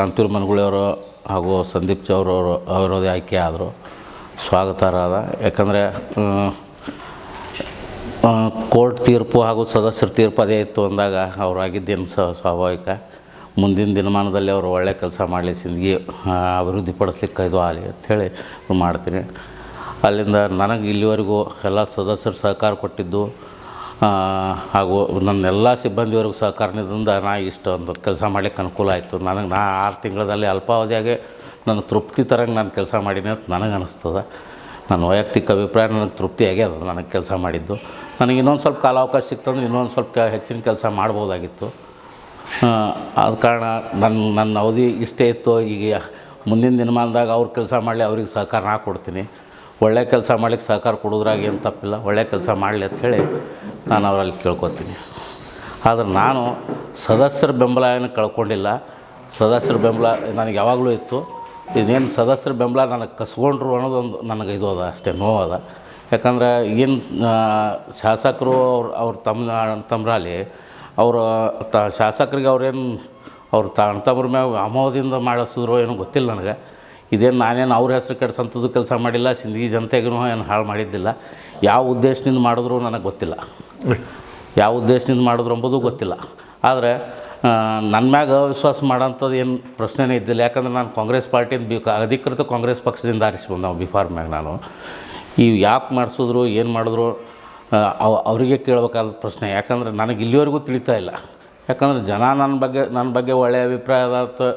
ಕಾಂತೂರು ಮನಗುಳಿಯವರು ಹಾಗೂ ಸಂದೀಪ್ ಚೌರವರು ಅವರದೇ ಆಯ್ಕೆ ಆದರು. ಸ್ವಾಗತಾರ್ಹ. ಯಾಕಂದರೆ ಕೋರ್ಟ್ ತೀರ್ಪು ಹಾಗೂ ಸದಸ್ಯರ ತೀರ್ಪು ಅದೇ ಇತ್ತು ಅಂದಾಗ ಅವರು ಆಗಿದ್ದೇನು ಸ್ವಾಭಾವಿಕ. ಮುಂದಿನ ದಿನಮಾನದಲ್ಲಿ ಅವರು ಒಳ್ಳೆಯ ಕೆಲಸ ಮಾಡಲಿ, ಸಿಂದಗಿ ಅಭಿವೃದ್ಧಿಪಡಿಸ್ಲಿಕ್ಕೆ ಇದು ಆಗಲಿ ಅಂಥೇಳಿ ಮಾಡ್ತೀನಿ. ಅಲ್ಲಿಂದ ನನಗೆ ಇಲ್ಲಿವರೆಗೂ ಎಲ್ಲ ಸದಸ್ಯರು ಸಹಕಾರ ಕೊಟ್ಟಿದ್ದು ಹಾಗೂ ನನ್ನೆಲ್ಲ ಸಿಬ್ಬಂದಿವರೆಗೂ ಸಹಕಾರದಿಂದ ಇಷ್ಟು ಒಂದು ಕೆಲಸ ಮಾಡಲಿಕ್ಕೆ ಅನುಕೂಲ ಆಯಿತು. ನಾ 6 ತಿಂಗಳಲ್ಲಿ ಅಲ್ಪಾವಧಿಯಾಗೆ ನನಗೆ ತೃಪ್ತಿ ತರಂಗೆ ನಾನು ಕೆಲಸ ಮಾಡೀನಿ ಅಂತ ನನಗೆ ಅನ್ನಿಸ್ತದೆ. ನನ್ನ ವೈಯಕ್ತಿಕ ಅಭಿಪ್ರಾಯ ನನಗೆ ತೃಪ್ತಿ ಆಗ್ಯದ ನನಗೆ ಕೆಲಸ ಮಾಡಿದ್ದು. ನನಗೆ ಇನ್ನೊಂದು ಸ್ವಲ್ಪ ಕಾಲಾವಕಾಶ ಸಿಕ್ತಂದ್ರೆ ಇನ್ನೊಂದು ಸ್ವಲ್ಪ ಹೆಚ್ಚಿನ ಕೆಲಸ ಮಾಡ್ಬೋದಾಗಿತ್ತು. ಆದ ಕಾರಣ ನನ್ನ ಅವಧಿ ಇಷ್ಟೇ ಇತ್ತು. ಈಗ ಮುಂದಿನ ದಿನಮಾನದಾಗ ಅವ್ರು ಕೆಲಸ ಮಾಡಲಿ, ಅವ್ರಿಗೆ ಸಹಕಾರ ನಾ ಕೊಡ್ತೀನಿ. ಒಳ್ಳೆಯ ಕೆಲಸ ಮಾಡ್ಲಿಕ್ಕೆ ಸಹಕಾರ ಕೊಡೋದ್ರಾಗ ಏನು ತಪ್ಪಿಲ್ಲ, ಒಳ್ಳೆಯ ಕೆಲಸ ಮಾಡಲಿ ಅಂಥೇಳಿ ನಾನು ಅವರಲ್ಲಿ ಕೇಳ್ಕೊತೀನಿ. ಆದರೆ ನಾನು ಸದಸ್ಯರ ಬೆಂಬಲ ಏನು ಕಳ್ಕೊಂಡಿಲ್ಲ. ಸದಸ್ಯರ ಬೆಂಬಲ ನನಗೆ ಯಾವಾಗಲೂ ಇತ್ತು. ಇನ್ನೇನು ಸದಸ್ಯರ ಬೆಂಬಲ ನನಗೆ ಕಸ್ಕೊಂಡ್ರು ಅನ್ನೋದೊಂದು ನನಗೆ ಇದು ಅದ, ಅಷ್ಟೇ ನೋವದ. ಯಾಕಂದ್ರೆ ಏನು ಶಾಸಕರು ಅವ್ರ ತಮ್ಮರಲ್ಲಿ ಅವರು ಶಾಸಕರಿಗೆ ಅವ್ರು ತಮ್ಮರ ಮ್ಯಾಗ ಅಮೋದಿಂದ ಮಾಡಿಸಿದ್ರು ಏನೋ ಗೊತ್ತಿಲ್ಲ ನನಗೆ. ಇದೇನು ನಾನೇನು ಅವ್ರ ಹೆಸರು ಕೆಡ್ಸಂಥದ್ದು ಕೆಲಸ ಮಾಡಿಲ್ಲ, ಸಿಂದಗಿ ಜನತೆಗೂ ಏನು ಹಾಳು ಮಾಡಿದ್ದಿಲ್ಲ. ಯಾವ ಉದ್ದೇಶದಿಂದ ಮಾಡಿದ್ರು ನನಗೆ ಗೊತ್ತಿಲ್ಲ, ಯಾವ ಉದ್ದೇಶದಿಂದ ಮಾಡಿದ್ರು ಎಂಬುದು ಗೊತ್ತಿಲ್ಲ. ಆದರೆ ನನ್ನ ಮ್ಯಾಗ ಅವಿಶ್ವಾಸ ಮಾಡೋಂಥದ್ದು ಏನು ಪ್ರಶ್ನೆನೇ ಇದ್ದಿಲ್ಲ. ಯಾಕಂದ್ರೆ ನಾನು ಕಾಂಗ್ರೆಸ್ ಪಾರ್ಟಿಯಿಂದ ಅಧಿಕೃತ ಕಾಂಗ್ರೆಸ್ ಪಕ್ಷದಿಂದ ಆರಿಸಿ ಬಂದವು ಬಿಫಾರ್ ಮ್ಯಾಗ. ನಾನು ಯಾಕೆ ಮಾಡಿಸಿದ್ರು ಏನು ಮಾಡಿದ್ರು ಅವರಿಗೆ ಕೇಳಬೇಕಾದ ಪ್ರಶ್ನೆ. ಯಾಕಂದ್ರೆ ನನಗೆ ಇಲ್ಲಿವರೆಗೂ ತಿಳಿತಾ ಇಲ್ಲ. ಯಾಕಂದ್ರೆ ಜನ ನನ್ನ ಬಗ್ಗೆ ಒಳ್ಳೆಯ ಅಭಿಪ್ರಾಯ ಅದ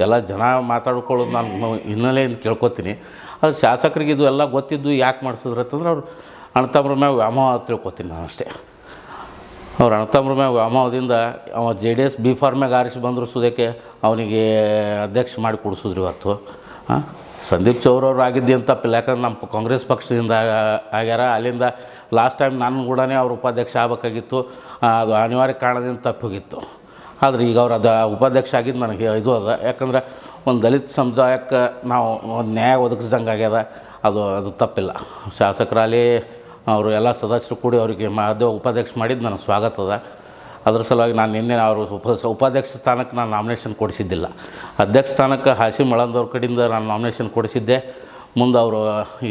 ಎಲ್ಲ ಜನ ಮಾತಾಡ್ಕೊಳ್ಳೋದು ನಾನು ಹಿನ್ನೆಲೆಯಿಂದ ಕೇಳ್ಕೊತೀನಿ. ಅದು ಶಾಸಕರಿಗೆ ಇದು ಎಲ್ಲ ಗೊತ್ತಿದ್ದು ಯಾಕೆ ಮಾಡಿಸಿದ್ರು ಅಂತಂದ್ರೆ ಅವ್ರು ಅಣ್ಣತಮ್ಮರ ಮ್ಯಾಗ ವ್ಯಾಮೋಹ ತಿಳ್ಕೊತೀನಿ ನಾನು ಅಷ್ಟೇ. ಅವ್ರು ಅಣ್ಣತಮ್ಮರ ಮ್ಯಾಗ ವ್ಯಾಮೋಹದಿಂದ ಅವ JDS ಬಿಫಾರ್ಮ್ಯಾಗ ಆರಿಸಿ ಬಂದರು ಸುದಕ್ಕೆ ಅವನಿಗೆ ಅಧ್ಯಕ್ಷ ಮಾಡಿ ಕೊಡಿಸಿದ್ರು ಇವತ್ತು. ಸಂದೀಪ್ ಚೌರವ್ರು ಆಗಿದ್ದೇನು ತಪ್ಪಿಲ್ಲ. ಯಾಕಂದ್ರೆ ನಮ್ಮ ಕಾಂಗ್ರೆಸ್ ಪಕ್ಷದಿಂದ ಆಗ್ಯಾರ. ಅಲ್ಲಿಂದ ಲಾಸ್ಟ್ ಟೈಮ್ ನಾನು ಕೂಡ ಅವ್ರು ಉಪಾಧ್ಯಕ್ಷ ಆಗಬೇಕಾಗಿತ್ತು. ಅದು ಅನಿವಾರ್ಯ ಕಾರಣದಿಂದ ತಪ್ಪೋಗಿತ್ತು. ಆದರೆ ಈಗ ಅವ್ರು ಉಪಾಧ್ಯಕ್ಷ ಆಗಿದ್ದು ನನಗೆ ಇದು ಅದ. ಯಾಕಂದ್ರೆ ಒಂದು ದಲಿತ ಸಮುದಾಯಕ್ಕೆ ನಾವು ಒಂದು ನ್ಯಾಯ ಒದಗಿಸ್ದಂಗೆ ಆಗ್ಯದ. ಅದು ತಪ್ಪಿಲ್ಲ. ಶಾಸಕರಲ್ಲಿ ಅವರು ಎಲ್ಲ ಸದಸ್ಯರು ಕೂಡಿ ಅವರಿಗೆ ಉಪಾಧ್ಯಕ್ಷ ಮಾಡಿದ್ದು ನನಗೆ ಸ್ವಾಗತ ಅದ. ಅದ್ರ ಸಲುವಾಗಿ ನಾನು ನಿನ್ನೆ ಅವರು ಉಪಾಧ್ಯಕ್ಷ ಸ್ಥಾನಕ್ಕೆ ನಾನು ನಾಮಿನೇಷನ್ ಕೊಡಿಸಿದ್ದಿಲ್ಲ. ಅಧ್ಯಕ್ಷ ಸ್ಥಾನಕ್ಕೆ ಹಾಸಿಂ ಮಳಂದವ್ರ ಕಡೆಯಿಂದ ನಾನು ನಾಮಿನೇಷನ್ ಕೊಡಿಸಿದ್ದೆ. ಮುಂದೆ ಅವರು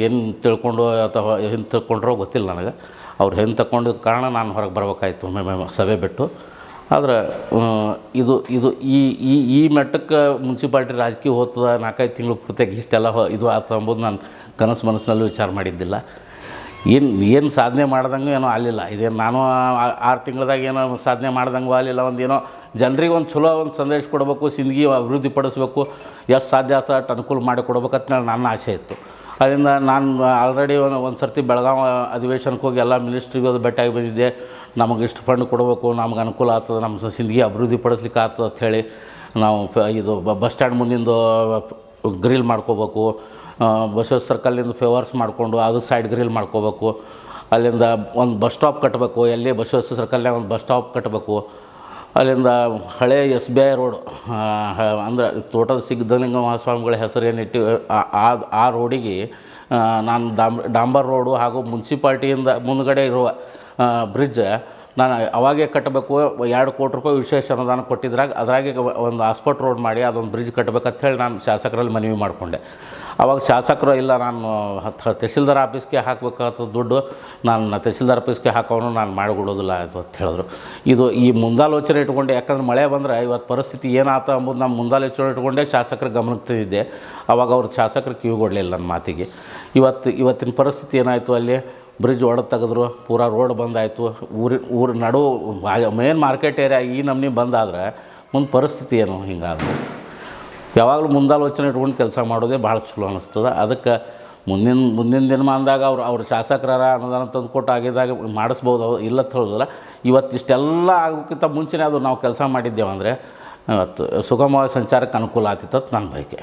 ಏನು ತಿಳ್ಕೊಂಡು ಅಥವಾ ಏನು ತಿಳ್ಕೊಂಡ್ರೋ ಗೊತ್ತಿಲ್ಲ ನನಗೆ. ಅವ್ರು ಏನು ತಗೊಂಡಿದ್ದ ಕಾರಣ ನಾನು ಹೊರಗೆ ಬರ್ಬೇಕಾಯ್ತು ಸಭೆ ಬಿಟ್ಟು. ಆದರೆ ಇದು ಈ ಮಟ್ಟಕ್ಕೆ ಮುನ್ಸಿಪಾಲ್ಟಿ ರಾಜಕೀಯ ಹೋಗ್ತದೆ 4-5 ತಿಂಗಳು ಪೂರ್ತಿಯಾಗಿ ಇಷ್ಟೆಲ್ಲ ಇದು ಆಯ್ತು ಅಂಬೋದು ನಾನು ಮನಸ್ಸಿನಲ್ಲೂ ವಿಚಾರ ಮಾಡಿದ್ದಿಲ್ಲ. ಏನು ಸಾಧನೆ ಮಾಡ್ದಂಗೆ ಏನೋ ಆಗಲಿಲ್ಲ. ಇದೇನು ನಾನು 6 ತಿಂಗಳದಾಗ ಏನೋ ಸಾಧನೆ ಮಾಡ್ದಂಗೆ ಆಗಲಿಲ್ಲ. ಒಂದೇನೋ ಜನರಿಗೆ ಒಂದು ಚಲೋ ಒಂದು ಸಂದೇಶ ಕೊಡಬೇಕು, ಸಿಂದಗಿ ಅಭಿವೃದ್ಧಿಪಡಿಸ್ಬೇಕು, ಎಷ್ಟು ಸಾಧ್ಯ ಆತ ಅಷ್ಟು ಅನುಕೂಲ ಮಾಡಿ ಕೊಡ್ಬೇಕಂತ ನನ್ನ ಆಸೆ ಇತ್ತು. ಅದರಿಂದ ನಾನು ಆಲ್ರೆಡಿ ಒಂದು ಸರ್ತಿ ಬೆಳಗಾವಿ ಅಧಿವೇಶನಕ್ಕೆ ಹೋಗಿ ಎಲ್ಲ ಮಿನಿಸ್ಟ್ರಿಗೆ ಅದು ಭೇಟಿಯಾಗಿ ಬಂದಿದ್ದೆ. ನಮಗೆ ಇಷ್ಟು ಫಂಡ್ ಕೊಡಬೇಕು, ನಮ್ಗೆ ಅನುಕೂಲ ಆಗ್ತದೆ, ನಮ್ಮ ಸಿಂದಗಿ ಅಭಿವೃದ್ಧಿಪಡಿಸ್ಲಿಕ್ಕೆ ಆಗ್ತದೆ ಅಂಥೇಳಿ. ನಾವು ಇದು ಬಸ್ ಸ್ಟ್ಯಾಂಡ್ ಮುಂದಿಂದು ಗ್ರಿಲ್ ಮಾಡ್ಕೋಬೇಕು, ಬಸವ ಸರ್ಕಲ್ಲಿಂದ ಫೇವರ್ಸ್ ಮಾಡಿಕೊಂಡು ಅದು ಸೈಡ್ ಗ್ರಿಲ್ ಮಾಡ್ಕೋಬೇಕು. ಅಲ್ಲಿಂದ ಒಂದು ಬಸ್ ಸ್ಟಾಪ್ ಕಟ್ಟಬೇಕು, ಎಲ್ಲಿ ಬಸವೇಶ್ವರ ಸರ್ಕಲ್ನಾಗ ಒಂದು ಬಸ್ ಸ್ಟಾಪ್ ಕಟ್ಟಬೇಕು. ಅಲ್ಲಿಂದ ಹಳೆ SBI ರೋಡ್ ಅಂದರೆ ತೋಟದ ಸಿದ್ದಲಿಂಗ ಮಹಾಸ್ವಾಮಿಗಳ ಹೆಸರು ಏನಿಟ್ಟು ಆ ರೋಡಿಗೆ ನಾನು ಡಾಂಬರ್ ರೋಡು ಹಾಗೂ ಮುನ್ಸಿಪಾಲ್ಟಿಯಿಂದ ಮುಂದುಗಡೆ ಇರುವ ಬ್ರಿಡ್ಜ್ ನಾನು ಅವಾಗೇ ಕಟ್ಟಬೇಕು. 2 ಕೋಟಿ ರೂಪಾಯಿ ವಿಶೇಷ ಅನುದಾನ ಕೊಟ್ಟಿದ್ರಾಗ ಅದ್ರಾಗೆ ಒಂದು ಆಸ್ಪಟ್ ರೋಡ್ ಮಾಡಿ ಅದೊಂದು ಬ್ರಿಡ್ಜ್ ಕಟ್ಟಬೇಕಂತ ಹೇಳಿ ನಾನು ಶಾಸಕರಲ್ಲಿ ಮನವಿ ಮಾಡಿಕೊಂಡೆ. ಅವಾಗ ಶಾಸಕರು ಇಲ್ಲ, ನಾನು ತಹಸೀಲ್ದಾರ್ ಆಫೀಸ್ಗೆ ಹಾಕಬೇಕಾದ ದುಡ್ಡು ನಾನು ತಹಸೀಲ್ದಾರ್ ಆಫೀಸ್ಗೆ ಹಾಕೋನು ನಾನು ಮಾಡಿಕೊಡೋದಿಲ್ಲ ಅಂತ ಹೇಳಿದ್ರು. ಈ ಮುಂದಾಲೋಚನೆ ಇಟ್ಕೊಂಡು, ಯಾಕಂದ್ರೆ ಮಳೆ ಬಂದರೆ ಇವತ್ತು ಪರಿಸ್ಥಿತಿ ಏನಾಯ್ತು ಅಂಬುದು ನಮ್ಮ ಮುಂದಾಲೋಚನೆ ಇಟ್ಕೊಂಡೇ ಶಾಸಕರ ಗಮನಕ್ಕೆ ತಂದಿದ್ದೆ. ಅವಾಗ ಅವ್ರು ಶಾಸಕರು ಕಿವಿಗೊಡಲಿಲ್ಲ ನನ್ನ ಮಾತಿಗೆ. ಇವತ್ತಿನ ಪರಿಸ್ಥಿತಿ ಏನಾಯಿತು, ಅಲ್ಲಿ ಬ್ರಿಡ್ಜ್ ಒಡೆದು ತೆಗೆದ್ರು, ಪೂರಾ ರೋಡ್ ಬಂದಾಯಿತು. ಊರ ನಡು ಮೇನ್ ಮಾರ್ಕೆಟ್ ಏರಿಯಾ ಈ ನಮ್ನಿ ಬಂದಾದ್ರೆ ಮುಂದೆ ಪರಿಸ್ಥಿತಿ ಏನು ಹಿಂಗಾದ್ರೆ. ಯಾವಾಗಲೂ ಮುಂದಾಲೋಚನೆ ಇಟ್ಕೊಂಡು ಕೆಲಸ ಮಾಡೋದೇ ಭಾಳ ಚಲೋ ಅನ್ನಿಸ್ತದೆ. ಅದಕ್ಕೆ ಮುಂದಿನ ದಿನಮಾನದಾಗ ಅವ್ರು ಶಾಸಕರ ಅನುದಾನ ತಂದು ಕೊಟ್ಟು ಆಗಿದ್ದಾಗ ಮಾಡಿಸ್ಬೋದು, ಇಲ್ಲ ಅಂತ ಹೇಳೋದಿಲ್ಲ. ಇವತ್ತು ಇಷ್ಟೆಲ್ಲ ಆಗೋಕ್ಕಿಂತ ಮುಂಚೆನೇ ಅದು ನಾವು ಕೆಲಸ ಮಾಡಿದ್ದೇವಂದರೆ ಇವತ್ತು ಸುಗಮವಾದ ಸಂಚಾರಕ್ಕೆ ಅನುಕೂಲ ಆಗ್ತಿತ್ತು ಅಂತ ನನ್ನ ಬಯಕೆ.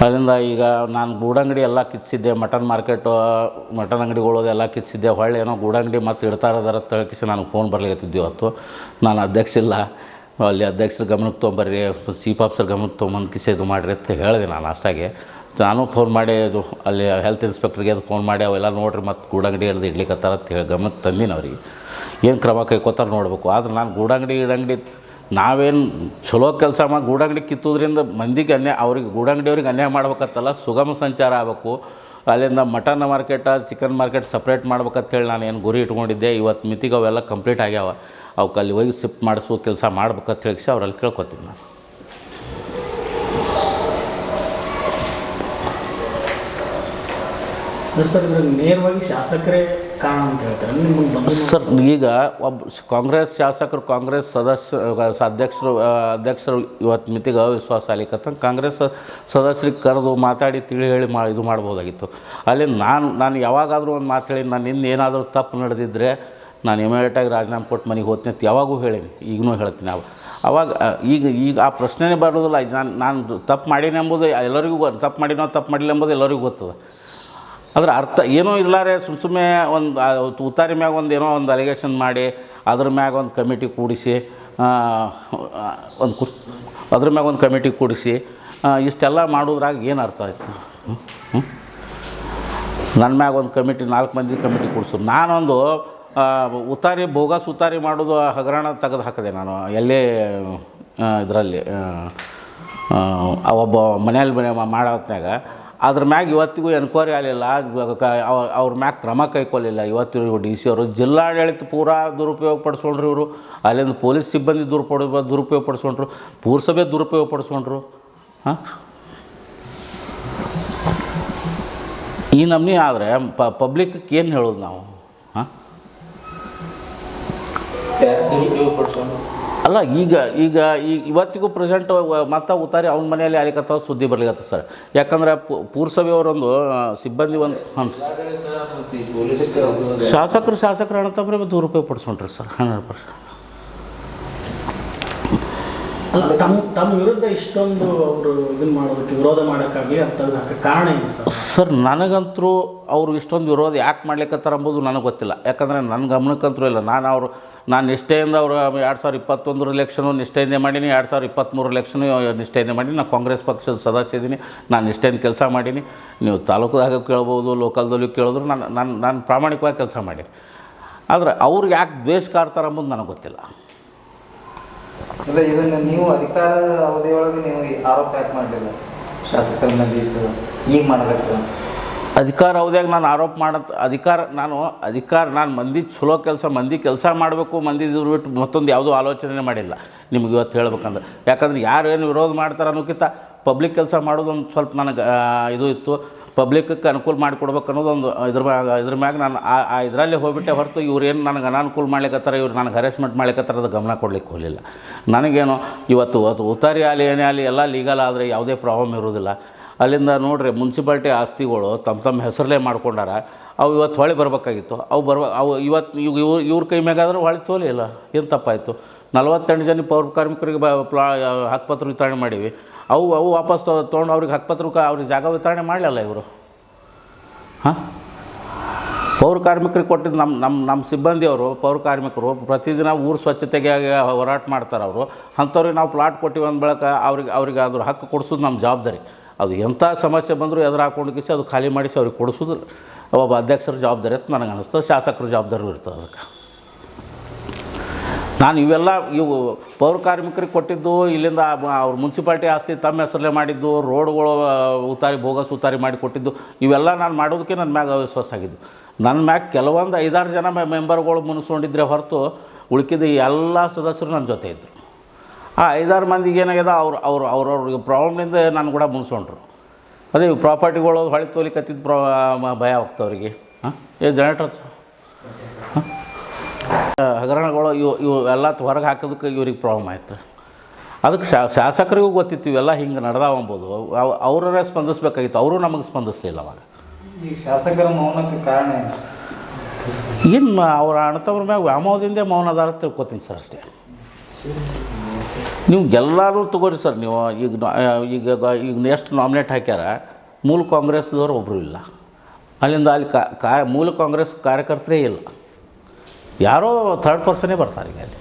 ಅದರಿಂದ ಈಗ ನಾನು ಗೂಡಂಗಡಿ ಎಲ್ಲ ಕಿಚ್ಚಿದ್ದೆ, ಮಟನ್ ಅಂಗಡಿಗಳು ಎಲ್ಲ ಕಿಚ್ಚಿದ್ದೆ. ಹೊಳ್ಳಿ ಏನೋ ಗೂಡಂಗಡಿ ಮತ್ತು ಇಡ್ತಾರದಾರ ತಳಕಿಸಿ ನನಗೆ ಫೋನ್ ಬರ್ಲಿಕತ್ತಿದ್ದೆ. ಇವತ್ತು ನಾನು ಅಧ್ಯಕ್ಷ ಇಲ್ಲ, ಅಲ್ಲಿ ಅಧ್ಯಕ್ಷರ ಗಮನಕ್ಕೆ ತೊಗೊಂಬರ್ರಿ, ಚೀಫ್ ಆಫೀಸರ್ ಗಮನಕ್ಕೆ ತೊಗೊಂಬಂದು ಕಿಸೆ ಇದು ಮಾಡಿರಿ ಅಂತ ಹೇಳಿದೆ ನಾನು ಅಷ್ಟಾಗೆ. ನಾನು ಫೋನ್ ಮಾಡಿ ಅದು ಅಲ್ಲಿ ಹೆಲ್ತ್ ಇನ್ಸ್ಪೆಕ್ಟ್ರಿಗೆ ಅದು ಫೋನ್ ಮಾಡಿ ಅವೆಲ್ಲ ನೋಡಿರಿ ಮತ್ತು ಗೂಡಂಗಡಿ ಹಿಡ್ದು ಇಡ್ಲಿಕ್ಕತ್ತಾರ ಅಂತ ಹೇಳಿ ಗಮನಕ್ಕೆ ತಂದೀನಿ ಅವ್ರಿಗೆ. ಏನು ಕ್ರಮ ಕೈಕೋತಾರೆ ನೋಡಬೇಕು. ಆದ್ರೆ ನಾನು ಗೂಡಂಗಡಿ ನಾವೇನು ಚಲೋ ಕೆಲಸ ಮಾಡಿ ಗೂಡಂಗಡಿ ಕಿತ್ತೋದ್ರಿಂದ ಮಂದಿಗೆ ಅವ್ರಿಗೆ ಗೂಡಂಗಡಿಯವ್ರಿಗೆ ಅನ್ಯಾಯ ಮಾಡ್ಬೇಕತ್ತಲ್ಲ, ಸುಗಮ ಸಂಚಾರ ಆಗಬೇಕು. ಅಲ್ಲಿಂದ ಮಟನ್ ಮಾರ್ಕೆಟ ಚಿಕನ್ ಮಾರ್ಕೆಟ್ ಸಪ್ರೇಟ್ ಮಾಡ್ಬೇಕಂತೇಳಿ ನಾನು ಏನು ಗುರಿ ಇಟ್ಕೊಂಡಿದ್ದೆ. ಇವತ್ತು ಮಿತಿಗೆ ಅವೆಲ್ಲ ಕಂಪ್ಲೀಟ್ ಆಗ್ಯಾವ. ಅವಕ್ಕೆ ಅಲ್ಲಿ ಹೋಗಿ ಶಿಫ್ಟ್ ಮಾಡಿಸೋ ಕೆಲಸ ಮಾಡ್ಬೇಕಂತ ಹೇಳಿ ಅವ್ರಲ್ಲಿ ಕೇಳ್ಕೊತೀನಿ ನಾನು. ಸರ್ ನೇರವಾಗಿ ಶಾಸಕರೇ ಕಾರಣ ಅಂತ ಹೇಳ್ತಾರೆ ಸರ್. ಈಗ ಒಬ್ಬ ಕಾಂಗ್ರೆಸ್ ಶಾಸಕರು, ಕಾಂಗ್ರೆಸ್ ಅಧ್ಯಕ್ಷರು ಇವತ್ತು ಮಿತಿಗೆ ಅವಿಶ್ವಾಸ ಆಲಿಕತ್ತ ಕಾಂಗ್ರೆಸ್ ಸದಸ್ಯರಿಗೆ ಕರೆದು ಮಾತಾಡಿ ತಿಳಿ ಹೇಳಿ ಇದು ಮಾಡ್ಬೋದಾಗಿತ್ತು. ಅಲ್ಲಿ ನಾನು ಯಾವಾಗಾದರೂ ಒಂದು ಮಾತು ಹೇಳಿ ನಾನು ಏನಾದರೂ ತಪ್ಪು ನಡೆದಿದ್ದರೆ ನಾನು ಇಮಿಡಿಯೇಟಾಗಿ ರಾಜೀನಾಮೆ ಕೊಟ್ಟು ಮನೆಗೆ ಹೋಗ್ತೀನಿ ಅಂತ ಯಾವಾಗೂ ಹೇಳೀನಿ, ಈಗಲೂ ಹೇಳ್ತೀನಿ. ಅವಾಗ ಈಗ ಆ ಪ್ರಶ್ನೆನೇ ಬರೋದಿಲ್ಲ. ನಾನು ತಪ್ಪು ಮಾಡೀನಿ ಎಂಬುದು ಎಲ್ಲರಿಗೂ ತಪ್ಪು ಮಾಡಿಲ್ಲ ಎಂಬುದು ಎಲ್ಲರಿಗೂ ಗೊತ್ತದ. ಅದ್ರ ಅರ್ಥ ಏನೂ ಇಲ್ಲಾರೆ ಸುಮ್ಮನೆ ಒಂದು ಉತ್ತಾರಿ ಮ್ಯಾಗ ಏನೋ ಒಂದು ಅಲಿಗೇಷನ್ ಮಾಡಿ ಅದ್ರ ಮ್ಯಾಗ ಒಂದು ಕಮಿಟಿ ಕೂಡಿಸಿ ಅದ್ರ ಮ್ಯಾಗ ಒಂದು ಕಮಿಟಿ ಕೂಡಿಸಿ ಇಷ್ಟೆಲ್ಲ ಮಾಡೋದ್ರಾಗ ಏನು ಅರ್ಥ ಆಯ್ತು? ನನ್ನ ಮ್ಯಾಗ ಒಂದು ಕಮಿಟಿ 4 ಮಂದಿ ಕಮಿಟಿ ಕೂಡಿಸೋದು. ನಾನೊಂದು ಬೋಗಸ್ ಉತ್ತಾರಿ ಮಾಡೋದು ಹಗರಣ ತೆಗೆದು ಹಾಕಿದೆ ನಾನು ಎಲ್ಲೇ ಇದರಲ್ಲಿ ಒಬ್ಬ ಮನೆಯಲ್ಲಿ ಮಾಡೋತ್ನಾಗ. ಅದ್ರ ಮ್ಯಾಗ ಇವತ್ತಿಗೂ ಎನ್ಕ್ವೈರಿ ಆಗಲಿಲ್ಲ, ಅವ್ರ ಮ್ಯಾಗ ಕ್ರಮ ಕೈಗೊಳ್ಳಿಲ್ಲ. ಇವತ್ತು ಡಿ ಸಿ ಅವರು ಜಿಲ್ಲಾಡಳಿತ ಪೂರಾ ದುರುಪಯೋಗ ಪಡಿಸ್ಕೊಂಡ್ರು. ಇವರು ಅಲ್ಲಿಂದ ಪೊಲೀಸ್ ಸಿಬ್ಬಂದಿ ದುರುಪಯೋಗ ಪಡಿಸ್ಕೊಂಡ್ರು, ಪುರಸಭೆ ದುರುಪಯೋಗ ಪಡಿಸ್ಕೊಂಡ್ರು. ಈ ನಮ್ನಿ ಆದರೆ ಪಬ್ಲಿಕ್ಗೆ ಏನು ಹೇಳೋದು ನಾವು? ಅಲ್ಲ ಈಗ ಇವತ್ತಿಗೂ ಪ್ರೆಸೆಂಟ್ ಮತ್ತು ಉತ್ತಾರಿ ಅವ್ನ ಮನೆಯಲ್ಲಿ ಆಲಿಕತ್ತಾವ ಸುದ್ದಿ ಬರ್ಲಿಕತ್ತ ಸರ್. ಯಾಕಂದ್ರೆ ಪುರಸಭೆಯವರೊಂದು ಸಿಬ್ಬಂದಿ ಒಂದು ಶಾಸಕರು ಅಣ್ಣತಮ್ಮರೇ ದುರುಪಯೋಗ ಪಡಿಸ್ಕೊಂಡ್ರಿ ಸರ್ 100%. ತಮ್ಮ ವಿರುದ್ಧ ಇಷ್ಟೊಂದು ಅವರು ಇದನ್ನು ಮಾಡೋದಕ್ಕೆ ವಿರೋಧ ಮಾಡೋಕ್ಕಾಗಲಿ ಅಂತ ಕಾರಣ ಏನು ಸರ್? ನನಗಂತರೂ ಅವರು ಇಷ್ಟೊಂದು ವಿರೋಧ ಯಾಕೆ ಮಾಡ್ಲಿಕ್ಕತ್ತಾರ ಎಂಬುದು ನನಗೆ ಗೊತ್ತಿಲ್ಲ. ಯಾಕಂದರೆ ನನ್ನ ಗಮನಕ್ಕಂತರೂ ಇಲ್ಲ. ನಾನು ನಿಷ್ಠೆಯಿಂದ ಅವರು 2021 ಎಲೆಕ್ಷನು ನಿಷ್ಠೆಯಿಂದ ಮಾಡೀನಿ, 2023 ಎಲೆಕ್ಷನು ನಿಷ್ಠೆಯಿಂದ ಮಾಡೀನಿ. ನಾನು ಕಾಂಗ್ರೆಸ್ ಪಕ್ಷದ ಸದಸ್ಯ ಇದ್ದೀನಿ, ನಾನು ನಿಷ್ಠೆಯಿಂದ ಕೆಲಸ ಮಾಡೀನಿ. ನೀವು ತಾಲೂಕುದಾಗ ಕೇಳ್ಬೋದು, ಲೋಕಲ್ದಲ್ಲೂ ಕೇಳಿದ್ರು ನಾನು ಪ್ರಾಮಾಣಿಕವಾಗಿ ಕೆಲಸ ಮಾಡೀನಿ. ಆದರೆ ಅವ್ರಿಗೆ ಯಾಕೆ ದ್ವೇಷ ಕಾಡ್ತಾರೆ ಎಂಬುದು ನನಗೆ ಗೊತ್ತಿಲ್ಲ. ಅಲ್ಲ, ಇದನ್ನು ನೀವು ಅಧಿಕಾರ ಅವಧಿಯೊಳಗೆ ನೀವು ಆರೋಪ ಯಾಕೆ ಮಾಡಲಿಲ್ಲ? ಶಾಸಕರ ಮೇಲೆ ಈಗ ಮಾಡಬೇಕು ಅಧಿಕಾರ ಅವಧಿಯಾಗ ನಾನು ಆರೋಪ ನಾನು ಮಂದಿ ಚಲೋ ಮಂದಿ ಕೆಲಸ ಮಾಡಬೇಕು, ಮಂದಿ ಇದ್ರ ಬಿಟ್ಟು ಮತ್ತೊಂದು ಯಾವುದೂ ಆಲೋಚನೆ ಮಾಡಿಲ್ಲ ನಿಮ್ಗೆ ಇವತ್ತು ಹೇಳ್ಬೇಕಂದ್ರೆ. ಯಾಕಂದ್ರೆ ಯಾರು ಏನು ವಿರೋಧ ಮಾಡ್ತಾರೆ ಅನ್ನೋಕ್ಕಿಂತ ಪಬ್ಲಿಕ್ ಕೆಲಸ ಮಾಡೋದೊಂದು ಸ್ವಲ್ಪ ನನಗೆ ಇದು ಇತ್ತು. ಪಬ್ಲಿಕ್ಗೆ ಅನುಕೂಲ ಮಾಡಿಕೊಡ್ಬೇಕು ಅನ್ನೋದೊಂದು ಇದ್ರ ಮ್ಯಾಗ ನಾನು ಇದರಲ್ಲೇ ಹೋಗ್ಬಿಟ್ಟೆ ಹೊರತು ಇವ್ರು ಏನು ನನಗೆ ಅನಾನುಕೂಲ ಮಾಡ್ಲಿಕ್ಕತ್ತಾರೆ, ಇವ್ರು ನನಗೆ ಹರೆಸ್ಮೆಂಟ್ ಮಾಡ್ಲಿಕ್ಕತ್ತಾರೆ ಅದು ಗಮನ ಕೊಡ್ಲಿಕ್ಕೆ ಹೋಗಲಿಲ್ಲ. ನನಗೇನು ಇವತ್ತು ಉತ್ತಾರಿ ಆಗಲಿ ಏನೇ ಆಗಲಿ ಎಲ್ಲ ಲೀಗಲ್ ಆದರೆ ಯಾವುದೇ ಪ್ರಾಬ್ಲಮ್ ಇರೋದಿಲ್ಲ. ಅಲ್ಲಿಂದ ನೋಡ್ರಿ ಮುನ್ಸಿಪಾಲ್ಟಿ ಆಸ್ತಿಗಳು ತಮ್ಮ ಹೆಸರಲ್ಲೇ ಮಾಡ್ಕೊಂಡಾರ. ಅವು ಇವತ್ತು ಹೊಳೆ ಬರಬೇಕಾಗಿತ್ತು, ಅವು ಇವತ್ತು ಇವ್ರ ಕೈ ಮ್ಯಾಗಾದ್ರೆ ಹೊಳೆ ತೋಲಿಲ್ಲ. ಏನು ತಪ್ಪಾಯಿತು? 48 ಜನ ಪೌರ ಕಾರ್ಮಿಕರಿಗೆ ಹಕ್ಕುಪತ್ರ ವಿತರಣೆ ಮಾಡೀವಿ. ಅವು ವಾಪಸ್ ತೊಗೊಂಡು ಅವ್ರಿಗೆ ಹಕ್ಕುಪತ್ರ ಅವ್ರಿಗೆ ಜಾಗ ವಿತರಣೆ ಮಾಡಲಿಲ್ಲ ಇವರು. ಪೌರ ಕಾರ್ಮಿಕರಿಗೆ ಕೊಟ್ಟಿದ್ದು ನಮ್ಮ ಸಿಬ್ಬಂದಿಯವರು ಪೌರ ಕಾರ್ಮಿಕರು ಪ್ರತಿದಿನ ಊರು ಸ್ವಚ್ಛತೆಗೆ ಹೋರಾಟ ಮಾಡ್ತಾರೆ. ಅವರು ಅಂಥವ್ರಿಗೆ ನಾವು ಪ್ಲಾಟ್ ಕೊಟ್ಟಿವಿ ಅಂದ ಬಳಿಕ ಅವ್ರಿಗೆ ಅದ್ರ ಹಕ್ಕು ಕೊಡಿಸೋದು ನಮ್ಮ ಜವಾಬ್ದಾರಿ. ಅದು ಎಂಥ ಸಮಸ್ಯೆ ಬಂದರೂ ಎದುರು ಹಾಕೊಂಡು ಕಿಸಿ ಅದು ಖಾಲಿ ಮಾಡಿಸಿ ಅವ್ರಿಗೆ ಕೊಡಿಸೋದು ಒಬ್ಬ ಅಧ್ಯಕ್ಷರ ಜವಾಬ್ದಾರಿ ಅಂತ ನನಗೆ ಅನ್ನಿಸ್ತದೆ. ಶಾಸಕರ ಜವಾಬ್ದಾರಿ ಇರ್ತದೆ ಅದಕ್ಕೆ. ನಾನು ಇವು ಪೌರ ಕಾರ್ಮಿಕರಿಗೆ ಕೊಟ್ಟಿದ್ದು, ಇಲ್ಲಿಂದ ಅವ್ರ ಮುನ್ಸಿಪಾಲ್ಟಿ ಆಸ್ತಿ ತಮ್ಮ ಹೆಸರಲ್ಲೇ ಮಾಡಿದ್ದು, ರೋಡ್ಗಳು ಬೋಗಸ್ ಉತ್ತಾರಿ ಮಾಡಿ ಕೊಟ್ಟಿದ್ದು, ಇವೆಲ್ಲ ನಾನು ಮಾಡೋದಕ್ಕೆ ನನ್ನ ಮ್ಯಾಗ ಅವಿಶ್ವಾಸ ಆಗಿದ್ದು. ನನ್ನ ಮ್ಯಾಗ ಕೆಲವೊಂದು 5-6 ಜನ ಮೆಂಬರ್ಗಳು ಮುನಿಸ್ಕೊಂಡಿದ್ರೆ ಹೊರತು ಉಳ್ಕಿದ ಎಲ್ಲ ಸದಸ್ಯರು ನನ್ನ ಜೊತೆ ಇದ್ದರು. ಆ 5-6 ಮಂದಿಗೆ ಏನಾಗ್ಯದ ಅವ್ರವ್ರಿಗೆ ಪ್ರಾಬ್ಲಮ್ನಿಂದ ನಾನು ಕೂಡ ಮುನಿಸ್ಕೊಂಡ್ರು. ಅದೇ ಪ್ರಾಪರ್ಟಿಗಳು ಹೊಳೆ ತೋಲಿಕತ್ತಿದ್ದು ಭಯ ಹೋಗ್ತವ್ರಿಗೆ. ಜನರೇಟರ್ ಹಗರಣಗಳು ಇವು ಎಲ್ಲ ಹೊರಗೆ ಹಾಕೋದಕ್ಕೆ ಇವ್ರಿಗೆ ಪ್ರಾಬ್ಲಮ್ ಆಯಿತು. ಅದಕ್ಕೆ ಶಾಸಕರಿಗೂ ಗೊತ್ತಿತ್ತು ಇವೆಲ್ಲ ಹಿಂಗೆ ನಡೆದಾವ ಅಂಬೋದು. ಅವರೇ ಸ್ಪಂದಿಸ್ಬೇಕಾಗಿತ್ತು, ಅವರು ನಮಗೆ ಸ್ಪಂದಿಸಲಿಲ್ಲ ಅವಾಗ. ಈ ಶಾಸಕರ ಮೌನಕ್ಕೆ ಕಾರಣ ಏನು ಅವ್ರ ಅಣ್ಣತವ್ರ ಮ್ಯಾಗ ವ್ಯಾಮೋಹದಿಂದ ಮೌನ ಅದಾರ ತಿಳ್ಕೊತೀನಿ ಸರ್ ಅಷ್ಟೇ. ನೀವು ಎಲ್ಲರೂ ತಗೋರಿ ಸರ್. ನೀವು ಈಗ ಎಷ್ಟು ನಾಮಿನೇಟ್ ಹಾಕ್ಯಾರ ಮೂಲ ಕಾಂಗ್ರೆಸ್ದವ್ರು ಒಬ್ಬರು ಇಲ್ಲ. ಅಲ್ಲಿಂದ ಅಲ್ಲಿ ಮೂಲ ಕಾಂಗ್ರೆಸ್ ಕಾರ್ಯಕರ್ತರೇ ಇಲ್ಲ, ಯಾರೋ ಥರ್ಡ್ ಪರ್ಸನೇ ಬರ್ತಾರೆ. ಈಗ ಅಲ್ಲಿ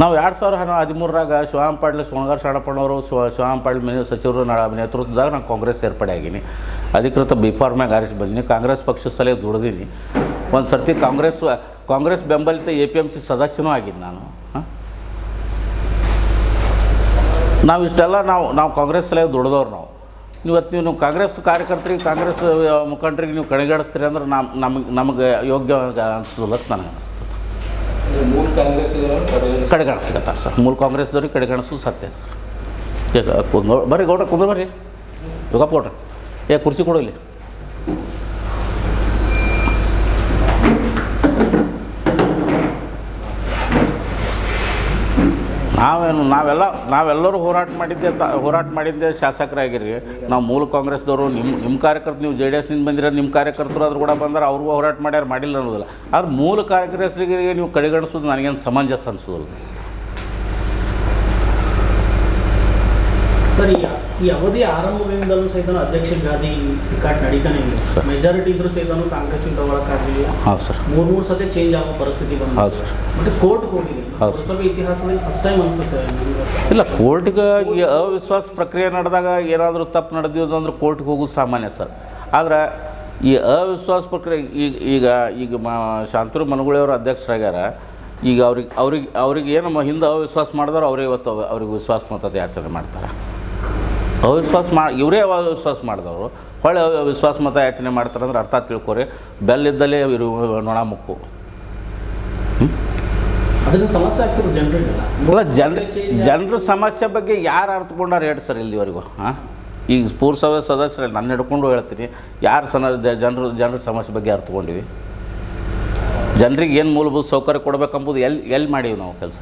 ನಾವು 2013 ಶಿವಾನಂದ ಪಾಟೀಲ್ ಸೋಣಗಾರ್ ಶಾಣಪ್ಪನವರು ಶಿವಾನಂದ ಪಾಟೀಲ್ ಸಚಿವರು ನೇತೃತ್ವದಾಗ ನಾನು ಕಾಂಗ್ರೆಸ್ ಸೇರ್ಪಡೆ ಆಗೀನಿ. ಅಧಿಕೃತ B.Pharm ಆರಿಸಿ ಬಂದೀನಿ. ಕಾಂಗ್ರೆಸ್ ಪಕ್ಷದ ಸಲಹೆ ದುಡ್ದೀನಿ. ಒಂದು ಸರ್ತಿ ಕಾಂಗ್ರೆಸ್ ಬೆಂಬಲಿತ APMC ಸದಸ್ಯನೂ ಆಗಿದ್ದು ನಾನು. ನಾವು ಇಷ್ಟೆಲ್ಲ ನಾವು ಕಾಂಗ್ರೆಸ್ಸಲ್ಲೇ ದುಡ್ದವ್ರು ನಾವು. ಇವತ್ತು ನೀವು ಕಾಂಗ್ರೆಸ್ ಕಾರ್ಯಕರ್ತರಿಗೆ, ಕಾಂಗ್ರೆಸ್ ಮುಖಂಡರಿಗೆ ನೀವು ಕಡೆಗಣಿಸ್ತೀರಿ ಅಂದ್ರೆ ನಮಗೆ ಯೋಗ್ಯ ಅನಿಸೋದಿಲ್ಲ ಅಂತ ನನಗೆ ಅನಿಸ್ತದೆ. ಮೂಲ ಕಾಂಗ್ರೆಸ್ ಕಡೆಗಣಿಸ್ತಾರೆ ಸರ್, ಮೂಲ ಕಾಂಗ್ರೆಸ್ದವ್ರಿಗೆ ಕಡೆಗಣಿಸೋದು ಸತ್ಯ ಸರ್. ಈಗ ಬರ್ರಿ ಗೌಡ್ರ ಕುಂದ್ರ ಬರ್ರಿ, ಯೋಗಪ್ಪ ಗೌಡ್ರ ಕುರ್ಚಿ ಕೊಡು ಇಲ್ಲಿ. ನಾವೆಲ್ಲರೂ ಹೋರಾಟ ಮಾಡಿದ್ದೆ ಶಾಸಕರಾಗಿರಿ. ನಾವು ಮೂಲ ಕಾಂಗ್ರೆಸ್ದವರು, ನಿಮ್ಮ ಕಾರ್ಯಕರ್ತರು, ನೀವು JDSನಿಂದ ಬಂದಿರೋ ನಿಮ್ಮ ಕಾರ್ಯಕರ್ತರು ಅದ್ರ ಕೂಡ ಬಂದ್ರೆ ಅವ್ರಿಗೂ ಹೋರಾಟ ಮಾಡ್ಯಾರ, ಮಾಡಿಲ್ಲ ಅನ್ನೋದಿಲ್ಲ. ಆದ್ರೆ ಮೂಲ ಕಾರ್ಯಕರ್ತರಿಗೆ ನೀವು ಕಡೆಗಣಿಸೋದು ನನಗೇನು ಸಮಂಜಸ ಅನಿಸೋದಿಲ್ಲ ಸರ್. ಈ ಅವಧಿ ಆರಂಭದಿಂದಲೂ ಸಹಿತ ಅಧ್ಯಕ್ಷ ಗಾದಿ ಟಿಕಾಟ್ ನಡೀತಾನೆ ಇದೆ. ಮೆಜಾರಿಟಿ ಇದ್ರೂ ಸಹಿತ ಕಾಂಗ್ರೆಸ್ಸಿಂದ ತಗೊಳಕ್ಕಾಗಲಿಲ್ಲ. ಹೌದು ಸರ್. 3 ಸತಿ ಚೇಂಜ್ ಆಗೋ ಪರಿಸ್ಥಿತಿ ಬಂತು. ಹೌದು ಸರ್. ಮತ್ತೆ ಕೋರ್ಟ್ಗೆ ಹೋಗಿದೆ. ಪುರಸಭೆ ಇತಿಹಾಸದಲ್ಲಿ ಫಸ್ಟ್ ಟೈಮ್ ಅನ್ಸುತ್ತೆ. ಇಲ್ಲ, ಕೋರ್ಟ್ಗೆ ಈ ಅವಿಶ್ವಾಸ ಪ್ರಕ್ರಿಯೆ ನಡೆದಾಗ ಏನಾದರೂ ತಪ್ಪು ನಡೆದಿದ್ದು ಅಂದ್ರೆ ಕೋರ್ಟ್ಗೆ ಹೋಗೋದು ಸಾಮಾನ್ಯ ಸರ್. ಆದ್ರೆ ಈ ಅವಿಶ್ವಾಸ ಪ್ರಕ್ರಿಯೆ ಈಗ ಶಾಂತರು ಮನಗುಳಿಯವರು ಅಧ್ಯಕ್ಷರಾಗ್ಯಾರ. ಈಗ ಅವ್ರಿಗೆ ಏನು ಹಿಂದೆ ಅವಿಶ್ವಾಸ ಮಾಡಿದಾರೋ ಅವರೇ ಇವತ್ತು ಅವ್ರಿಗೆ ವಿಶ್ವಾಸ ಮತದ ಯಾಚನೆ ಮಾಡ್ತಾರೆ. ಇವರೇ ಅವಿಶ್ವಾಸ ಮಾಡಿದವರು ಹೊಳೆ ವಿಶ್ವಾಸ ಮತ ಯಾಚನೆ ಮಾಡ್ತಾರೆ ಅಂದ್ರೆ ಅರ್ಥ ತಿಳ್ಕೊರಿ, ಬೆಲ್ಲಿದ್ದಲೇ ಇರು ನೊಣ ಮುಕ್ಕು. ಅದರಿಂದ ಸಮಸ್ಯೆ ಆಗ್ತದೆ ಜನರಿಗೆ. ಜನರ ಸಮಸ್ಯೆ ಬಗ್ಗೆ ಯಾರು ಅರ್ಥಕೊಂಡಾರ ಹೇಳಿ ಸರ್ ಇಲ್ಲಿವರೆಗೂ? ಈಗ ಪುರಸಭೆ ಸದಸ್ಯರು ನನ್ನ ಹಿಡ್ಕೊಂಡು ಹೇಳ್ತೀನಿ, ಯಾರು ಜನರ ಸಮಸ್ಯೆ ಬಗ್ಗೆ ಅರ್ಥಕೊಂಡಿವಿ? ಜನರಿಗೆ ಏನು ಮೂಲಭೂತ ಸೌಕರ್ಯ ಕೊಡಬೇಕಂಬುದು ಎಲ್ಲಿ ಮಾಡೀವಿ ನಾವು ಕೆಲಸ?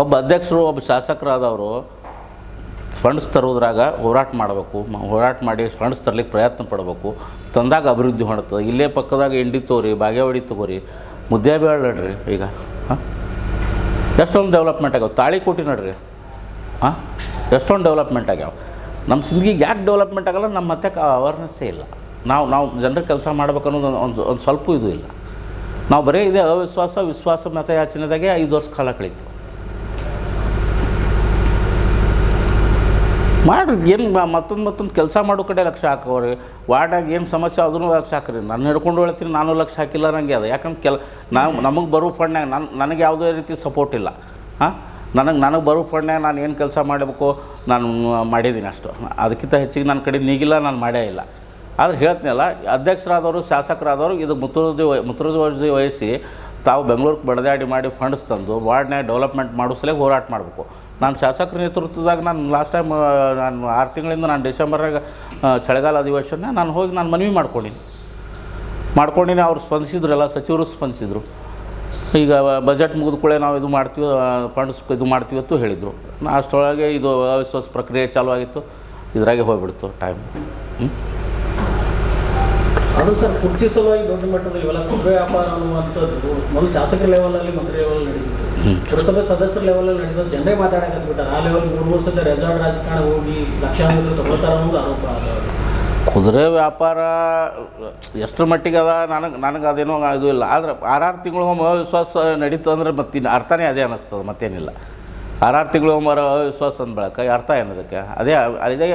ಒಬ್ಬ ಅಧ್ಯಕ್ಷರು, ಒಬ್ಬ ಶಾಸಕರಾದವರು ಫಂಡ್ಸ್ ತರೋದ್ರಾಗ ಹೋರಾಟ ಮಾಡಬೇಕು, ಹೋರಾಟ ಮಾಡಿ ಫಂಡ್ಸ್ ತರಲಿಕ್ಕೆ ಪ್ರಯತ್ನ ಪಡಬೇಕು. ತಂದಾಗ ಅಭಿವೃದ್ಧಿ ಮಾಡ್ತದೆ. ಇಲ್ಲೇ ಪಕ್ಕದಾಗ ಎಂಡಿ ತಗೋರಿ, ಬಾಗೇವಾಡಿ ತಗೋರಿ, ಮುದ್ದೇಬೇಳೆ ನಡ್ರಿ. ಈಗ ಎಷ್ಟೊಂದು ಡೆವಲಪ್ಮೆಂಟ್ ಆಗ್ಯಾವ. ತಾಳಿಕೋಟಿ ನಡ್ರಿ, ಎಷ್ಟೊಂದು ಡೆವಲಪ್ಮೆಂಟ್ ಆಗ್ಯಾವ. ನಮ್ಮ ಸಿಂದಗಿಗೆ ಯಾಕೆ ಡೆವಲಪ್ಮೆಂಟ್ ಆಗಲ್ಲ? ನಮ್ಮ ಮತ್ತೆ ಅವೇರ್ನೆಸ್ಸೇ ಇಲ್ಲ. ನಾವು ಜನರಿಗೆ ಕೆಲಸ ಮಾಡ್ಬೇಕನ್ನೋದು ಒಂದು ಸ್ವಲ್ಪ ಇದು ಇಲ್ಲ. ನಾವು ಬರೀ ಇದೆ ವಿಶ್ವಾಸ ಮತಯಾಚನೆದಾಗೆ 5 ವರ್ಷ ಕಾಲ ಕಳೀತು. ಮಾಡಿರಿ, ಏನು ಮತ್ತೊಂದು ಕೆಲಸ ಮಾಡೋ ಕಡೆ ಲಕ್ಷ ಹಾಕೋರಿ. ವಾರ್ಡಾಗ ಏನು ಸಮಸ್ಯೆ ಅದನ್ನು ಲಕ್ಷ ಹಾಕ್ರಿ. ನಾನು ಹಿಡ್ಕೊಂಡು ಹೇಳ್ತೀನಿ, ನಾನು ಲಕ್ಷ ಹಾಕಿಲ್ಲ ನನಗೆ ಅದು. ಯಾಕಂದ್ರೆ ನಮಗೆ ಬರೋ ಫಂಡ್ನಾಗ ನನಗೆ ಯಾವುದೇ ರೀತಿ ಸಪೋರ್ಟ್ ಇಲ್ಲ. ನನಗೆ ಬರೋ ಫಂಡ್ನಾಗ ನಾನು ಏನು ಕೆಲಸ ಮಾಡಬೇಕು ನಾನು ಮಾಡಿದ್ದೀನಿ ಅಷ್ಟು. ಅದಕ್ಕಿಂತ ಹೆಚ್ಚಿಗೆ ನನ್ನ ಕಡೆ ನೀಗಿಲ್ಲ, ನಾನು ಮಾಡೇ ಇಲ್ಲ. ಆದರೆ ಹೇಳ್ತೀನಲ್ಲ, ಅಧ್ಯಕ್ಷರಾದವರು, ಶಾಸಕರಾದವರು ಇದು ಮುತುವರ್ಜಿ ವಹಿಸಿ ತಾವು ಬೆಂಗಳೂರಿಗೆ ಬಡದಾಡಿ ಮಾಡಿ ಫಂಡ್ಸ್ ತಂದು ವಾರ್ಡ್ನಾಗ ಡೆವಲಪ್ಮೆಂಟ್ ಮಾಡಿಸಲೇ ಹೋರಾಟ ಮಾಡಬೇಕು. ನಾನು ಶಾಸಕರ ನೇತೃತ್ವದಾಗ ನಾನು ಲಾಸ್ಟ್ ಟೈಮ್ 6 ತಿಂಗಳಿಂದ ನಾನು ಡಿಸೆಂಬರಾಗ ಚಳಿಗಾಲ ಅಧಿವೇಶನ ನಾನು ಹೋಗಿ ಮನವಿ ಮಾಡ್ಕೊಂಡಿನಿ. ಅವ್ರು ಸ್ಪಂದಿಸಿದ್ರು, ಎಲ್ಲ ಸಚಿವರು ಸ್ಪಂದಿಸಿದ್ರು. ಈಗ ಬಜೆಟ್ ಮುಗಿದ ಕೂಡಲೇ ನಾವು ಇದು ಮಾಡ್ತೀವಿ, ಫಂಡ್ಸ್ ಇದು ಮಾಡ್ತೀವಿ ಅಂತ ಹೇಳಿದರು. ಅಷ್ಟರೊಳಗೆ ಇದು ಅವಿಶ್ವಾಸ ಪ್ರಕ್ರಿಯೆ ಚಾಲೂ ಆಗಿತ್ತು, ಇದ್ರಾಗೆ ಹೋಗ್ಬಿಡ್ತು ಟೈಮ್. ಅದು ಸರ್, ಕುರ್ಚಿ ಸಲುವಾಗಿ ದೊಡ್ಡ ಮಟ್ಟದಲ್ಲಿ ಇವೆಲ್ಲ ಕುದುರೆ ವ್ಯಾಪಾರ ಅನ್ನುವಂಥದ್ದು ಮೊದಲು ಶಾಸಕರ ಲೆವೆಲಲ್ಲಿ, ಮಂತ್ರಿ ಲೆವೆಲ್ ನಡೀತಿತ್ತು. ಪುರಸಭೆ ಸದಸ್ಯರ ಲೆವೆಲಲ್ಲಿ ನಡೆದ ಜನರೇ ಮಾತಾಡಕತ್ಬಿಟ್ಟಾರೆ. ಆ ಲೆವೆಲ್ 3 ಸತಿ ರೆಸಾರ್ಟ್ ರಾಜಕಾರಣ ಹೋಗಿ ಲಕ್ಷಾಂತರ ತಗೊಳ್ತಾರೆ ಅನ್ನೋದು ಆರೋಪ. ಕುದುರೆ ವ್ಯಾಪಾರ ಎಷ್ಟರ ಮಟ್ಟಿಗೆ ಅದ ನನಗೆ ಅದೇನೋ ಇದು ಇಲ್ಲ. ಆದರೆ 6 ತಿಂಗಳು ಅವಿಶ್ವಾಸ ನಡೀತು ಅಂದ್ರೆ ಮತ್ತಿನ್ನು ಅರ್ಥನೇ ಅದೇ ಅನ್ನಿಸ್ತದೆ, ಮತ್ತೇನಿಲ್ಲ. 6 ತಿಂಗಳು ಅವಿಶ್ವಾಸ ಅಂದ ಬಳಕ ಅರ್ಥ ಏನದಕ್ಕೆ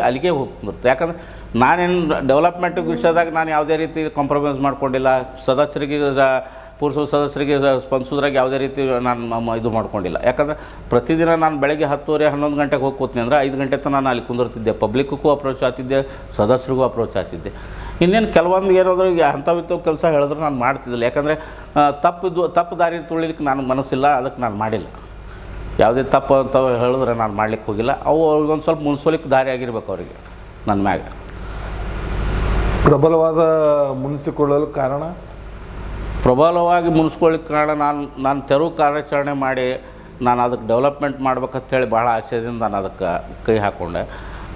ಅಲ್ಲಿಗೆ ಹೋಗ್ತಿರುತ್ತೆ. ಯಾಕಂದ್ರೆ ನಾನೇನು ಡೆವಲಪ್ಮೆಂಟ್ ವಿಷಯದಾಗ ನಾನು ಯಾವುದೇ ರೀತಿ ಕಾಂಪ್ರಮೈಸ್ ಮಾಡ್ಕೊಂಡಿಲ್ಲ. ಸದಸ್ಯರಿಗೆ, ಪುರಸಭೆ ಸದಸ್ಯರಿಗೆ ಸ್ಪಂದಿಸೋದ್ರಾಗ ಯಾವುದೇ ರೀತಿ ನಾನು ಇದು ಮಾಡ್ಕೊಂಡಿಲ್ಲ. ಯಾಕಂದರೆ ಪ್ರತಿದಿನ ನಾನು ಬೆಳಗ್ಗೆ 10:30-11 ಗಂಟೆಗೆ ಹೋಗಿ ಕೂತೀನಿ ಅಂದ್ರೆ 5 ಗಂಟೆ ತನಕ ನಾನು ಅಲ್ಲಿ ಕುಂದಿರ್ತಿದ್ದೆ. ಪಬ್ಲಿಕ್ಗೂ ಅಪ್ರೋಚ್ ಆಗ್ತಿದ್ದೆ, ಸದಸ್ಯರಿಗೂ ಅಪ್ರೋಚ್ ಆಗ್ತಿದ್ದೆ. ಇನ್ನೇನು ಕೆಲವೊಂದು ಏನಾದರೂ ಅಂಥವಿತ್ತು ಕೆಲಸ ಹೇಳಿದ್ರೆ ನಾನು ಮಾಡ್ತಿದ್ದಿಲ್ಲ. ಯಾಕಂದರೆ ತಪ್ಪು ದಾರಿ ತುಳಿಲಿಕ್ಕೆ ನನಗೆ ಮನಸ್ಸಿಲ್ಲ, ಅದಕ್ಕೆ ನಾನು ಮಾಡಿಲ್ಲ. ಯಾವುದೇ ತಪ್ಪು ಅಂತ ಹೇಳಿದ್ರೆ ನಾನು ಮಾಡ್ಲಿಕ್ಕೆ ಹೋಗಿಲ್ಲ. ಅವು ಅವ್ರಿಗೊಂದು ಸ್ವಲ್ಪ ಮುನ್ಸೋಲಿಕ್ಕೆ ದಾರಿ ಆಗಿರ್ಬೇಕು ಅವರಿಗೆ ನನ್ನ ಮ್ಯಾಗ. ಪ್ರಬಲವಾದ ಮುನಿಸಿಕೊಳ್ಳಲು ಕಾರಣ? ಪ್ರಬಲವಾಗಿ ಮುನಿಸ್ಕೊಳ್ಳಿಕ್ಕೆ ಕಾರಣ ನಾನು ತೆರವು ಕಾರ್ಯಾಚರಣೆ ಮಾಡಿ ನಾನು ಅದಕ್ಕೆ ಡೆವಲಪ್ಮೆಂಟ್ ಮಾಡ್ಬೇಕಂತೇಳಿ ಭಾಳ ಆಸೆಯಿಂದ ನಾನು ಅದಕ್ಕೆ ಕೈ ಹಾಕ್ಕೊಂಡೆ.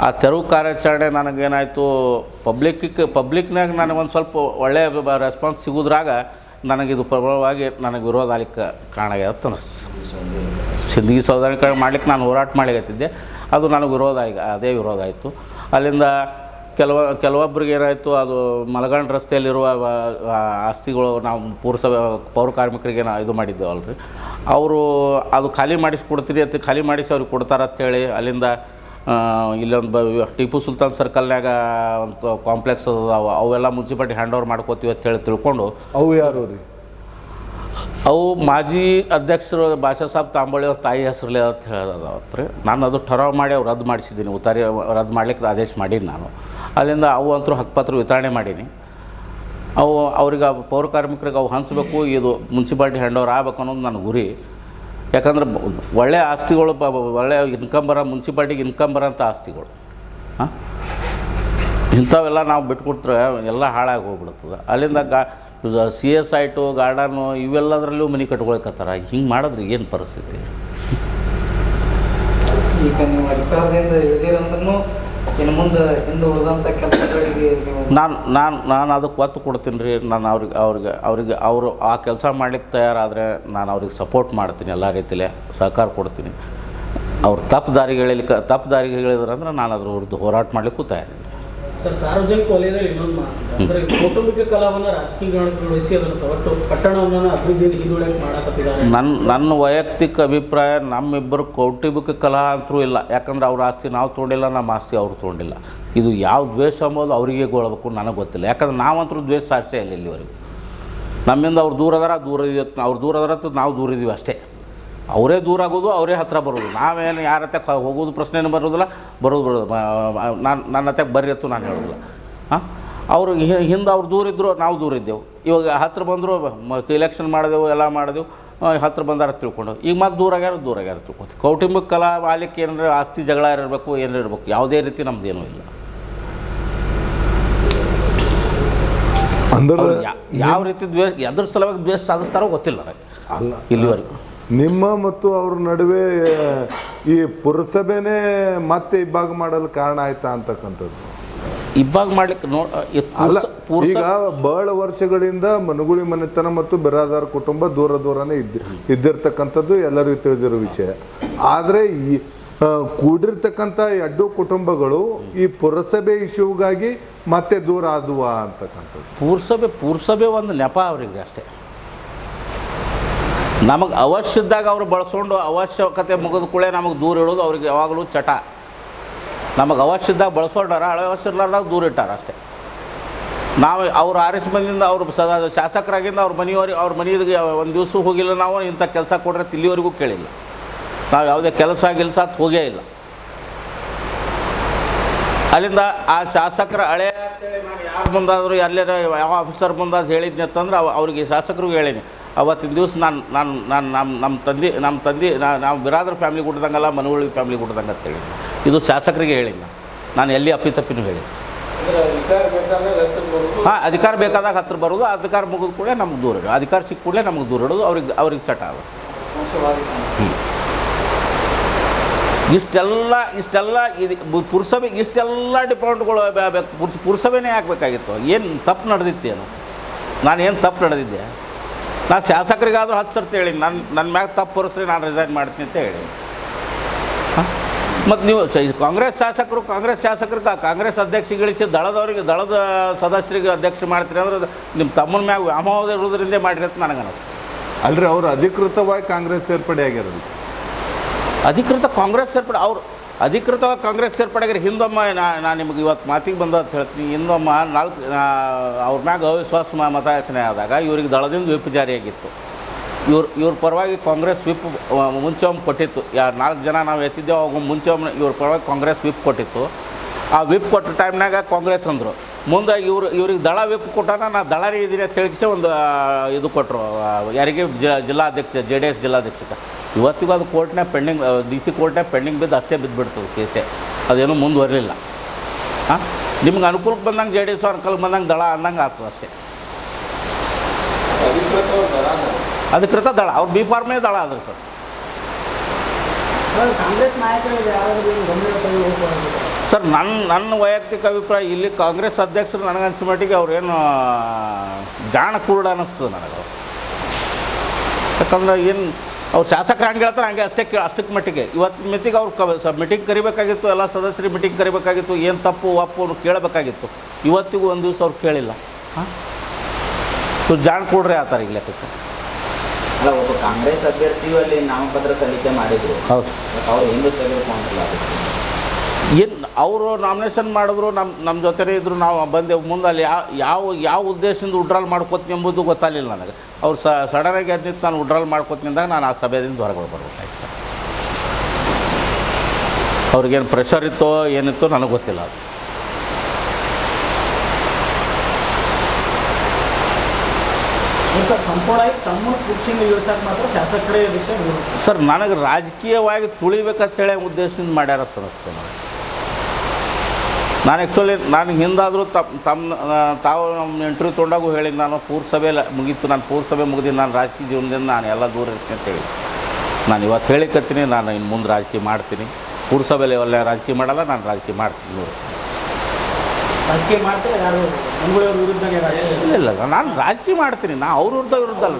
ಆ ತೆರವು ಕಾರ್ಯಾಚರಣೆ ನನಗೇನಾಯಿತು, ಪಬ್ಲಿಕ್ನಾಗ ನನಗೊಂದು ಸ್ವಲ್ಪ ಒಳ್ಳೆಯ ರೆಸ್ಪಾನ್ಸ್ ಸಿಗೋದ್ರಾಗ ನನಗಿದು ಪ್ರಬಲವಾಗಿ ನನಗೆ ವಿರೋಧ ಆಗ್ಲಿಕ್ಕೆ ಕಾರಣ ಅಂತ ಅನ್ನಿಸ್ತು. ಸಿಂದಗಿ ಸೌದಾರಿಕರಣ ಮಾಡ್ಲಿಕ್ಕೆ ನಾನು ಹೋರಾಟ ಮಾಡ್ಲಿಕತ್ತಿದ್ದೆ, ಅದು ನನಗೆ ಅದೇ ವಿರೋಧ ಆಯಿತು. ಅಲ್ಲಿಂದ ಕೆಲವೊಬ್ಬರಿಗೆ ಏನಾಯಿತು, ಅದು ಮಲಗಂಡ ರಸ್ತೆಯಲ್ಲಿರುವ ಆಸ್ತಿಗಳು ನಾವು ಪುರಸಭೆ ಪೌರ ಕಾರ್ಮಿಕರಿಗೆ ಇದು ಮಾಡಿದ್ದೇವಲ್ರಿ, ಅವರು ಅದು ಖಾಲಿ ಮಾಡಿಸ್ಕೊಡ್ತೀರಿ ಅಂತ ಖಾಲಿ ಮಾಡಿಸಿ ಅವ್ರಿಗೆ ಕೊಡ್ತಾರಂತೇಳಿ ಅಲ್ಲಿಂದ ಇಲ್ಲೊಂದು ಟಿಪ್ಪು ಸುಲ್ತಾನ್ ಸರ್ಕಲ್ನಾಗ ಒಂದು ಕಾಂಪ್ಲೆಕ್ಸ್ ಅದಾವ, ಅವೆಲ್ಲ ಮುನ್ಸಿಪಾಲ್ಟಿ ಹ್ಯಾಂಡ್ ಓವರ್ ಮಾಡ್ಕೋತೀವಿ ಅಂತ ಹೇಳಿ ತಿಳ್ಕೊಂಡು ಅವು ಯಾರು ರೀ? ಅವು ಮಾಜಿ ಅಧ್ಯಕ್ಷರು ಭಾಷಾ ಸಾಬ್ ತಾಂಬಳಿ ಅವ್ರ ತಾಯಿ ಹೆಸರಲ್ಲಿ ಅಂತ ಹೇಳೋದವತ್ತು ರೀ. ನಾನು ಅದು ಠರಾವ್ ಮಾಡಿ ಅವ್ರು ರದ್ದು ಮಾಡಿಸಿದ್ದೀನಿ, ಉತ್ತಾರಿ ರದ್ದು ಮಾಡ್ಲಿಕ್ಕೆ ಆದೇಶ ಮಾಡೀನಿ ನಾನು. ಅಲ್ಲಿಂದ ಅವು ಅಂತೂ ಹಕ್ಕುಪತ್ರ ವಿತರಣೆ ಮಾಡೀನಿ. ಅವು ಅವ್ರಿಗೆ ಪೌರ ಕಾರ್ಮಿಕರಿಗೆ ಅವು ಹಂಚಬೇಕು, ಇದು ಮುನ್ಸಿಪಾಲ್ಟಿ ಹ್ಯಾಂಡ್ ಓವರ್ ಆಗ್ಬೇಕು ಅನ್ನೋದು ನನ್ನ ಗುರಿ. ಯಾಕಂದ್ರೆ ಒಳ್ಳೆಯ ಆಸ್ತಿಗಳು, ಒಳ್ಳೆಯ ಇನ್ಕಮ್ ಮುನ್ಸಿಪಾಲ್ಟಿಗೆ ಇನ್ಕಮ್ ಬರೋಂಥ ಆಸ್ತಿಗಳು ಇಂಥವೆಲ್ಲ ನಾವು ಬಿಟ್ಕೊಟ್ರೆ ಎಲ್ಲ ಹಾಳಾಗಿ ಹೋಗ್ಬಿಡ್ತದೆ. ಅಲ್ಲಿಂದ CS ಆಯಿತು, ಗಾರ್ಡನು, ಇವೆಲ್ಲದರಲ್ಲೂ ಮನೆ ಕಟ್ಕೊಳಕತ್ತಾರ. ಹಿಂಗೆ ಮಾಡಿದ್ರೆ ಏನು ಪರಿಸ್ಥಿತಿ? ಈಗ ನೀವು ಅಧಿಕಾರದಿಂದ ಇಳಿದಿರಂದ್ರೂ ಇನ್ನು ಮುಂದೆ ಹಿಂದೆ ಉಳಿದಂಥ ಕೆಲಸಗಳಿಗೆ ನಾನು ಅದಕ್ಕೆ ಒತ್ತು ಕೊಡ್ತೀನಿ ರೀ. ನಾನು ಅವ್ರಿಗೆ ಅವರು ಆ ಕೆಲಸ ಮಾಡ್ಲಿಕ್ಕೆ ತಯಾರಾದರೆ ನಾನು ಅವ್ರಿಗೆ ಸಪೋರ್ಟ್ ಮಾಡ್ತೀನಿ, ಎಲ್ಲ ರೀತಿಲೇ ಸಹಕಾರ ಕೊಡ್ತೀನಿ. ಅವ್ರು ತಪ್ಪು ದಾರಿಗೆ ಹೇಳಿದ್ರಂದ್ರೆ ನಾನು ಅದ್ರ ವಿರುದ್ಧ ಹೋರಾಟ ಮಾಡಲಿಕ್ಕೂ ತಯಾರಿದ್ದೀನಿ. ಸರ್, ಸಾರ್ವಜನಿಕ ವಲಯದಲ್ಲಿ ಇನ್ನೊಂದು ಮಾತು ಅಂದರೆ ಕೌಟುಂಬಿಕ ಕಲಾವನ್ನು ರಾಜಕೀಯಗೊಳಿಸಿ ಅದನ್ನು ಒಟ್ಟು ಪಟ್ಟಣವನ್ನು ಅಭಿವೃದ್ಧಿಯನ್ನು ಹಿಂದುಳಿಕೆ ಮಾಡಕತ್ತಿದ್ದಾರೆ. ನನ್ನ ವೈಯಕ್ತಿಕ ಅಭಿಪ್ರಾಯ, ನಮ್ಮಿಬ್ಬರು ಕೌಟುಂಬಿಕ ಕಲಹ ಅಂತೂ ಇಲ್ಲ. ಯಾಕಂದ್ರೆ ಅವ್ರ ಆಸ್ತಿ ನಾವು ತೊಗೊಂಡಿಲ್ಲ, ನಮ್ಮ ಆಸ್ತಿ ಅವ್ರು ತೊಗೊಂಡಿಲ್ಲ. ಇದು ಯಾವ ದ್ವೇಷ ಅಂಬೋದು ಅವರಿಗೆ ಗೊಳ್ಬೇಕು, ನನಗೆ ಗೊತ್ತಿಲ್ಲ. ಯಾಕಂದ್ರೆ ನಾವಂತೂ ದ್ವೇಷ ಸಾಕ್ಷಿ ಇಲ್ಲ ಇಲ್ಲಿವರೆಗೂ. ನಮ್ಮಿಂದ ಅವ್ರು ದೂರ ಅವ್ರು ದೂರ ಅದಾರ, ನಾವು ದೂರ ಇದ್ದೀವಿ ಅಷ್ಟೇ. ಅವರೇ ದೂರ ಆಗೋದು, ಅವರೇ ಹತ್ತಿರ ಬರೋದು. ನಾವೇನು ಯಾರ ಹತ್ರ ಹೋಗೋದು ಪ್ರಶ್ನೆನೂ ಬರೋದಿಲ್ಲ, ಬರೋದು ನನ್ನ ಹತ್ತಕ್ಕೆ ಬರ್ರಿ ಅತ್ತು ನಾನು ಹೇಳೋದಿಲ್ಲ. ಅವರು ಹಿಂದೆ ಅವ್ರು ದೂರ ಇದ್ದರು, ನಾವು ದೂರ ಇದ್ದೆವು. ಇವಾಗ ಹತ್ತಿರ ಬಂದರು, ಇಲೆಕ್ಷನ್ ಮಾಡಿದೆವು, ಎಲ್ಲ ಮಾಡಿದೆವು, ಹತ್ತಿರ ಬಂದಾರ ತಿಳ್ಕೊಂಡು. ಈಗ ಮತ್ತೆ ದೂರ ಆಗ್ಯಾರ ತಿಳ್ಕೊಂಡು. ಕೌಟುಂಬಿಕ ಕಲಾ ಮಾಲಿಕ್ಕೆ ಏನಾರ ಆಸ್ತಿ ಜಗಳ ಇರಬೇಕು, ಏನಿರಬೇಕು, ಯಾವುದೇ ರೀತಿ ನಮ್ದೇನೂ ಇಲ್ಲ. ಅಂದ್ರೆ ಯಾವ ರೀತಿ ದ್ವೇಷ, ಎದ್ರ ಸಲುವಾಗಿ ದ್ವೇಷ ಸಾಧಿಸ್ತಾರೋ ಗೊತ್ತಿಲ್ಲ ಅಲ್ಲ ಇಲ್ಲಿವರೆಗೂ. ನಿಮ್ಮ ಮತ್ತು ಅವ್ರ ನಡುವೆ ಈ ಪುರಸಭೆನೇ ಮತ್ತೆ ಇಬ್ಬಾಗ ಮಾಡಲು ಕಾರಣ ಆಯ್ತಾ ಅಂತಕ್ಕಂಥದ್ದು? ಇಬ್ಬಾಗ ಮಾಡ್ಲಿಕ್ಕೆ ಅಲ್ಲ, ಈಗ ಬಹಳ ವರ್ಷಗಳಿಂದ ಮನುಗುಳಿ ಮನೆತನ ಮತ್ತು ಬಿರಾದಾರ ಕುಟುಂಬ ದೂರನೇ ಇದ್ದಿರ್ತಕ್ಕಂಥದ್ದು ಎಲ್ಲರಿಗೂ ತಿಳಿದಿರೋ ವಿಷಯ. ಆದರೆ ಈ ಕೂಡಿರ್ತಕ್ಕಂಥ ಎರಡು ಕುಟುಂಬಗಳು ಈ ಪುರಸಭೆ ಇಶ್ಯೂಗಾಗಿ ಮತ್ತೆ ದೂರ ಆದುವ ಅಂತಕ್ಕಂಥದ್ದು. ಪುರಸಭೆ ಒಂದು ನೆಪ ಅವರಿಗೆ ಅಷ್ಟೇ. ನಮಗೆ ಅವಶ್ಯ ಇದ್ದಾಗ ಅವ್ರು ಬಳಸ್ಕೊಂಡು ಅವಶ್ಯಕತೆ ಮುಗಿದ ಕೂಡಲೇ ನಮಗೆ ದೂರ ಇಡೋದು ಅವ್ರಿಗೆ ಯಾವಾಗಲೂ ಚಟ. ನಮಗೆ ಅವಶ್ಯ ಇದ್ದಾಗ ಬಳಸೋಟಾರ, ಅವಶ್ಯ ಇರ್ಲಾರ್ದಾಗ ದೂರ ಇಟ್ಟಾರ ಅಷ್ಟೇ. ನಾವು ಅವ್ರು ಆರಿಸಿ ಬಂದಿಂದ ಅವ್ರು ಶಾಸಕರಾಗಿಂದ ಅವ್ರ ಮನೆಯವ್ರಿಗೆ ಒಂದು ದಿವಸ ಹೋಗಿಲ್ಲ. ನಾವು ಇಂಥ ಕೆಲಸ ಕೊಟ್ಟರೆ ಇಲ್ಲಿವರೆಗೂ ಕೇಳಿಲ್ಲ. ನಾವು ಯಾವುದೇ ಕೆಲಸ ಹೋಗೇ ಇಲ್ಲ. ಅಲ್ಲಿಂದ ಆ ಶಾಸಕರ ಹಳೆ ಅಂತೇಳಿ ನಾನು ಯಾರು ಮುಂದಾದರೂ ಎಲ್ಲರ ಯಾವ ಆಫೀಸರ್ ಮುಂದಾದ್ರು ಹೇಳಿದ್ನಿ ಅಂತಂದ್ರೆ ಅವ್ರಿಗೆ ಶಾಸಕರಿಗೂ ಹೇಳೀನಿ. ಅವತ್ತಿನ ದಿವಸ ನಮ್ಮ ತಂದೆ ನಾವು ಬಿರಾದ್ರ ಫ್ಯಾಮಿಲಿ ಕೊಡ್ದಂಗಲ್ಲ, ಮನವಳ್ಳಿ ಫ್ಯಾಮಿಲಿ ಕೊಡ್ದಂಗೆ ಅಂತೇಳಿ ಇದು ಶಾಸಕರಿಗೆ ಹೇಳಿಲ್ಲ. ನಾನು ಎಲ್ಲಿ ಅಪ್ಪಿತಪ್ಪಿನೂ ಹೇಳಿ. ಅಧಿಕಾರ ಬೇಕಾದಾಗ ಹತ್ತಿರ ಬರೋದು, ಅಧಿಕಾರ ಮುಗಿದ ಕೂಡಲೇ ನಮ್ಗೆ ದೂರ ಇಡೋದು, ಅಧಿಕಾರ ಸಿಕ್ಕ ಕೂಡಲೇ ನಮ್ಗೆ ದೂರ ಇಡೋದು, ಅವ್ರಿಗೆ ಚಟ ಆಗೋದು. ಇಷ್ಟೆಲ್ಲ ಇದು ಪುರಸಭೆಗೆ ಇಷ್ಟೆಲ್ಲ ಡಿಪಾರ್ಟ್ಮೆಂಟ್ಗಳು ಪುರಸಭೆನೇ ಹಾಕಬೇಕಾಗಿತ್ತು. ಏನು ತಪ್ಪು ನಡೆದಿತ್ತೇನು? ನಾನೇನು ತಪ್ಪು ನಡೆದಿದ್ದೆ? ನಾನು ಶಾಸಕರಿಗಾದರೂ 10 ಸರ್ತಿ ಹೇಳಿ ನನ್ನ ಮ್ಯಾಗ ತಪ್ಪು ಹೊರಿಸ್ರಿ, ನಾನು ರಿಸೈನ್ ಮಾಡ್ತೀನಿ ಅಂತ ಹೇಳಿ. ಮತ್ತು ನೀವು ಕಾಂಗ್ರೆಸ್ ಶಾಸಕರು ಕಾಂಗ್ರೆಸ್ ಅಧ್ಯಕ್ಷಗಳಿಸಿ ದಳದ ಸದಸ್ಯರಿಗೆ ಅಧ್ಯಕ್ಷ ಮಾಡ್ತೀರಿ ಅಂದ್ರೆ ನಿಮ್ಮ ತಮ್ಮನ ಮ್ಯಾಗ ವ್ಯಾಮೋಹ ಇರೋದ್ರಿಂದ ಮಾಡಿರಿ ಅಂತ ನನಗೆ ಅನ್ನಿಸ್ತು. ಅಲ್ರಿ, ಅವರು ಅಧಿಕೃತವಾಗಿ ಕಾಂಗ್ರೆಸ್ ಸೇರ್ಪಡೆ ಆಗಿರೋದು. ಅಧಿಕೃತವಾಗಿ ಕಾಂಗ್ರೆಸ್ ಸೇರ್ಪಡೆಯಾಗಿರಿ. ಹಿಂದೊಮ್ಮ ನಾನು ನಿಮಗೆ ಇವತ್ತು ಮಾತಿಗೆ ಬಂದ ಅಂತ ಹೇಳ್ತೀನಿ. ಹಿಂದೊಮ್ಮ ಅವ್ರ ಮ್ಯಾಗ ಅವಿಶ್ವಾಸ ಮತಯಾಚನೆ ಆದಾಗ ಇವ್ರಿಗೆ ದಳದಿಂದ ವಿಪ್ ಜಾರಿಯಾಗಿತ್ತು. ಇವ್ರ ಪರವಾಗಿ ಕಾಂಗ್ರೆಸ್ ವಿಪ್ ಮುಂಚೆ ಒಮ್ಮೆ ಕೊಟ್ಟಿತ್ತು. 4 ಜನ ನಾವು ಎತ್ತಿದ್ದೇವೆ, ಅವಾಗ ಮುಂಚೆ ಒಮ್ಮೆ ಇವ್ರ ಪರವಾಗಿ ಕಾಂಗ್ರೆಸ್ ವಿಪ್ ಕೊಟ್ಟಿತ್ತು. ಆ ವಿಪ್ ಕೊಟ್ಟ ಟೈಮ್ನಾಗ ಕಾಂಗ್ರೆಸ್ ಅಂದರು. ಮುಂದೆ ಇವ್ರಿಗೆ ದಳ ವಿಪ್ ಕೊಟ್ಟಾಗ ನಾನು ದಳರಿ ಇದ್ದೀನಿ ಅಂತ ತಿಳಿಸಿ ಒಂದು ಇದು ಕೊಟ್ಟರು ಯಾರಿಗೆ, ಜಿಲ್ಲಾಧ್ಯಕ್ಷ JDS ಜಿಲ್ಲಾಧ್ಯಕ್ಷಕ್ಕೆ. ಇವತ್ತಿಗೂ ಅದು ಕೋರ್ಟ್ನಾಗ ಪೆಂಡಿಂಗ್, DC ಕೋರ್ಟ್ನಾಗ ಪೆಂಡಿಂಗ್ ಬಿದ್ದು ಅಷ್ಟೇ ಬಿದ್ದುಬಿಡ್ತದೆ ಕೇಸೇ. ಅದೇನೂ ಮುಂದುವರಲಿಲ್ಲ. ನಿಮ್ಗೆ ಅನುಕೂಲಕ್ಕೆ ಬಂದಂಗೆ JDS ಅನುಕೂಲಕ್ಕೆ ಬಂದಂಗೆ ದಳ ಅನ್ನಂಗೆ ಆಗ್ತದೆ ಅಷ್ಟೇ. ಅಧಿಕೃತ ದಳ ಅವ್ರು B ಫಾರ್ಮೇ ದಳ ಅದ್ರಿ ಸರ್. ಕಾಂಗ್ರೆಸ್ ನಾಯಕರಿಗೆ ಸರ್ ನನ್ನ ವೈಯಕ್ತಿಕ ಅಭಿಪ್ರಾಯ, ಇಲ್ಲಿ ಕಾಂಗ್ರೆಸ್ ಅಧ್ಯಕ್ಷರು ನನಗನ್ಸಿದ ಮಟ್ಟಿಗೆ ಅವ್ರೇನು ಜಾಣ ಕುರುಡ ಅನ್ನಿಸ್ತದೆ ನನಗೆ. ಯಾಕಂದ್ರೆ ಏನು ಅವ್ರು ಶಾಸಕರು ಹಂಗೆ ಹೇಳ್ತಾರೆ, ಹಂಗೆ ಅಷ್ಟಕ್ಕೆ ಮಟ್ಟಿಗೆ. ಇವತ್ತು ಮಿತಿಗೆ ಅವ್ರು ಮೀಟಿಂಗ್ ಕರಿಬೇಕಾಗಿತ್ತು, ಎಲ್ಲ ಸದಸ್ಯರಿಗೆ ಮೀಟಿಂಗ್ ಕರಿಬೇಕಾಗಿತ್ತು, ಏನು ತಪ್ಪು ಒಪ್ಪು ಕೇಳಬೇಕಾಗಿತ್ತು. ಇವತ್ತಿಗೂ ಒಂದು ದಿವಸ ಅವ್ರು ಕೇಳಿಲ್ಲ. ಜಾಣ ಕುರುಡ್ರೆ ಆತಾರೆ ಈಗ ಲೆಕ್ಕಕ್ಕೆ. ಅಲ್ಲ, ಒಬ್ಬ ಕಾಂಗ್ರೆಸ್ ಅಭ್ಯರ್ಥಿಯು ಅಲ್ಲಿ ನಾಮಪತ್ರ ಸಲ್ಲಿಕೆ ಮಾಡಿದ್ರು. ಹೌದು, ಅವ್ರು ಹಿಂದೂ ತೆಗೆದುಕೊಂಡಿಲ್ಲ. ಏನು ಅವರು ನಾಮಿನೇಷನ್ ಮಾಡಿದ್ರು ನಮ್ಮ ಜೊತೆನೇ ಇದ್ದರು, ನಾವು ಬಂದೆವು. ಮುಂದೆ ಅಲ್ಲಿ ಯಾವ ಉದ್ದೇಶದಿಂದ ಉಡ್ರಾಲ್ ಮಾಡ್ಕೋತೀನಿ ಎಂಬುದು ಗೊತ್ತಾಗಲಿಲ್ಲ ನನಗೆ. ಅವ್ರು ಸಡನ್ನಾಗಿ ಅದ್ನಿತ್ತು ನಾನು ಉಡ್ರಾಲ್ ಮಾಡ್ಕೋತಿನಿಂದಾಗ ನಾನು ಆ ಸಭೆಯಿಂದ ಹೊರಗೆ ಬರ್ಬೇಕಾಯ್ತು ಸರ್. ಅವ್ರಿಗೇನು ಪ್ರೆಷರ್ ಇತ್ತೋ ಏನಿತ್ತೋ ನನಗೆ ಗೊತ್ತಿಲ್ಲ ಅದು. ಸರ್ ಸಂಪೂರ್ಣವಾಗಿ ತಮ್ಮ ಕುರ್ಚಿನ ಇಳಿಸಕ್ಕೆ ಮಾತ್ರ ಶಾಸಕರೇ ಇದಕ್ಕೆ ಸರ್ ನನಗೆ ರಾಜಕೀಯವಾಗಿ ತುಳಿಬೇಕಂತೇಳಿ ಉದ್ದೇಶದಿಂದ ಮಾಡ್ಯಾರ ಅನ್ನಿಸ್ತು ನನಗೆ. ನಾನು ಆ್ಯಕ್ಚುಲಿ ನಾನು ಹಿಂದಾದರೂ ತಾವು ನಮ್ಮ ಇಂಟರ್ವ್ಯೂ ತೊಗೊಂಡಾಗೂ ಹೇಳಿ ನಾನು ಪೂರ್ಸಭೆ ಮುಗೀತು, ನಾನು ಪೂರ್ಸಭೆ ಮುಗಿದು ನಾನು ರಾಜಕೀಯ ಜೀವನದಿಂದ ನಾನು ಎಲ್ಲ ದೂರ ಇರ್ತೀನಿ ಅಂತ ಹೇಳಿ. ನಾನು ಇವತ್ತು ಹೇಳಿಕತ್ತೀನಿ, ನಾನು ಇನ್ನು ಮುಂದೆ ರಾಜಕೀಯ ಮಾಡ್ತೀನಿ. ಪೂರ್ಸಭೆ ಲೆವೆಲ್ನ ರಾಜಕೀಯ ಮಾಡಲ್ಲ, ನಾನು ರಾಜಕೀಯ ಮಾಡ್ತೀನಿ. ನೋಡಿ ರಾಜಕೀಯ ಮಾಡ್ತಾರೆ ಯಾರು ಮಂಗಳೂರು ವಿರುದ್ಧ ಇಲ್ಲ ನಾನು ರಾಜಕೀಯ ಮಾಡ್ತೀನಿ. ಅವ್ರ ವಿರುದ್ಧ ಅಲ್ಲ.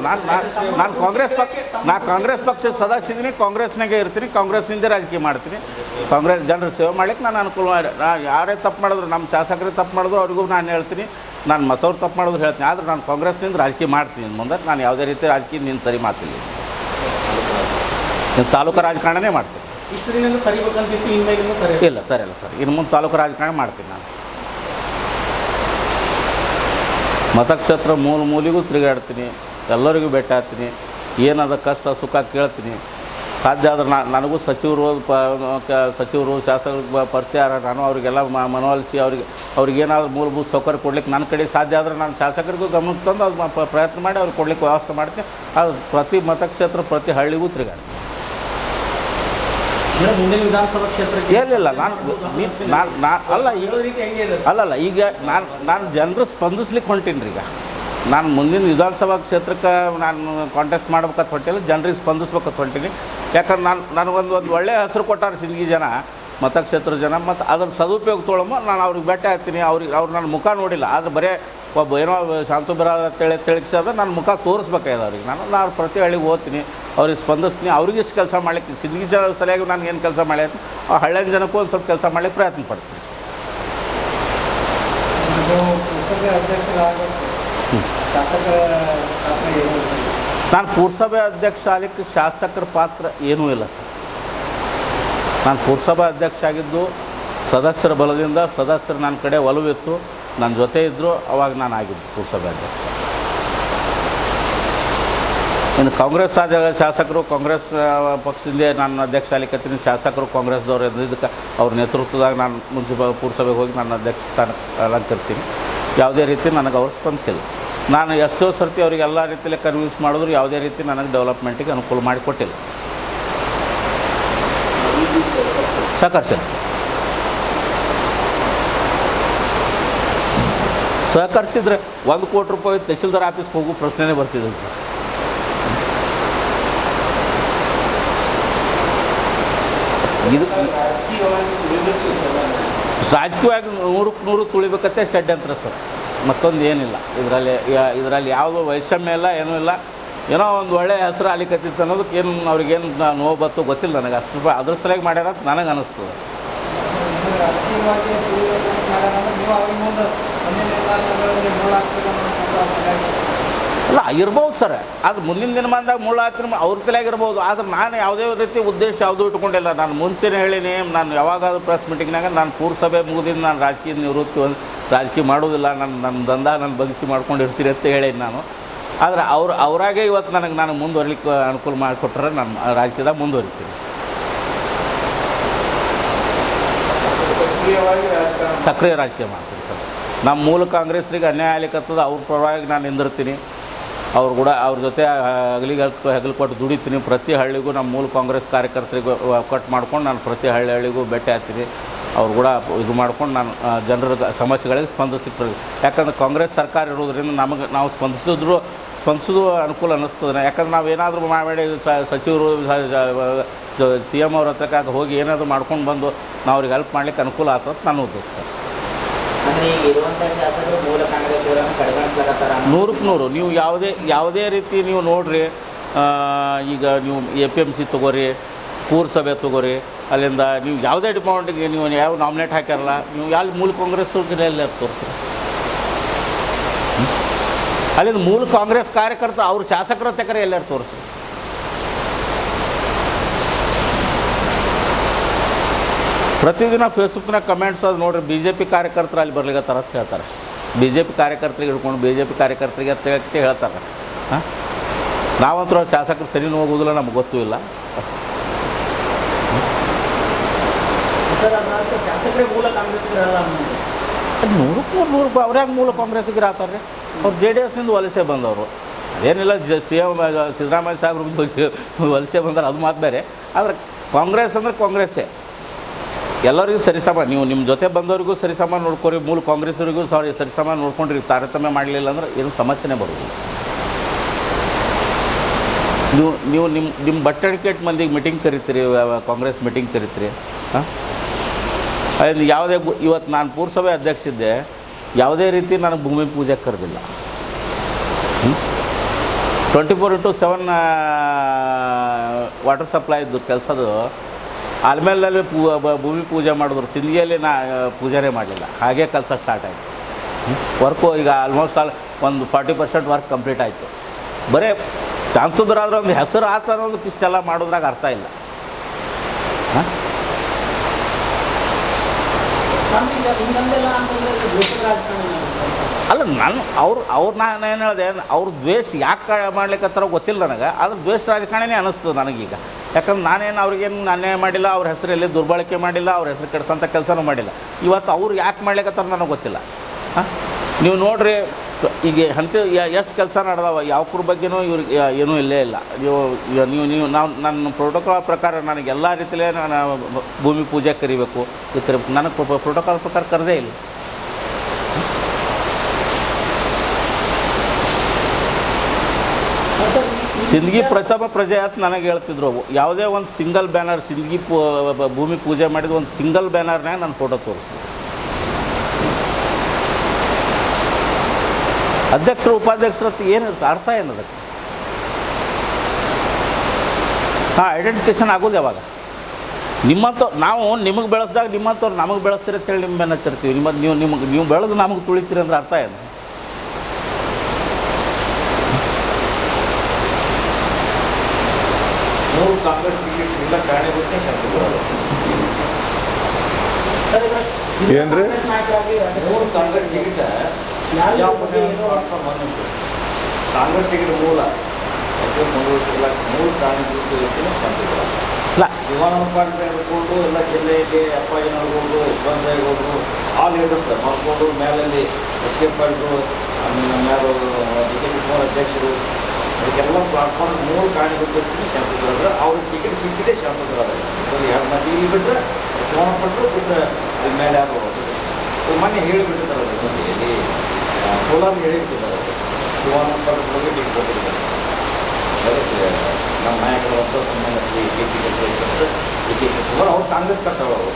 ನಾನು ಕಾಂಗ್ರೆಸ್ ಪಕ್ಷದ ಸದಸ್ಯದ್ದೀನಿ, ಕಾಂಗ್ರೆಸ್ನಾಗೆ ಇರ್ತೀನಿ, ಕಾಂಗ್ರೆಸ್ನಿಂದ ರಾಜಕೀಯ ಮಾಡ್ತೀನಿ. ಕಾಂಗ್ರೆಸ್ ಜನರ ಸೇವೆ ಮಾಡ್ಲಿಕ್ಕೆ ನಾನು ಅನುಕೂಲ ಮಾಡಿ, ಯಾರೇ ತಪ್ಪು ಮಾಡಿದ್ರು, ನಮ್ಮ ಶಾಸಕರೇ ತಪ್ಪು ಮಾಡಿದ್ರು ಅವ್ರಿಗೂ ನಾನು ಹೇಳ್ತೀನಿ, ನಾನು ಮತ್ತವ್ರು ತಪ್ಪು ಮಾಡಿದ್ರು ಹೇಳ್ತೀನಿ. ಆದರೆ ನಾನು ಕಾಂಗ್ರೆಸ್ನಿಂದ ರಾಜಕೀಯ ಮಾಡ್ತೀನಿ. ಮುಂದೆ ನಾನು ಯಾವುದೇ ರೀತಿ ರಾಜಕೀಯ ನೀನು ಸರಿ ಮಾಡ್ತೀನಿ, ನೀನು ತಾಲೂಕು ರಾಜಕಾರಣನೇ ಮಾಡ್ತೀನಿ. ಇಷ್ಟು ದಿನದಿಂದ ಸರಿಬೇಕಂತಿತ್ತು, ಇನ್ಮೇಲಿಂದ ಸರಿ ಇಲ್ಲ ಸರ್, ಇಲ್ಲ ಸರ್, ಇನ್ನು ಮುಂದೆ ತಾಲೂಕು ರಾಜಕಾರಣ ಮಾಡ್ತೀನಿ. ನಾನು ಮತಕ್ಷೇತ್ರ ಮೂಲಿಗೂ ತಿರುಗಾಡ್ತೀನಿ, ಎಲ್ಲರಿಗೂ ಭೇಟಿ ಆಗ್ತೀನಿ, ಏನದ ಕಷ್ಟ ಸುಖ ಕೇಳ್ತೀನಿ. ಸಾಧ್ಯ ಆದ್ರೆ ನನಗೂ ಸಚಿವರು ಶಾಸಕರಿಗೆ ಪರಿಚಯ, ನಾನು ಅವರಿಗೆಲ್ಲ ಮನವೊಲಿಸಿ ಅವ್ರಿಗೇನಾದ್ರೂ ಮೂಲಭೂತ ಸೌಕರ್ಯ ಕೊಡ್ಲಿಕ್ಕೆ ನನ್ನ ಕಡೆ ಸಾಧ್ಯ ಆದರೆ ನಾನು ಶಾಸಕರಿಗೂ ಗಮನಕ್ಕೆ ತಂದು ಅದು ಪ್ರಯತ್ನ ಮಾಡಿ ಅವ್ರಿಗೆ ಕೊಡ್ಲಿಕ್ಕೆ ವ್ಯವಸ್ಥೆ ಮಾಡ್ತೀನಿ. ಅದು ಪ್ರತಿ ಮತಕ್ಷೇತ್ರ ಪ್ರತಿ ಹಳ್ಳಿಗೂ ತಿರುಗಾಡ್ತೀನಿ. ಮುಂದಿನ ವಿಧಾನಸಭಾ ಕ್ಷೇತ್ರಕ್ಕೆ ಏನಿಲ್ಲ ಅಲ್ಲಲ್ಲ ಈಗ ನಾನು ಜನರು ಸ್ಪಂದಿಸ್ಲಿಕ್ಕೆ ಹೊಂಟೀನಿ ರೀ. ಈಗ ನಾನು ಮುಂದಿನ ವಿಧಾನಸಭಾ ಕ್ಷೇತ್ರಕ್ಕೆ ನಾನು ಕಾಂಟೆಸ್ಟ್ ಮಾಡ್ಬೇಕಂತ ಹೊಂಟಿಲ್ಲ, ಜನರಿಗೆ ಸ್ಪಂದಿಸ್ಬೇಕಂತ ಹೊಂಟೀನಿ. ಯಾಕಂದ್ರೆ ಒಂದು ಒಳ್ಳೆಯ ಹೆಸರು ಕೊಟ್ಟಾರೆ ಸಿಂದಗಿ ಜನ, ಮತಕ್ಷೇತ್ರ ಜನ. ಮತ್ತು ಅದ್ರ ಸದುಪಯೋಗ ತೊಗೊಳಮ್ಮ ನಾನು ಅವ್ರಿಗೆ ಭೇಟಿ ಆಗ್ತೀನಿ. ಅವ್ರು ನನ್ನ ಮುಖ ನೋಡಿಲ್ಲ, ಆದರೆ ಬರೀ ಒಬ್ಬ ಏನೋ ಶಾಂತು ಬರ ತಿಳಿಸಿದ್ರೆ ನನ್ನ ಮುಖ ತೋರಿಸ್ಬೇಕಾಗಿದೆ ಅವ್ರಿಗೆ. ನಾನು ಪ್ರತಿ ಹಳ್ಳಿಗೆ ಹೋಗ್ತೀನಿ, ಅವ್ರಿಗೆ ಸ್ಪಂದಿಸ್ತೀನಿ. ಅವ್ರಿಗೆ ಇಷ್ಟು ಕೆಲಸ ಮಾಡ್ಲಿಕ್ಕೆ ಸಿಂದಗಿ ಜನ ಸರಿಯಾಗಿ ನಾನು ಏನು ಕೆಲಸ ಮಾಡಿರ್ತೀನಿ, ಆ ಹಳ್ಳಿಯ ಜನಕ್ಕೂ ಒಂದು ಸ್ವಲ್ಪ ಕೆಲಸ ಮಾಡ್ಲಿಕ್ಕೆ ಪ್ರಯತ್ನ ಪಡ್ತೀನಿ. ನಾನು ಪುರಸಭೆ ಅಧ್ಯಕ್ಷ ಆಗಲಿಕ್ಕೆ ಶಾಸಕರ ಪಾತ್ರ ಏನೂ ಇಲ್ಲ ಸರ್. ನಾನು ಪುರಸಭಾ ಅಧ್ಯಕ್ಷ ಆಗಿದ್ದು ಸದಸ್ಯರ ಬಲದಿಂದ, ಸದಸ್ಯರು ನನ್ನ ಕಡೆ ಒಲವಿತ್ತು, ನನ್ನ ಜೊತೆ ಇದ್ದರು, ಅವಾಗ ನಾನು ಆಗಿದ್ದು ಪುರಸಭೆ ಅಧ್ಯಕ್ಷ. ಇನ್ನು ಕಾಂಗ್ರೆಸ್ ಶಾಸಕರು ಕಾಂಗ್ರೆಸ್ ಪಕ್ಷದಿಂದ ನಾನು ಅಧ್ಯಕ್ಷ ಆಗ್ಲಿಕ್ಕತ್ತೀನಿ, ಶಾಸಕರು ಕಾಂಗ್ರೆಸ್ದವ್ರು ಇದಕ್ಕೆ ಅವ್ರ ನೇತೃತ್ವದಾಗ ನಾನು ಮುನ್ಸಿಪಲ್ ಪುರಸಭೆಗೆ ಹೋಗಿ ನನ್ನ ಅಧ್ಯಕ್ಷ ಸ್ಥಾನ ಅಲಂಕರಿಸ್ತೀನಿ. ಯಾವುದೇ ರೀತಿ ನನಗೆ ಅವ್ರು ಸ್ಪಂದಿಸಿಲ್ಲ. ನಾನು ಎಷ್ಟೋ ಸರ್ತಿ ಅವ್ರಿಗೆ ಎಲ್ಲ ರೀತಿಯಲ್ಲಿ ಕನ್ವಿನ್ಸ್ ಮಾಡಿದ್ರು ಯಾವುದೇ ರೀತಿ ನನಗೆ ಡೆವಲಪ್ಮೆಂಟಿಗೆ ಅನುಕೂಲ ಮಾಡಿಕೊಟ್ಟಿಲ್ಲ, ಸಹಕರಿಸಿದ್ರೆ 1 ಕೋಟಿ ರೂಪಾಯಿ ತಹಶೀಲ್ದಾರ್ ಆಫೀಸ್ಗೆ ಹೋಗೋ ಪ್ರಶ್ನೆನೇ ಬರ್ತಿದ್ದಿಲ್ಲ ಸರ್. ಇದು ರಾಜಕೀಯವಾಗಿ 100ಕ್ಕೆ 100 ತುಳಿಬೇಕಂತೆ ಷಡ್ಯಂತ್ರ ಸರ್, ಮತ್ತೊಂದು ಏನಿಲ್ಲ ಇದರಲ್ಲಿ ಯಾವುದೋ ವೈಷಮ್ಯ ಇಲ್ಲ, ಏನೂ ಇಲ್ಲ. ಏನೋ ಒಂದು ಒಳ್ಳೆಯ ಹೆಸರು ಆಲಿಕತ್ತಿತ್ತು ಅನ್ನೋದಕ್ಕೆ ಏನು ಅವ್ರಿಗೇನು ನೋವು ಬತ್ತು ಗೊತ್ತಿಲ್ಲ ನನಗೆ. ಅಷ್ಟು ಅದ್ರ ಸಲುವಾಗಿ ಮಾಡ್ಯಾರ ಅಂತ ನನಗೆ ಅನ್ನಿಸ್ತದೆ. ಅಲ್ಲ ಇರ್ಬೋದು ಸರ್, ಅದು ಮುಂದಿನ ದಿನಮಾನದಾಗ ಮುಳ್ಳಾಗ್ತೀನಿ ಅವ್ರ ತಲೆಯಾಗಿರ್ಬೋದು. ಆದ್ರೆ ನಾನು ಯಾವುದೇ ರೀತಿ ಉದ್ದೇಶ ಯಾವುದೂ ಇಟ್ಕೊಂಡಿಲ್ಲ. ನಾನು ಮುಂಚೆನೇ ಹೇಳಿನಿ, ನಾನು ಯಾವಾಗಾದ್ರೂ ಪ್ರೆಸ್ ಮೀಟಿಂಗ್ನಾಗ ನಾನು ಪೂರ್ಸಭೆ ಮುಗಿದಿದ್ದು ನಾನು ರಾಜಕೀಯ ನಿವೃತ್ತಿ ರಾಜಕೀಯ ಮಾಡೋದಿಲ್ಲ, ನನ್ನ ದಂಧ ನಾನು ಬಗ್ಗಿಸಿ ಮಾಡ್ಕೊಂಡಿರ್ತೀನಿ ಅಂತ ಹೇಳೀನಿ ನಾನು. ಆದರೆ ಅವರಾಗೆ ಇವತ್ತು ನಾನು ಮುಂದುವರಿಲಿಕ್ಕೆ ಅನುಕೂಲ ಮಾಡಿಕೊಟ್ರೆ ನಾನು ರಾಜಕೀಯದಾಗ ಮುಂದುವರಿತೀನಿ. ಸಕ್ರಿಯ ರಾಜಕೀಯ ಮಾಡ್ತೀನಿ ಸರ್. ನಮ್ಮ ಮೂಲ ಕಾಂಗ್ರೆಸ್ರಿಗೆ ಅನ್ಯಾಯ ಆಗ್ಲಿಕ್ಕತ್ತದ, ಅವ್ರ ಪರವಾಗಿ ನಾನು ನಿಂದಿರ್ತೀನಿ. ಅವ್ರ ಜೊತೆ ಹೆಗಲು ಕೊಟ್ಟು ದುಡಿತೀನಿ. ಪ್ರತಿ ಹಳ್ಳಿಗೂ ನಮ್ಮ ಮೂಲ ಕಾಂಗ್ರೆಸ್ ಕಾರ್ಯಕರ್ತರಿಗೂ ಒಕ್ಕಟ್ಟು ಮಾಡ್ಕೊಂಡು ನಾನು ಪ್ರತಿ ಹಳ್ಳಿಗೂ ಭೇಟಿ ಆಗ್ತೀನಿ. ಅವ್ರು ಕೂಡ ಇದು ಮಾಡ್ಕೊಂಡು ನಾನು ಜನರ ಸಮಸ್ಯೆಗಳಿಗೆ ಸ್ಪಂದಿಸ್ಲಿಕ್ಕೆ. ಯಾಕಂದ್ರೆ ಕಾಂಗ್ರೆಸ್ ಸರ್ಕಾರ ಇರೋದ್ರಿಂದ ನಾವು ಸ್ಪಂದಿಸೋದು ಅನುಕೂಲ ಅನ್ನಿಸ್ತದೆ. ಯಾಕಂದ್ರೆ ನಾವು ಏನಾದರೂ ಮಾಡಿ ಸಚಿವರು CM ಅವ್ರ ಹತ್ರಕ್ಕೆ ಹೋಗಿ ಏನಾದರೂ ಮಾಡ್ಕೊಂಡು ಬಂದು ನಾವು ಅವ್ರಿಗೆ ಹೆಲ್ಪ್ ಮಾಡ್ಲಿಕ್ಕೆ ಅನುಕೂಲ ಆಗ್ತದೆ ನನ್ನ ಉದ್ದೇಶ ಸರ್. 100ಕ್ಕೆ 100 ನೀವು ಯಾವುದೇ ರೀತಿ ನೀವು ನೋಡಿರಿ. ಈಗ ನೀವು APMC ತೊಗೋರಿ, ಪೂರಸಭೆ ತೊಗೋರಿ, ಅಲ್ಲಿಂದ ನೀವು ಯಾವುದೇ ಡಿಪಾರ್ಟ್ಮೆಂಟಿಗೆ ನೀವು ಯಾವ ನಾಮಿನೇಟ್ ಹಾಕ್ಯಾರಲ್ಲ, ನೀವು ಯಾವ ಮೂಲ ಕಾಂಗ್ರೆಸ್ ಎಲ್ಲ ತೋರಿಸ್ರಿ. ಅಲ್ಲಿಂದ ಮೂಲ ಕಾಂಗ್ರೆಸ್ ಕಾರ್ಯಕರ್ತ ಅವ್ರ ಶಾಸಕರ ತೆಕರೆ ಎಲ್ಲರೂ ತೋರಿಸ್ರಿ. ಪ್ರತಿದಿನ ಫೇಸ್ಬುಕ್ನಾಗ ಕಮೆಂಟ್ಸ್ ಅದು ನೋಡ್ರಿ ಬಿ ಜೆ ಪಿ ಕಾರ್ಯಕರ್ತರು ಅಲ್ಲಿ ಬರ್ಲಿಕ್ಕತ್ತಾರ ಅಂತ ಹೇಳ್ತಾರೆ. ಬಿ ಜೆ ಪಿ ಕಾರ್ಯಕರ್ತರಿಗೆ ಹಿಡ್ಕೊಂಡು ಬಿ ಜೆ ಪಿ ಕಾರ್ಯಕರ್ತರಿಗೆ ಅಂತ ಹೇಳ್ತಾರೆ. ಹಾಂ, ನಾವಂತೂ ಶಾಸಕರು ಸರಿನೂ ಹೋಗೋದಿಲ್ಲ, ನಮ್ಗೆ ಗೊತ್ತೂ ಇಲ್ಲ. ಸರ್ ಅದಾದ ಶಾಸಕರೇ ಮೂಲ ಕಾಂಗ್ರೆಸ್ಸಿಗರಲ್ಲ ನೂರಕ್ಕೆ ನೂರು ಅವ್ರ್ಯಾಗ ಮೂಲ ಕಾಂಗ್ರೆಸ್ಸಿಗೆ ಆತಾರೆ ರೀ. ಅವ್ರು ಜೆ ಡಿ ಎಸ್ಸಿಂದ ವಲಸೆ ಬಂದವರು. ಅದೇನಿಲ್ಲ CM ಸಿದ್ದರಾಮಯ್ಯ ಸಾಹೇಬ್ರು ವಲಸೆ ಬಂದ್ರೆ ಅದು ಮಾತು ಬೇರೆ. ಆದರೆ ಕಾಂಗ್ರೆಸ್ ಅಂದರೆ ಕಾಂಗ್ರೆಸ್ಸೇ, ಎಲ್ಲರಿಗೂ ಸರಿಸಮ. ನೀವು ನಿಮ್ಮ ಜೊತೆ ಬಂದವರಿಗೂ ಸರಿಸಮ ನೋಡ್ಕೊರಿ, ಮೂಲ ಕಾಂಗ್ರೆಸ್ವರಿಗೂ ಸರಿಸಮ ನೋಡ್ಕೊಂಡ್ರಿ. ತಾರತಮ್ಯ ಮಾಡಲಿಲ್ಲ ಅಂದ್ರೆ ಏನು ಸಮಸ್ಯೆನೇ ಬರೋದಿಲ್ಲ. ನೀವು ನಿಮ್ಮ ಬಟ್ಟಣಿಕೆಟ್ ಮಂದಿಗೆ ಮೀಟಿಂಗ್ ಕರಿತೀರಿ, ಕಾಂಗ್ರೆಸ್ ಮೀಟಿಂಗ್ ಕರಿತೀರಿ. ಹಾಂ, ಅದು ಯಾವುದೇ ಇವತ್ತು ನಾನು ಪುರಸಭೆ ಅಧ್ಯಕ್ಷ ಇದ್ದೆ, ಯಾವುದೇ ರೀತಿ ನನಗೆ ಭೂಮಿ ಪೂಜೆ ಕರೆದಿಲ್ಲ. 24/7 ವಾಟರ್ ಸಪ್ಲೈ ಇದ್ದು ಕೆಲಸದು ಆಲ್ಮೇಲಲ್ಲಿ ಭೂಮಿ ಪೂಜೆ ಮಾಡಿದ್ರು. ಸಿಂಧಿಯಲ್ಲಿ ಪೂಜೆನೇ ಮಾಡಲಿಲ್ಲ, ಹಾಗೇ ಕೆಲಸ ಸ್ಟಾರ್ಟ್ ಆಯಿತು. ವರ್ಕು ಈಗ ಆಲ್ಮೋಸ್ಟ್ ಒಂದು 40% ವರ್ಕ್ ಕಂಪ್ಲೀಟ್ ಆಯಿತು. ಬರೀ ಶಾಂತದ್ರಾದ್ರೆ ಒಂದು ಹೆಸರು ಆತ ಅನ್ನೋದಕ್ಕೆ ಇಷ್ಟೆಲ್ಲ ಮಾಡೋದ್ರಾಗ ಅರ್ಥ ಇಲ್ಲ. ಹಾಂ, ಅಲ್ಲ ನಾನು ಏನು ಹೇಳಿದೆ, ಅವ್ರ ದ್ವೇಷ ಯಾಕೆ ಮಾಡ್ಲಿಕ್ಕತ್ತಾರೋ ಗೊತ್ತಿಲ್ಲ ನನಗೆ. ಆದ್ರೆ ದ್ವೇಷ ರಾಜಕಾರಣಿನೇ ಅನ್ನಿಸ್ತದೆ ನನಗೀಗ. ಯಾಕಂದ್ರೆ ನಾನೇನು ಅವ್ರಿಗೇನು ಅನ್ಯಾಯ ಮಾಡಿಲ್ಲ, ಅವ್ರ ಹೆಸರಲ್ಲಿ ದುರ್ಬಳಕೆ ಮಾಡಿಲ್ಲ, ಅವ್ರ ಹೆಸರು ಕೆಡಿಸೋಂಥ ಕೆಲಸನೂ ಮಾಡಿಲ್ಲ. ಇವತ್ತು ಅವ್ರು ಯಾಕೆ ಮಾಡ್ಲಿಕ್ಕತ್ತಾರ ನನಗೆ ಗೊತ್ತಿಲ್ಲ. ಹಾಂ, ನೀವು ನೋಡಿರಿ ಈಗ ಎಷ್ಟು ಕೆಲಸ ನಡೆದವ, ಯಾವ್ರ ಬಗ್ಗೆನೂ ಇವ್ರಿಗೆ ಏನೂ ಇಲ್ಲೇ ಇಲ್ಲ. ನೀವು ನನ್ನ ಪ್ರೋಟೋಕಾಲ್ ಪ್ರಕಾರ ನನಗೆ ಎಲ್ಲ ರೀತಿಯಲ್ಲೇ ನಾನು ಭೂಮಿ ಪೂಜೆ ಕರಿಬೇಕು, ನನಗೆ ಪ್ರೋಟೋಕಾಲ್ ಪ್ರಕಾರ ಕರೆದೇ ಇಲ್ಲ. ಸಿಂದಗಿ ಪ್ರಥಮ ಪ್ರಜೆ ಅಂತ ನನಗೆ ಹೇಳ್ತಿದ್ರು. ಯಾವುದೇ ಒಂದು ಸಿಂಗಲ್ ಬ್ಯಾನರ್ ಸಿಂದಗಿ ಭೂಮಿ ಪೂಜೆ ಮಾಡಿದ ಒಂದು ಸಿಂಗಲ್ ಬ್ಯಾನರ್ನಾಗ ನಾನು ಫೋಟೋ ತೋರಿಸ್ತೀನಿ. ಅಧ್ಯಕ್ಷರು ಉಪಾಧ್ಯಕ್ಷರತ್ತು ಏನು ಅರ್ಥ ಏನು ಅದಕ್ಕೆ? ಹಾಂ, ಐಡೆಂಟಿಫಿಕೇಷನ್ ಆಗೋದು ಯಾವಾಗ? ನಾವು ನಿಮಗೆ ಬೆಳೆಸಿದಾಗ ನಿಮ್ಮಂಥವ್ರು ನಮಗೆ ಬೆಳೆಸ್ತೀರಿ ಅಂತೇಳಿ ನಿಮ್ಮ ಬೆನ್ನ ಹತ್ತಿರ್ತೀವಿ. ನೀವು ಬೆಳೆದು ನಮಗೆ ತುಳಿತೀರಿ ಅಂದ್ರೆ ಅರ್ಥ ಏನು? ಏನ್ರಿ ಕಾಂಗ್ರೆಸ್ ಟಿಕೆಟ್ ಮೂಲ ಮೂರು ವಿಮಾನ ಪಾರ್ಟಿ ಹಿಡ್ಕೊಂಡು ಎಲ್ಲ ಜಿಲ್ಲೆಯಲ್ಲಿ ಅಪ್ಪಾಜಿನವ್ರುಗಳು, ಯಶವಂತರಾಯಗೌಡರು, ಆ ಲೀಡರ್ಸ್ ಮಾಡ್ಕೊಂಡು ಮೇಲಲ್ಲಿ SK ಪಾಟೀಲ್, ಆಮೇಲೆ ನಮ್ಮ ಯಾರು BJP ಅಧ್ಯಕ್ಷರು, ಅದಕ್ಕೆಲ್ಲ ಪ್ಲಾಟ್ಫಾರ್ಮ್ ಮೂರು ಕಾರಣಗಳು ಶಾಸಕರಾದ್ರೆ ಅವ್ರಿಗೆ ಟಿಕೆಟ್ ಸಿಕ್ಕಿದೆ ಶಾಸಕರಾದ್ರೆ. ಎರಡು ಮಂದಿ ಇಲ್ಲಿ ಬಿಟ್ಟರೆ ಶಿವನಪಟ್ಟರು ಬಿಟ್ಟರೆ ಅಲ್ಲಿ ಮೇಲೆ ಯಾರು ಮೊನ್ನೆ ಹೇಳಿಬಿಟ್ಟಿದ್ದಾರೆ. ಅಲ್ಲಿ ಕೋಲಾರ ಹೇಳಿಬಿಟ್ಟಿದ್ದಾರೆ, ಶಿವನಪಟ್ಟರಿಗೆ ಟಿಕೆಟ್ ಕೊಟ್ಟಿದ್ದಾರೆ. ಅದಕ್ಕೆ ನಮ್ಮ ನಾಯಕರು ಅವ್ರು ಕಾಂಗ್ರೆಸ್ ಕಟ್ಟವರು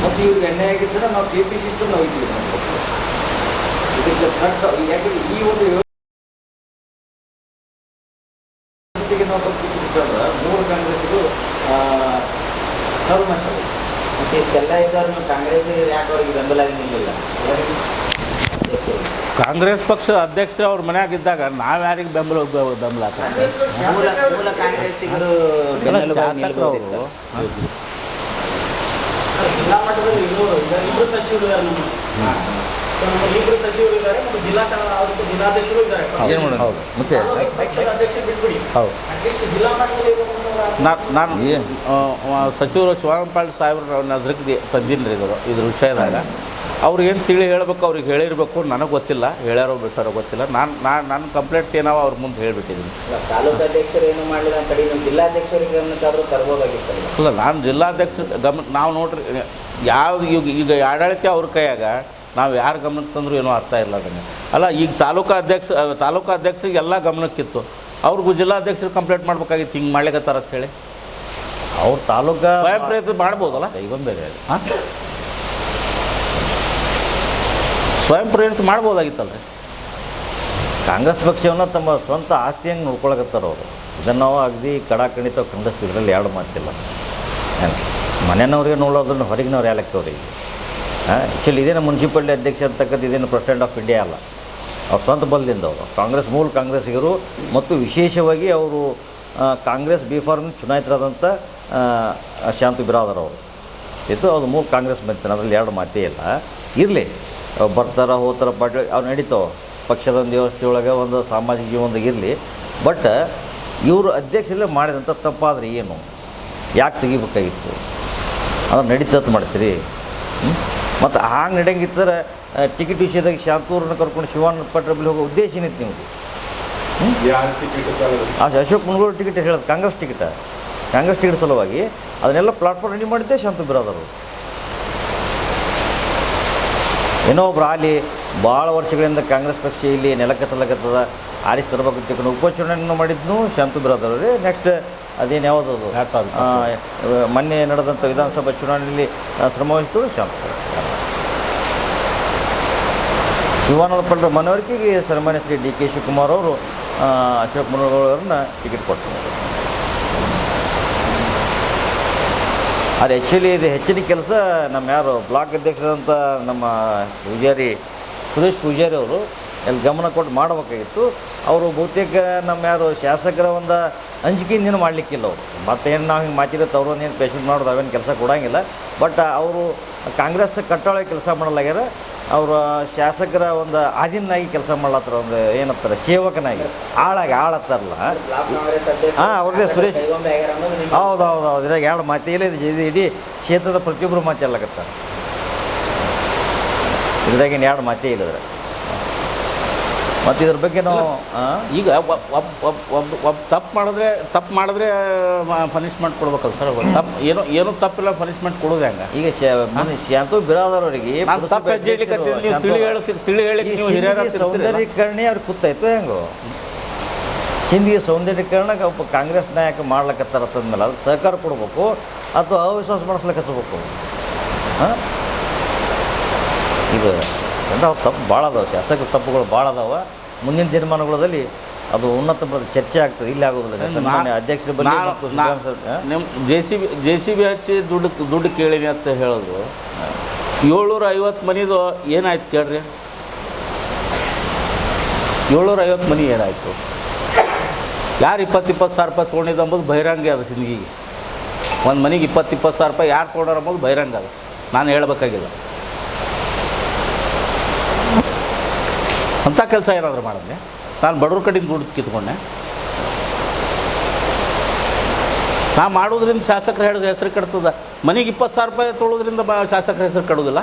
ಮತ್ತು ಇವ್ರಿಗೆ ಎಣ್ಣೆ ಆಗಿದ್ದರೆ ನಾವು KPC ಇದ್ದು ನಾವು ಇದ್ದೀವಿ. ಇದಕ್ಕೆ ಕರೆಕ್ಟ್ ಯಾಕೆ ಈ ಒಂದು ಯೋಜನೆಗೆ ನಾವು ತಪ್ಪಿಸಿದ್ರೆ ಮೂರು ಕಾಂಗ್ರೆಸ್ಸಿಗೂ ಸರ್ವನಾಶ. ಮತ್ತು ಇಷ್ಟೆಲ್ಲ ಇದ್ದವ್ರು ನೀವು ಕಾಂಗ್ರೆಸ್ಸಿಗೆ ಯಾಕೆ ಅವ್ರಿಗೆ ಬೆಂಬಲ ನಿಲ್ಲಿಲ್ಲ? ಕಾಂಗ್ರೆಸ್ ಪಕ್ಷ ಅಧ್ಯಕ್ಷ ಅವ್ರ ಮನೆಯಾಗಿದ್ದಾಗ ನಾವು ಯಾರಿಗೆ ಬೆಂಬಲ ಆಗ್ತದೆ? ಮೂಲ ಕಾಂಗ್ರೆಸ್ಸಿಗರು ಶಾಸಕರು ಅವರು ಜಿಲ್ಲಾ ಮಟ್ಟದಲ್ಲಿ ಇಬ್ಬರು ಸಚಿವರು ಇದ್ದಾರೆ. ಇಬ್ಬರು ಸಚಿವರು ಇದ್ದಾರೆ ಮತ್ತು ಜಿಲ್ಲಾಧ್ಯಕ್ಷರು ಇದ್ದಾರೆ. ಮತ್ತೆ ಅಧ್ಯಕ್ಷ ಬಿಟ್ಬಿಡಿ, ಅಟ್ಲೀಸ್ಟ್ ಜಿಲ್ಲಾ ಮಟ್ಟದಲ್ಲಿ ನಾನು ಸಚಿವರು ಶಿವಾನಂದ ಸಾಹೇಬ್ರ ನಜರಿಗೆ ತಂದಿಲ್ಲ ರೀ ಇದ್ರ ವಿಷಯದಾಗ. ಅವ್ರು ಏನು ತಿಳಿ ಹೇಳಬೇಕು, ಅವ್ರಿಗೆ ಹೇಳಿರಬೇಕು. ನನಗೆ ಗೊತ್ತಿಲ್ಲ, ಹೇಳ್ಯಾರೋ ಬಿಟ್ಟಾರೋ ಗೊತ್ತಿಲ್ಲ. ನನ್ನ ಕಂಪ್ಲೇಂಟ್ಸ್ ಏನಾವ ಅವ್ರ ಮುಂದೆ ಹೇಳಿಬಿಟ್ಟಿದ್ದೀನಿ. ತಾಲೂಕು ಅಧ್ಯಕ್ಷರು ಏನು ಮಾಡಲಿಲ್ಲ ಅಂತ ಹೇಳಿ ನೀವು ಜಿಲ್ಲಾಧ್ಯಕ್ಷರಿಗೆ ಗಮನಕ್ಕಾದರೂ ತರ್ಬೋದಾಗಿತ್ತಲ್ಲ? ಇಲ್ಲ, ನಾನು ಜಿಲ್ಲಾಧ್ಯಕ್ಷ ನಾವು ನೋಡ್ರಿ ಯಾವ್ದು ಈಗ ಆಡಳಿತ ಅವ್ರ ಕೈಯಾಗ ನಾವು ಯಾರು ಗಮನಕ್ಕೆ ತಂದರೂ ಏನೋ ಅರ್ಥ ಇಲ್ಲ ಅದನ್ನು. ಅಲ್ಲ, ಈಗ ತಾಲೂಕು ಅಧ್ಯಕ್ಷರಿಗೆ ಎಲ್ಲ ಗಮನಕ್ಕಿತ್ತು, ಅವ್ರಿಗೂ ಜಿಲ್ಲಾಧ್ಯಕ್ಷರು ಕಂಪ್ಲೇಂಟ್ ಮಾಡ್ಬೇಕಾಗಿತ್ತು ಹಿಂಗೆ ಮಾಡ್ಲಿಕ್ಕತ್ತಾರ ಅಂತ ಹೇಳಿ. ಅವ್ರು ತಾಲೂಕು ಸ್ವಯಂ ಪ್ರೇರಿತ ಮಾಡ್ಬೋದಲ್ಲ, ಈಗೊಂದು ಬೇರೆ. ಹಾಂ, ಸ್ವಯಂ ಪ್ರೇರಿತ ಮಾಡ್ಬೋದಾಗಿತ್ತಲ್ಲ. ಕಾಂಗ್ರೆಸ್ ಪಕ್ಷವನ್ನು ತಮ್ಮ ಸ್ವಂತ ಆಸ್ತಿಯಂಗೆ ನೋಡ್ಕೊಳಕತ್ತಾರ ಅವರು. ಇದನ್ನು ನಾವು ಅಗದಿ ಕಡಾಖಂಡಿತ ಖಂಡಿಸ್ತೀವಿ, ಇದರಲ್ಲಿ ಎರಡು ಮಾತಿಲ್ಲ. ಮನೆಯವ್ರಿಗೆ ನೋಡೋದನ್ನು ಹೊರಗಿನವ್ರು ಯಾಲಕ್ಕವ್ರಿಗೆ ಆ್ಯಕ್ಚುಲಿ ಇದೇನು ಮುನ್ಸಿಪಾಲಿಟಿ ಅಧ್ಯಕ್ಷ ಅಂತಕ್ಕಂಥ ಇದೇನು ಪ್ರೆಸಿಡೆಂಟ್ ಆಫ್ ಇಂಡಿಯಾ ಅಲ್ಲ. ಅವ್ರು ಸ್ವಂತ ಬಲದಿಂದ ಅವರು ಕಾಂಗ್ರೆಸ್ ಮೂಲ ಕಾಂಗ್ರೆಸ್ಸಿಗರು ಮತ್ತು ವಿಶೇಷವಾಗಿ ಅವರು ಕಾಂಗ್ರೆಸ್ B.Pharm ಚುನಾಯಿತರಾದಂಥ ಶಾಂತ ಬಿರಾದರ್ ಅವರು. ಆಗ್ತಿತ್ತು. ಅದು ಮೂಲ ಕಾಂಗ್ರೆಸ್ ಬಂತಾನೆ, ಅದರಲ್ಲಿ ಎರಡು ಮಾತೇ ಇಲ್ಲ. ಇರಲಿ, ಬರ್ತಾರೆ ಹೋಗ್ತಾರೆ ಪಾರ್ಟಿ ಅವ್ರು ನಡೀತಾವೆ, ಪಕ್ಷದ ಒಂದು ವ್ಯವಸ್ಥೆ ಒಳಗೆ ಒಂದು ಸಾಮಾಜಿಕ ಜೀವನದಾಗ ಇರಲಿ. ಬಟ್ ಇವರು ಅಧ್ಯಕ್ಷರಲ್ಲೇ ಮಾಡಿದಂಥ ತಪ್ಪಾದರೆ ಏನು, ಯಾಕೆ ತೆಗಿಬೇಕಾಗಿತ್ತು? ಅದನ್ನು ನಡೀತತ್ ಮಾಡ್ತೀರಿ. ಮತ್ತು ಹಾಗೆ ನಡೆಯಂಗಿತ್ತಾರೆ ಟಿಕೆಟ್ ವಿಷಯದಾಗ ಶಾಂತೂರನ್ನ ಕರ್ಕೊಂಡು ಶಿವಾನಂದ ಪಾಟ್ರಲ್ಲಿ ಹೋಗೋ ಉದ್ದೇಶ ಏನಿತ್ತು ನಿಮಗೆ? ಅಶೋಕ್ ಮುನಗೋಡು ಟಿಕೆಟ್ ಹೇಳೋದು ಕಾಂಗ್ರೆಸ್ ಟಿಕೆಟ್ ಸಲುವಾಗಿ ಅದನ್ನೆಲ್ಲ ಪ್ಲಾಟ್ಫಾರ್ಮ್ ರೆಡಿ ಮಾಡಿದ್ದೆ ಶಾಂತು ಬಿರಾದರು. ಏನೋ ಒಬ್ರು ಅಲ್ಲಿ ಭಾಳ ವರ್ಷಗಳಿಂದ ಕಾಂಗ್ರೆಸ್ ಪಕ್ಷ ಇಲ್ಲಿ ನೆಲಕತ್ತಲಕತ್ತದ ಆರಿಸಿ ತರಬೇಕು ತಿಳ್ಕೊಂಡು ಉಪಚುನಾವಣೆಯನ್ನು ಮಾಡಿದ್ನು ಶಾಂತು ಬಿರಾದವ್ರೆ. ನೆಕ್ಸ್ಟ್ ಅದೇನು ಯಾವುದದು ಮೊನ್ನೆ ನಡೆದಂಥ ವಿಧಾನಸಭಾ ಚುನಾವಣೆಯಲ್ಲಿ ಶ್ರಮವಹಿಸಿದ್ರು ಶಾಂತು ಶಿವಾನಂದ ಪಾಟೀಲ್ ಮನವರಿಕೆಗೆ ಸನ್ಮಾನ್ಯ ಶ್ರೀ ಡಿ ಕೆ ಶಿವಕುಮಾರ್ ಅವರು ಅಶೋಕ್ ಮುನಗೋಡು ಅವರನ್ನ ಟಿಕೆಟ್ ಕೊಡ್ತಾರೆ. ಅದು ಆ್ಯಕ್ಚುಲಿ ಇದು ಹೆಚ್ಚಿನ ಕೆಲಸ ನಮ್ಮ ಯಾರು ಬ್ಲಾಕ್ ಅಧ್ಯಕ್ಷರಾದಂಥ ನಮ್ಮ ಸುರೇಶ್ ಪೂಜಾರಿ ಅವರು ಎಲ್ಲಿ ಗಮನ ಕೊಟ್ಟು ಮಾಡಬೇಕಾಗಿತ್ತು. ಅವರು ಬಹುತೇಕ ನಮ್ಮ ಯಾರು ಶಾಸಕರ ಒಂದು ಅಂಜಿಕೆಯಿಂದೇನು ಮಾಡಲಿಕ್ಕಿಲ್ಲ. ಅವರು ಮತ್ತೇನು ನಾವು ಹಿಂಗೆ ಮಾತಿರುತ್ತೆ ಅವ್ರನ್ನೇನು ಪೇಷಂಟ್ ಮಾಡೋದು ಅವೇನು ಕೆಲಸ ಕೊಡೋಂಗಿಲ್ಲ. ಬಟ್ ಅವರು ಕಾಂಗ್ರೆಸ್ ಕಟ್ಟೊಳಗೆ ಕೆಲಸ ಮಾಡಲಾಗ್ಯಾರ. ಅವರ ಶಾಸಕರ ಒಂದು ಆಧೀನಾಗಿ ಕೆಲಸ ಮಾಡ್ಲತ್ತಾರ, ಒಂದು ಏನಂತಾರೆ ಸೇವಕನಾಗಿ ಆಳತ್ತಾರಲ್ಲ. ಹಾಂ, ಅವ್ರದ್ದೇ ಸುರೇಶ್. ಹೌದು, ಇದ್ರಾಗ ಎರಡು ಮಾತೇ ಇಲ್ಲ. ಇದು ಇಡೀ ಕ್ಷೇತ್ರದ ಪ್ರತಿಯೊಬ್ಬರು ಮಾತಾಡ್ಲಕತ್ತಾರೆ. ಇದ್ರಾಗೇನು ಎರಡು ಮಾತೇ ಇಲ್ಲದ್ರೆ. ಮತ್ತು ಇದ್ರ ಬಗ್ಗೆ ನಾವು ಈಗ ಒಬ್ಬ ತಪ್ಪು ಮಾಡಿದ್ರೆ ಪನಿಷ್ಮೆಂಟ್ ಕೊಡ್ಬೇಕಲ್ಲ ಸರ್. ಏನೋ ತಪ್ಪಿಲ್ಲ, ಪನಿಷ್ಮೆಂಟ್ ಕೊಡೋದು ಹೆಂಗೆ? ಈಗ ಶಾಂತು ಬಿರಾದವರಿಗೆ ಸೌಂದರ್ಯೀಕರಣ ಅವ್ರಿಗೆ ಕೂತಾಯ್ತು ಹೆಂಗೋ ಹಿಂದಿಗೆ ಸೌಂದರ್ಯೀಕರಣಕ್ಕೆ ಒಬ್ಬ ಕಾಂಗ್ರೆಸ್ ನಾಯಕ ಮಾಡ್ಲಕತ್ತಾರತ್ತಂದ್ಮೇಲೆ ಅದಕ್ಕೆ ಸಹಕಾರ ಕೊಡ್ಬೇಕು ಅಥವಾ ಅವಿಶ್ವಾಸ ಮಾಡಿಸ್ಲಿಕ್ಕೆ ಹಚ್ಚಬೇಕು. ಹಾಂ, ಇದು ತಪ್ಪು ಭಾಳ ಅದಾವೆ, ಶಾಸಕರ ತಪ್ಪುಗಳು ಭಾಳ ಅದಾವೆ. ಮುಂದಿನ ದಿನಮಾನಗಳಲ್ಲಿ ಅದು ಉನ್ನತ ಚರ್ಚೆ ಆಗ್ತದೆ, ಇಲ್ಲಿ ಆಗೋದಿಲ್ಲ. ಅಧ್ಯಕ್ಷರ ನಿಮ್ಮ ಜೆ ಸಿ ಬಿ ಹಚ್ಚಿ ದುಡ್ಡು ಕೇಳಿನಿ ಅಂತ ಹೇಳಿದ್ರು. 750 ಮನಿದು ಏನಾಯ್ತು ಕೇಳ್ರಿ? 750 ಮನಿ ಏನಾಯಿತು? ಯಾರು 20-20 ಸಾವಿರ ರೂಪಾಯಿ ತೊಗೊಂಡಿದ್ದು ಅಂಬೋದು ಬಹಿರಂಗ ಅದು. ಸಿಂದಗಿಗೆ ಒಂದು ಮನೆಗೆ 20-20 ಸಾವಿರ ರೂಪಾಯಿ ಯಾರು ತೊಗೊಂಡಾರ ಅಂಬೋದು ಬಹಿರಂಗ ಅದು. ನಾನು ಹೇಳಬೇಕಾಗಿಲ್ಲ. ಅಂಥ ಕೆಲಸ ಏನಾದರೂ ಮಾಡಿದ್ನೆ? ನಾನು ಬಡವ್ರ ಕಡೆಯಿಂದ ದುಡ್ಡು ಕಿತ್ಕೊಂಡೆ. ನಾ ಮಾಡೋದ್ರಿಂದ ಶಾಸಕರ ಹೆಸರು ಕೆಡ್ತದ. ಮನೆಗೆ 20 ಸಾವಿರ ರೂಪಾಯಿ ತೊಗೊಳೋದ್ರಿಂದ ಶಾಸಕರ ಹೆಸರು ಕೆಡೋದಿಲ್ಲ.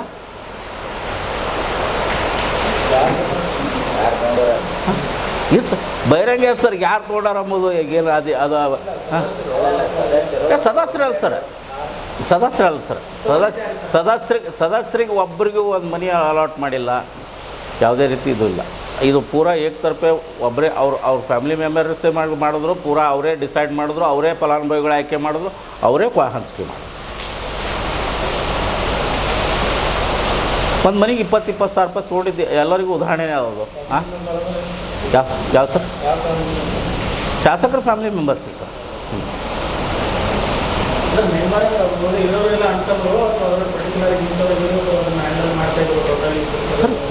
ಇದು ಸರ್ ಬಹಿರಂಗ ಸರ್, ಯಾರು ತೊಗೊಂಡಾರ ಅಂಬೋದು ಏನು ಅದು ಸದಸ್ಯರಲ್ಲ ಸರ್, ಸದಸ್ಯರಿಗೆ ಒಬ್ಬರಿಗೂ ಒಂದು ಮನೆ ಅಲಾಟ್ ಮಾಡಿಲ್ಲ. ಯಾವುದೇ ರೀತಿ ಇದು ಇಲ್ಲ. ಇದು ಪೂರಾ ಏಕತರಫೆ ಒಬ್ಬರೇ ಅವ್ರ ಫ್ಯಾಮಿಲಿ ಮೆಂಬರ್ಸೇ ಮಾಡಿದ್ರು, ಪೂರಾ ಅವರೇ ಡಿಸೈಡ್ ಮಾಡಿದ್ರು, ಅವರೇ ಫಲಾನುಭವಿಗಳು ಆಯ್ಕೆ ಮಾಡಿದ್ರು, ಅವರೇ ಹಂಚಿಕೆ ಮಾಡಿದ್ರು. ಒಂದು ಮನೆಗೆ 20-20 ಸಾವಿರ ರೂಪಾಯಿ ತೊಗೊಂಡಿದ್ದೆ ಎಲ್ಲರಿಗೂ ಉದಾಹರಣೆ ಯಾವುದು? ಹಾಂ, ಯಾವ ಸರ್? ಶಾಸಕರ ಫ್ಯಾಮಿಲಿ ಮೆಂಬರ್ಸ್ ಸರ್.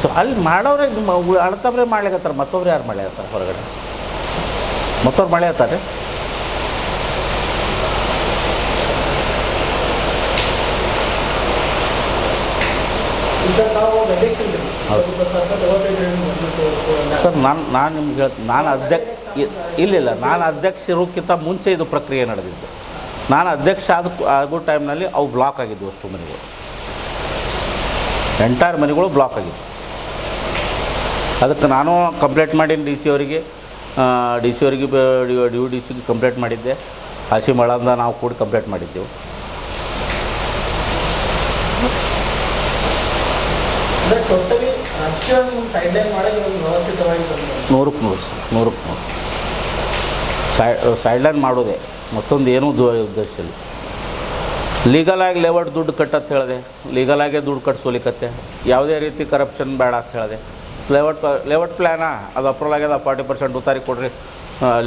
ಸರ್ ಅಲ್ಲಿ ಮಾಡೋರೆ ಅಳ್ತವ್ರೆ ಮಾಡ್ಲಿಕತ್ತಾರೆ, ಮತ್ತೊಬ್ರು ಯಾರು ಮಾಡ್ಲಿಕತ್ತಾರೆ ಹೊರಗಡೆ? ಮತ್ತವ್ರು ಮಾಡ್ಲಿಕತ್ತಾರೆ. ಸರ್ ನಾನು ನಿಮ್ಗೆ ಹೇಳ್ತೀನಿ, ನಾನು ಅಧ್ಯಕ್ಷರೋಕ್ಕಿಂತ ಮುಂಚೆ ಇದು ಪ್ರಕ್ರಿಯೆ ನಡೆದಿದ್ದು. ನಾನು ಅಧ್ಯಕ್ಷ ಆಗೋ ಟೈಮ್ನಲ್ಲಿ ಅವು ಬ್ಲಾಕ್ ಆಗಿದ್ದವು. ಅಷ್ಟು ಮನೆಗಳು, ಎಂಟೈರ್ ಮನೆಗಳು ಬ್ಲಾಕ್ ಆಗಿದ್ದವು. ಅದಕ್ಕೆ ನಾನು ಕಂಪ್ಲೇಂಟ್ ಮಾಡೀನಿ ಡಿ ಸಿ ಅವರಿಗೆ ಡಿ ಸಿಗೆ ಕಂಪ್ಲೇಂಟ್ ಮಾಡಿದ್ದೆ. ಹಾಸಿಮಳಂದ ನಾವು ಕೂಡ ಕಂಪ್ಲೇಂಟ್ ಮಾಡಿದ್ದೆವು. ನೂರಕ್ಕೆ ನೂರು ಸೈಡ್ಲೈನ್ ಮಾಡೋದೆ, ಮತ್ತೊಂದು ಏನೂ ಉದ್ದೇಶ ಇಲ್ಲ. ಲೀಗಲಾಗಿ ಲೇಔಟ್ ದುಡ್ಡು ಕಟ್ಟಂತ ಹೇಳಿದೆ, ಲೀಗಲಾಗೆ ದುಡ್ಡು ಕಟ್ಸೋಲಿಕತ್ತೆ. ಯಾವುದೇ ರೀತಿ ಕರಪ್ಷನ್ ಬೇಡ ಅಂತ ಹೇಳಿದೆ. ಲೇಔಟ್ ಪ್ಲ್ಯಾನಾ ಅದು ಅಪ್ರೂವಲ್ ಆಗ್ಯದ, 40% ಉತ್ತಾರಿ ಕೊಡ್ರಿ,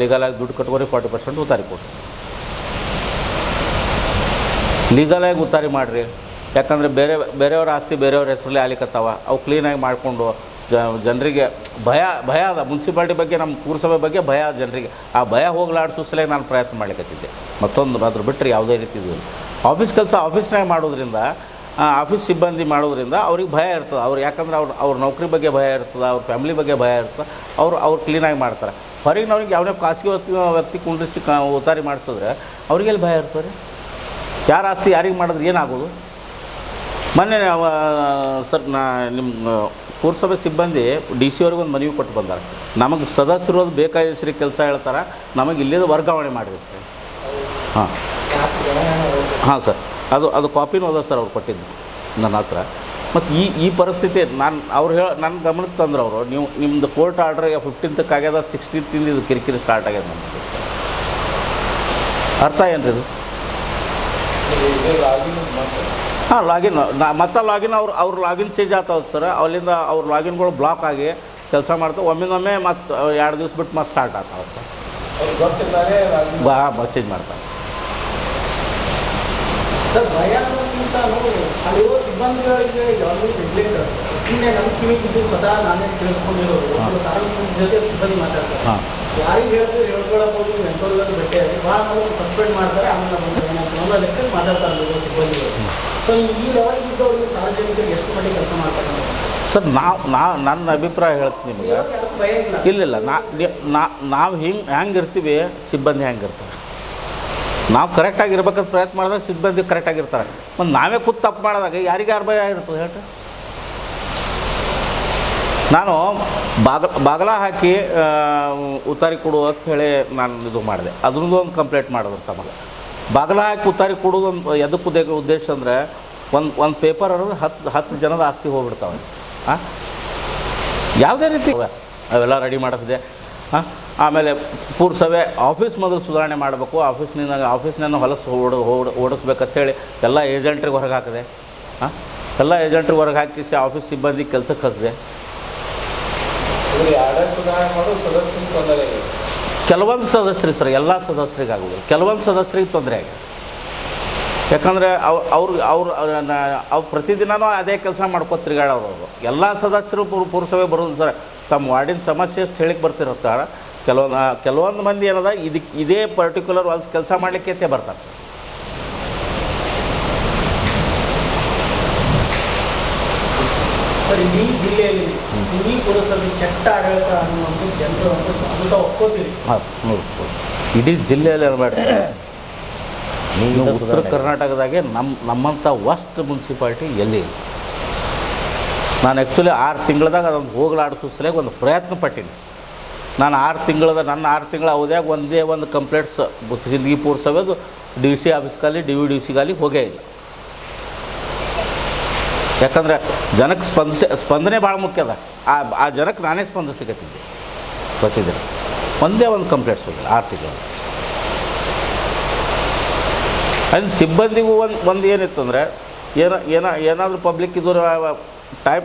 ಲೀಗಲಾಗಿ ದುಡ್ಡು ಕಟ್ಕೋರಿ, 40% ಉತ್ತಾರಿ ಕೊಡ್ರಿ, ಲೀಗಲಾಗಿ ಉತ್ತಾರಿ ಮಾಡಿರಿ. ಯಾಕಂದರೆ ಬೇರೆಯವ್ರ ಆಸ್ತಿ ಬೇರೆಯವ್ರ ಹೆಸರಲ್ಲಿ ಆಲಿಕತ್ತಾವ. ಅವು ಕ್ಲೀನಾಗಿ ಮಾಡಿಕೊಂಡು ಜನರಿಗೆ ಭಯ ಅದ. ಮುನ್ಸಿಪಾಲ್ಟಿ ಬಗ್ಗೆ, ನಮ್ಮ ಪುರಸಭೆ ಬಗ್ಗೆ ಭಯ ಜನರಿಗೆ. ಆ ಭಯ ಹೋಗ್ಲಾಡಿಸೋ ಸಲೇ ನಾನು ಪ್ರಯತ್ನ ಮಾಡ್ಲಿಕ್ಕತ್ತಿದ್ದೆ. ಮತ್ತೊಂದು ಅದ್ರ ಬಿಟ್ಟರೆ ಯಾವುದೇ ರೀತಿ ಇದು ಆಫೀಸ್ ಕೆಲಸ ಆಫೀಸ್ನಾಗ ಮಾಡೋದ್ರಿಂದ ಆಫೀಸ್ ಸಿಬ್ಬಂದಿ ಮಾಡೋದ್ರಿಂದ ಅವ್ರಿಗೆ ಭಯ ಇರ್ತದೆ. ಅವ್ರು ಯಾಕಂದ್ರೆ ಅವ್ರ ನೌಕರಿ ಬಗ್ಗೆ ಭಯ ಇರ್ತದೆ, ಅವ್ರ ಫ್ಯಾಮಿಲಿ ಬಗ್ಗೆ ಭಯ ಇರ್ತದೆ, ಅವ್ರು ಕ್ಲೀನಾಗಿ ಮಾಡ್ತಾರೆ. ಹೊರಗೆ ನಾವ್ರಿಗೆ ಯಾವುದೇ ಖಾಸಗಿ ವ್ಯಕ್ತಿ ಕುಂಡ್ರಿಸಿ ಉತ್ತಾರಿ ಮಾಡಿಸಿದ್ರೆ ಅವ್ರಿಗೆಲ್ಲಿ ಭಯ ಇರ್ತದೆ? ಯಾರು ಆಸ್ತಿ ಯಾರಿಗೆ ಮಾಡಿದ್ರೆ ಏನಾಗೋದು? ಮೊನ್ನೆ ಸರ್ ನಿಮ್ಮ ಪುರಸಭೆ ಸಿಬ್ಬಂದಿ ಡಿ ಸಿ ಅವ್ರಿಗೆ ಒಂದು ಮನವಿ ಕೊಟ್ಟು ಬಂದಾರೆ. ನಮಗೆ ಸದಸ್ಯರು ಬೇಕಾದಶ್ರೀ ಕೆಲಸ ಹೇಳ್ತಾರೆ, ನಮಗೆ ಇಲ್ಲಿಂದ ವರ್ಗಾವಣೆ ಮಾಡಿರುತ್ತೆ. ಹಾಂ ಸರ್, ಅದು ಕಾಪಿನೂ ಅದ ಸರ್ ಅವ್ರು ಕೊಟ್ಟಿದ್ದು ನನ್ನ ಹತ್ರ. ಮತ್ತು ಈ ಪರಿಸ್ಥಿತಿ ನನ್ನ ಗಮನಕ್ಕೆ ತಂದ್ರೆ ಅವರು, ನಿಮ್ಮದು ಕೋರ್ಟ್ ಆರ್ಡ್ರ್ 15th ಆಗ್ಯದ, 16th ಇದು ಕಿರಿಕಿರಿ ಸ್ಟಾರ್ಟ್ ಆಗ್ಯದ. ನಮಗೆ ಅರ್ಥ ಏನು ರೀ ಇದು? ಹಾಂ, ಲಾಗಿನ್ ಮತ್ತೆ ಲಾಗಿನ್ ಅವ್ರ ಲಾಗಿನ್ ಚೇಂಜ್ ಆಗ್ತಾವೆ ಸರ್. ಅಲ್ಲಿಂದ ಅವ್ರ ಲಾಗಿನ್ಗಳು ಬ್ಲಾಕ್ ಆಗಿ ಕೆಲಸ ಮಾಡ್ತಾವೆ. ಒಮ್ಮೆ ಮತ್ತು 2 ದಿವ್ಸ ಬಿಟ್ಟು ಮತ್ತೆ ಸ್ಟಾರ್ಟ್ ಆಗ್ತಾವೆ ಸರ್. ಚೇಂಜ್ ಮಾಡ್ತಾರೆ ಸರ್. ಭಯ ಅನ್ನೋದಕ್ಕಿಂತ ಅಲ್ಲಿರೋ ಸಿಬ್ಬಂದಿಗಳಿಗೆ ಯಾವಾಗಲೂ ರೆಗ್ಯುಲೇಟ್ ಸುಮ್ಮನೆ ನಮ್ಮ ಕಿವಿಗಿದ್ದು ಸ್ವತಃ ನಾನೇ ತಿಳ್ಕೊಂಡಿರೋರು ಕಾರ್ಮಿಕರ ಜೊತೆ ಸಿಬ್ಬಂದಿ ಮಾತಾಡ್ತಾರೆ. ಯಾರಿಗೆ ಹೇಳಿದ್ರೆ ಹೇಳ್ಕೊಳ್ಳೋದು ಎಂಟೋರ್ಗಳು ಬಿಟ್ಟೆ ಭಾಳ ಸಸ್ಪೆಂಡ್ ಮಾಡ್ತಾರೆ, ಆಮೇಲೆ ಒಂದು ಲೆಕ್ಕದಲ್ಲಿ ಮಾತಾಡ್ತಾರೆ ಸಿಬ್ಬಂದಿಗಳು. ಸೊ ಈ ಲೆವೆಲ್ಗೆ ಇದ್ದವ್ರಿಗೆ ಸಾರ್ವಜನಿಕರಿಗೆ ಎಷ್ಟು ಮಟ್ಟಿಗೆ ಕೆಲಸ ಮಾಡ್ತಾರೆ ಸರ್? ನನ್ನ ಅಭಿಪ್ರಾಯ ಹೇಳ್ತೀನಿ ನಿಮಗೆ. ಇಲ್ಲ, ನಾವು ಹೆಂಗೆ ಇರ್ತೀವಿ, ಸಿಬ್ಬಂದಿ ಹೆಂಗೆ ಇರ್ತಾರೆ. ನಾವು ಕರೆಕ್ಟಾಗಿರ್ಬೇಕಂತ ಪ್ರಯತ್ನ ಮಾಡಿದಾಗ ಸಿಬ್ಬಂದಿ ಕರೆಕ್ಟಾಗಿರ್ತಾರೆ. ಮತ್ತು ನಾವೇ ಕೂತು ತಪ್ಪು ಮಾಡಿದಾಗ ಯಾರು ಭಯ ಇರ್ತದೆ ಹೇಳ್ರಿ? ನಾನು ಬಾಗಲ ಹಾಕಿ ಉತ್ತಾರಿ ಕೊಡು ಅಂತ ಹೇಳಿ ನಾನು ಇದು ಮಾಡಿದೆ. ಅದನ್ನೊಂದು ಒಂದು ಕಂಪ್ಲೇಂಟ್ ಮಾಡಿದ್ರು ತಮಗೆ. ಬಾಗಲ ಹಾಕಿ ಉತ್ತಾರಿ ಕೊಡೋದು ಎದಕ್ಕೆ ಉದ್ದೇಶ ಅಂದರೆ ಒಂದು ಪೇಪರ್ ಅನ್ನೋದು 10 ಜನದ ಆಸ್ತಿ ಹೋಗ್ಬಿಡ್ತಾವೆ. ಯಾವುದೇ ರೀತಿ ಅವೆಲ್ಲ ರೆಡಿ ಮಾಡಿಸಿದೆ. ಆಮೇಲೆ ಪುರಸಭೆ ಆಫೀಸ್ ಮೊದಲು ಸುಧಾರಣೆ ಮಾಡಬೇಕು. ಆಫೀಸ್ನನ್ನು ಹೊಲಸು ಓಡಿಸ್ಬೇಕಂತೇಳಿ ಎಲ್ಲ ಏಜೆಂಟ್ರಿಗೆ ಹೊರಗೆ ಹಾಕಿದೆ. ಎಲ್ಲ ಏಜೆಂಟ್ರಿಗೆ ಹೊರಗೆ ಹಾಕಿಸಿ ಆಫೀಸ್ ಸಿಬ್ಬಂದಿ ಕೆಲಸಕ್ಕೆ ಹಚ್ಚಿದೆ. ಕೆಲವೊಂದು ಸದಸ್ಯರಿಗೆ ಸರ್, ಎಲ್ಲ ಸದಸ್ಯರಿಗೆ ಆಗೋದಿಲ್ಲ, ಕೆಲವೊಂದು ಸದಸ್ಯರಿಗೆ ತೊಂದರೆ ಆಗಿದೆ. ಯಾಕಂದರೆ ಅವ್ರು ಪ್ರತಿದಿನವೂ ಅದೇ ಕೆಲಸ ಮಾಡ್ಕೊ ತಿರುಗಾಡೋರು. ಎಲ್ಲ ಸದಸ್ಯರು ಪುರಸಭೆ ಬರೋದು ಸರ್, ತಮ್ಮ ವಾರ್ಡಿನ ಸಮಸ್ಯೆ ಎಷ್ಟು ಹೇಳಿಕ್ಕೆ ಬರ್ತಿರ್ತಾರೆ. ಕೆಲವೊಂದು ಮಂದಿ ಏನದ ಇದೇ ಪರ್ಟಿಕ್ಯುಲರ್ ಒಂದು ಕೆಲಸ ಮಾಡಲಿಕ್ಕೆ ಬರ್ತಾರೆ ಸರ್. ಸರ್, ಇಡೀ ಜಿಲ್ಲೆಯಲ್ಲಿ ಈ ಪುರಸಭೆ ಕೆಟ್ಟ ಆಡಳಿತ ಅನ್ನುವಂಥ ಜನರು ಅಂತ ಒಪ್ಕೋತೀವಿ. ಇಡೀ ಜಿಲ್ಲೆಯಲ್ಲಿ ಏನು ಮಾಡ್ತಾರೆ, ನೀವು ಉತ್ತರ ಕರ್ನಾಟಕದಾಗೆ ನಮ್ಮಂಥ ವರ್ಸ್ಟ್ ಮುನ್ಸಿಪಾಲ್ಟಿ ಎಲ್ಲಿ ಇಲ್ಲ. ನಾನು ಆ್ಯಕ್ಚುಲಿ 6 ತಿಂಗಳದಾಗ ಅದೊಂದು ಹೋಗಲಾಡಿಸೋ ಸಲುವಾಗಿ ಒಂದು ಪ್ರಯತ್ನ ಪಟ್ಟೀನಿ. ನಾನು 6 ತಿಂಗಳ ಅವಧಿಯಾಗ ಒಂದೇ ಒಂದು ಕಂಪ್ಲೇಂಟ್ಸ್ ಜಿಂದಗಿ ಪುರಸಭೆದು DC ಆಫೀಸ್ಗಾಲಿ DVDCಗಾಲಿ ಹೋಗೇ ಇಲ್ಲ. ಯಾಕಂದರೆ ಜನಕ್ಕೆ ಸ್ಪಂದನೆ ಭಾಳ ಮುಖ್ಯ ಅದ. ಆ ಜನಕ್ಕೆ ನಾನೇ ಸ್ಪಂದಿಸ್ಲಿಕ್ಕತ್ತಿದ್ದೆ ಗೊತ್ತಿದ್ದೆ. ಒಂದೇ ಒಂದು ಕಂಪ್ಲೇಂಟ್ಸ್ ಹೋಗಿಲ್ಲ 6 ತಿಂಗಳು. ಅದು ಸಿಬ್ಬಂದಿಗೂ ಒಂದು ಏನಿತ್ತು ಅಂದರೆ ಏನಾದರೂ ಪಬ್ಲಿಕ್ ಇದು ಟೈಮ್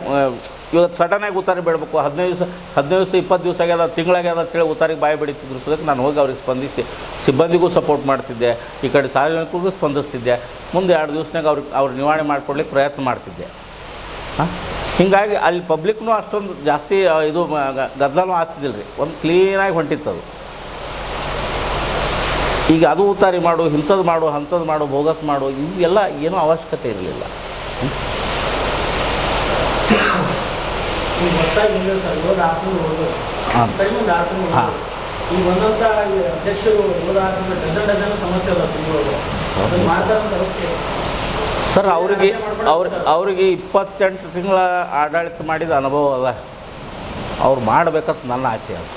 ಇವತ್ತು ಸಡನ್ನಾಗಿ ಉತ್ತಾರಿ ಬಿಡಬೇಕು, 15 ದಿವಸ 20 ದಿವಸ ಆಗ್ಯದ, ತಿಂಗಳಾಗ್ಯದ ಅಂತೇಳಿ ಉತ್ತಾರಿಗೆ ಬಾಯಿ ಬಿಡಿತಿದ್ರು. ಸೋದಕ್ಕೆ ನಾನು ಹೋಗಿ ಅವ್ರಿಗೆ ಸ್ಪಂದಿಸಿ ಸಿಬ್ಬಂದಿಗೂ ಸಪೋರ್ಟ್ ಮಾಡ್ತಿದ್ದೆ, ಈ ಕಡೆ ಸಾರ್ವಜನಿಕರಿಗೂ ಸ್ಪಂದಿಸ್ತಿದ್ದೆ. ಮುಂದೆ 2 ದಿವಸನಾಗ ಅವ್ರು ನಿವಾರಣೆ ಮಾಡ್ಕೊಡ್ಲಿಕ್ಕೆ ಪ್ರಯತ್ನ ಮಾಡ್ತಿದ್ದೆ. ಹೀಗಾಗಿ ಅಲ್ಲಿ ಪಬ್ಲಿಕ್ನೂ ಅಷ್ಟೊಂದು ಜಾಸ್ತಿ ಇದು ಗದ್ದಲನೂ ಆಗ್ತಿದ್ದಿಲ್ಲ ರೀ. ಒಂದು ಕ್ಲೀನಾಗಿ ಹೊಂಟಿತ್ತದು. ಈಗ ಅದು ಉತ್ತಾರಿ ಮಾಡು, ಇಂಥದ್ದು ಮಾಡು, ಅಂಥದ್ದು ಮಾಡು, ಬೋಗಸ್ ಮಾಡು, ಇವೆಲ್ಲ ಏನೂ ಅವಶ್ಯಕತೆ ಇರಲಿಲ್ಲ. ಈಗ ಒಂದೊಂಥ ಅಧ್ಯಕ್ಷರು ಡಜನ್ ಸಮಸ್ಯೆ ಅಲ್ಲ ಸರ್. ಅವ್ರಿಗೆ 28 ತಿಂಗಳ ಆಡಳಿತ ಮಾಡಿದ ಅನುಭವ ಅದ. ಅವ್ರು ಮಾಡಬೇಕಂತ ನನ್ನ ಆಸೆ ಅದು.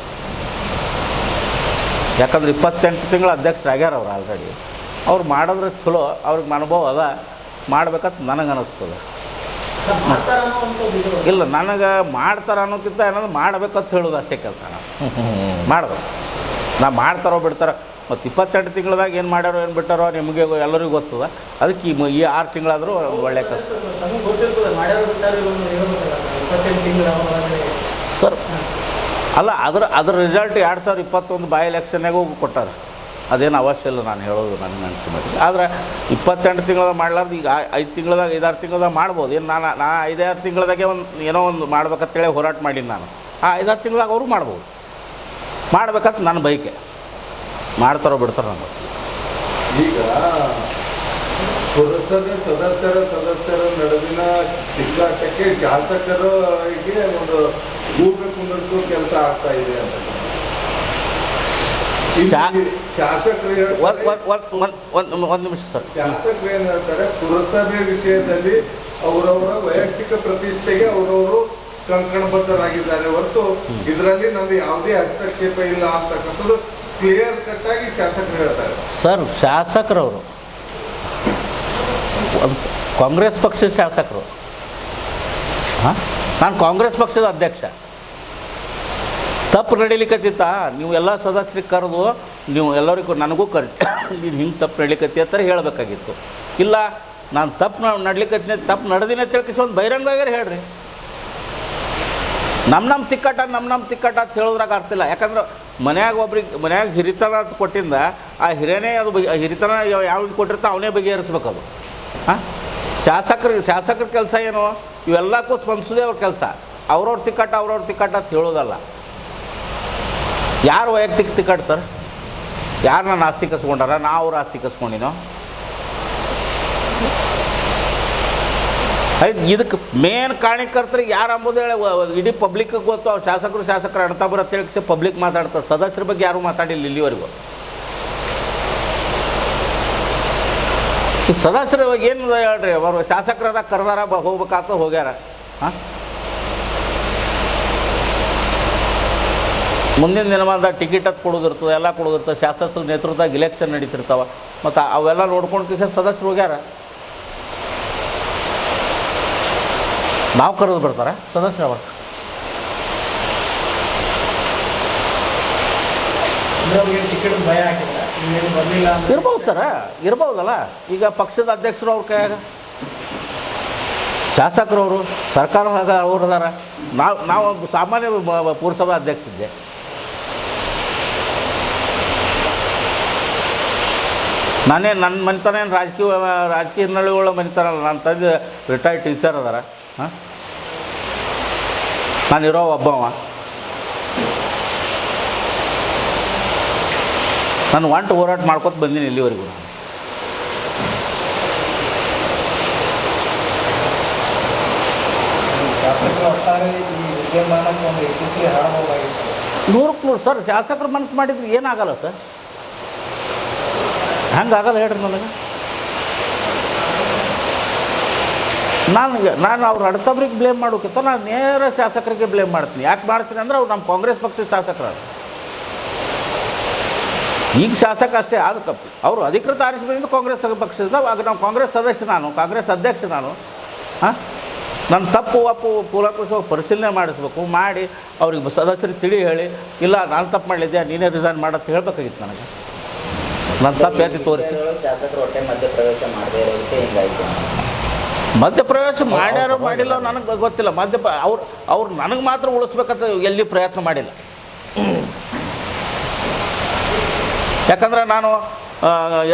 ಯಾಕಂದ್ರೆ 28 ತಿಂಗಳ ಅಧ್ಯಕ್ಷರಾಗ್ಯಾರ ಅವ್ರು ಆಲ್ರೆಡಿ. ಅವ್ರು ಮಾಡಿದ್ರೆ ಚಲೋ, ಅವ್ರಿಗೆ ಅನುಭವ ಅದ, ಮಾಡ್ಬೇಕಂತ ನನಗೆ ಅನ್ನಿಸ್ತದೆ. ಇಲ್ಲ, ನನಗೆ ಮಾಡ್ತಾರೆ ಅನ್ನೋಕ್ಕಿಂತ ಏನಾದ್ರು ಮಾಡ್ಬೇಕಂತ ಹೇಳೋದು ಅಷ್ಟೇ ಕೆಲಸ. ಮಾಡ್ಬೇಕು. ಮಾಡ್ತಾರೋ ಬಿಡ್ತಾರೋ, ಮತ್ತು 28 ತಿಂಗಳದಾಗ ಏನು ಮಾಡ್ಯಾರೋ ಏನು ಬಿಟ್ಟಾರೋ ನಿಮಗೆ ಎಲ್ಲರಿಗೂ ಗೊತ್ತದ. ಅದಕ್ಕೆ ಈ 6 ತಿಂಗಳಾದರೂ ಒಳ್ಳೆ ಕೆಲಸ ಸರ್. ಅಲ್ಲ, ಅದ್ರ ರಿಸಲ್ಟ್ 2021 ಬೈ ಎಲೆಕ್ಷನ್ನಾಗೂ ಕೊಟ್ಟಾರೆ. ಅದೇನು ಅವಶ್ಯ ಇಲ್ಲ ನಾನು ಹೇಳೋದು ನನ್ನ ಅನಿಸಿಕೆ ಮಟ್ಟಿಗೆ. ಆದರೆ 28 ತಿಂಗಳದಾಗ ಮಾಡ್ಲಾರ್ದು ಈಗ 5 ತಿಂಗಳದಾಗ 5-6 ತಿಂಗಳದಾಗ ಮಾಡ್ಬೋದು. ಏನು ನಾನು 5-6 ತಿಂಗಳದಾಗೆ ಏನೋ ಒಂದು ಮಾಡ್ಬೇಕಂತೇಳಿ ಹೋರಾಟ ಮಾಡೀನಿ ನಾನು. ಆ 5-6 ತಿಂಗಳದಾಗ ಅವರು ಮಾಡ್ಬೋದು. ಮಾಡ್ಬೇಕಂತ ನನ್ನ ಬಯಕೆ. ಮಾಡ್ತಾರೋ ಬಿಡ್ತಾರೋ ನಾನು. ಈಗ ಪುರಸಭೆ ಸದಸ್ಯರ ನಡುವಿನ ತಿಕ್ಕಾಟಕ್ಕೆ ಶಾಸಕರಿಗೆ ಒಂದು ಗೂಬೆ ಕುಂದಿರಿಸುವ ಕೆಲಸ ಆಗ್ತಾ ಇದೆ ಅಂತ. ಶಾಸಕರು ಒಂದು ನಿಮಿಷ ಸರ್. ಶಾಸಕರು ಏನ್ ಹೇಳ್ತಾರೆ, ಪುರಸಭೆ ವಿಷಯದಲ್ಲಿ ಅವರವರ ವೈಯಕ್ತಿಕ ಪ್ರತಿಷ್ಠೆಗೆ ಅವರವರು ಕಂಕಣಬದ್ಧರಾಗಿದ್ದಾರೆ ಹೊರತು ಇದರಲ್ಲಿ ನಮ್ದು ಯಾವುದೇ ಹಸ್ತಕ್ಷೇಪ ಇಲ್ಲ ಅಂತಕ್ಕಂಥದ್ದು ಕ್ಲಿಯರ್ ಕಟ್ ಆಗಿ ಶಾಸಕರು ಹೇಳ್ತಾರೆ. ಸರ್, ಶಾಸಕರವರು ಕಾಂಗ್ರೆಸ್ ಪಕ್ಷದ ಶಾಸಕರು, ಹಾಂ, ನಾನು ಕಾಂಗ್ರೆಸ್ ಪಕ್ಷದ ಅಧ್ಯಕ್ಷ. ತಪ್ಪು ನಡೀಲಿಕ್ಕತ್ತಿತ್ತ ನೀವು ಎಲ್ಲ ಸದಸ್ಯರಿಗೆ ಕರೆದು ನೀವು ಎಲ್ಲರಿಗೂ ನನಗೂ ಕರಿ ನೀನು ಹಿಂಗೆ ತಪ್ಪು ನಡೀಲಿಕ್ಕತ್ತಿ ಅಂತ ಹೇಳಬೇಕಾಗಿತ್ತು. ಇಲ್ಲ ನಾನು ತಪ್ಪು ನಡ್ಲಿಕ್ಕತ್ತೀನಿ, ತಪ್ಪು ನಡೆದಿನೇ ತಿಳ್ಕಿಸಿ ಒಂದು ಬಹಿರಂಗವಾಗಿ ಹೇಳ್ರಿ. ನಮ್ಮ ತಿಕ್ಕಟ ಅಂತ ಹೇಳೋದ್ರಾಗ ಅರ್ಥ ಇಲ್ಲ. ಯಾಕಂದ್ರೆ ಮನ್ಯಾಗ ಹಿರಿತನ ಅಂತ ಕೊಟ್ಟಿಂದ ಆ ಹಿರೇನೇ ಅದು ಹಿರಿತನ ಯಾವ್ದು ಕೊಟ್ಟಿರ್ತಾ ಅವನೇ ಬಗೆಹರಿಸ್ಬೇಕು ಅದು. ಹಾಂ, ಶಾಸಕರ ಕೆಲಸ ಏನು, ಇವೆಲ್ಲಕ್ಕೂ ಸ್ಪಂದಿಸೋದೇ ಅವ್ರ ಕೆಲಸ. ಅವ್ರವ್ರ ತಿಕ್ಕಟ ಅಂತ ಹೇಳೋದಲ್ಲ. ಯಾರು ವೈಯಕ್ತಿಕ ತಿಕ್ಕಟ ಸರ್? ಯಾರು ನಾನು ಆಸ್ತಿ ಕಸ್ಕೊಂಡಾರ, ನಾ ಅವ್ರ ಆಸ್ತಿ ಕಸ್ಕೊಂಡಿನೋ? ಇದಕ್ಕೆ ಮೇನ್ ಕಾರಣಕರ್ತರಿಗೆ ಯಾರು ಅಂಬೋದು ಹೇಳಿ ಇಡೀ ಪಬ್ಲಿಕ್ಗೆ ಗೊತ್ತು. ಅವ್ರು ಶಾಸಕರು ಅಣ್ತಾ ಬರೋ ತಿಳಿಸಿ ಪಬ್ಲಿಕ್ ಮಾತಾಡ್ತಾರೆ. ಸದಸ್ಯರ ಬಗ್ಗೆ ಯಾರೂ ಮಾತಾಡಿಲ್ಲ ಇಲ್ಲಿವರೆಗೂ. ಈ ಸದಸ್ಯರ ಇವಾಗ ಏನು ಹೇಳ್ರಿ, ಅವರು ಶಾಸಕರ ಕರೆದಾರ ಹೋಗ್ಬೇಕಾತ ಹೋಗ್ಯಾರ. ಹಾಂ, ಮುಂದಿನ ದಿನಮಾನದಾಗ ಟಿಕೆಟ್ ಅದು ಕೊಡೋದಿರ್ತದೆ, ಎಲ್ಲ ಕೊಡೋದಿರ್ತದೆ. ಶಾಸಕರ ನೇತೃತ್ವದಾಗ ಇಲೆಕ್ಷನ್ ನಡೀತಿರ್ತಾವೆ. ಮತ್ತು ಅವೆಲ್ಲ ನೋಡ್ಕೊಂಡು ಕಿಸ ಸದಸ್ಯರು ಹೋಗ್ಯಾರ. ನಾವು ಕರೆದು ಬರ್ತಾರೆ ಸದಸ್ಯರು ಅವ. ಟಿಕೆಟ್ ಭಯ ಹಾಕಿಲ್ಲ, ಬರಲಿಲ್ಲ ಇರ್ಬೋದು ಸರ, ಇರ್ಬೋದಲ್ಲ. ಈಗ ಪಕ್ಷದ ಅಧ್ಯಕ್ಷರು ಅವ್ರ ಕೈಯಾಗ, ಶಾಸಕರವರು ಸರ್ಕಾರ ಅವ್ರು ಅದಾರ. ನಾವು ಸಾಮಾನ್ಯ ಪುರಸಭಾ ಅಧ್ಯಕ್ಷರಿದ್ದೆ. ನನ್ನ ಮನೆತನ ಏನು ರಾಜಕೀಯ ಹಿನ್ನೆಲೆಗಳ ಮನೆತನ ಅಲ್ಲ. ನನ್ನ ತಂದೆ ರಿಟೈರ್ಡ್ ಟೀಚರ್ ಅದಾರ. ಹಾಂ, ನಾನಿರೋ ಒಬ್ಬವ. ನಾನು ಒಂಟು ಹೋರಾಟ ಮಾಡ್ಕೊತ ಬಂದೀನಿ ಇಲ್ಲಿವರೆಗೂ. ನೂರಕ್ಕೆ ನೂರು ಸರ್, ಶಾಸಕರು ಮನಸ್ಸು ಮಾಡಿದ್ರೆ ಏನಾಗಲ್ಲ ಸರ್. ಹಂಗಾಗಲ್ಲ ಹೇಳ್ರಿ ನನಗೆ. ನಾನು ಅವ್ರು ಅಡ್ತಬ್ರಿಗೆ ಬ್ಲೇಮ್ ಮಾಡೋಕ್ಕಿಂತ ನಾನು ನೇರ ಶಾಸಕರಿಗೆ ಬ್ಲೇಮ್ ಮಾಡ್ತೀನಿ. ಯಾಕೆ ಮಾಡ್ತೀನಿ ಅಂದರೆ ಅವ್ರು ನಮ್ಮ ಕಾಂಗ್ರೆಸ್ ಪಕ್ಷದ ಶಾಸಕರು. ಈಗ ಶಾಸಕ ಅಷ್ಟೇ ಆದ ಅವರು ಅಧಿಕೃತ ಆರಿಸಿ ಬಂದಿದ್ದು ಕಾಂಗ್ರೆಸ್ ಪಕ್ಷದಿಂದ. ಆಗ ನಾವು ಕಾಂಗ್ರೆಸ್ ಸದಸ್ಯ, ನಾನು ಕಾಂಗ್ರೆಸ್ ಅಧ್ಯಕ್ಷ. ನಾನು ಹಾಂ, ನನ್ನ ತಪ್ಪು ಕೂಲಂಕುಷವಾಗಿ ಪರಿಶೀಲನೆ ಮಾಡಿಸ್ಬೇಕು. ಮಾಡಿ ಅವ್ರಿಗೆ ಸದಸ್ಯರಿಗೆ ತಿಳಿ ಹೇಳಿ, ಇಲ್ಲ ನಾನು ತಪ್ಪು ಮಾಡಲಿದ್ದೆ, ನೀನೇ ರಿಸೈನ್ ಮಾಡತ್ತೆ ಹೇಳ್ಬೇಕಾಗಿತ್ತು ನನಗೆ. ನನ್ನ ತಪ್ಪು ಯಾಕೆ ತೋರಿಸಿ ಶಾಸಕರು ಹೊಟ್ಟೆ ಮಧ್ಯಪ್ರವೇಶ ಮಾಡದೇ ಇರೋದಕ್ಕೆ ಹಿಂಗಾಯ್ತು. ಮಧ್ಯಪ್ರವೇಶ ಮಾಡ್ಯಾರೋ ಮಾಡಿಲ್ಲ ನನಗೆ ಗೊತ್ತಿಲ್ಲ. ಅವ್ರು ನನಗೆ ಮಾತ್ರ ಉಳಿಸ್ಬೇಕಂತ ಎಲ್ಲಿ ಪ್ರಯತ್ನ ಮಾಡಿಲ್ಲ. ಯಾಕಂದ್ರೆ ನಾನು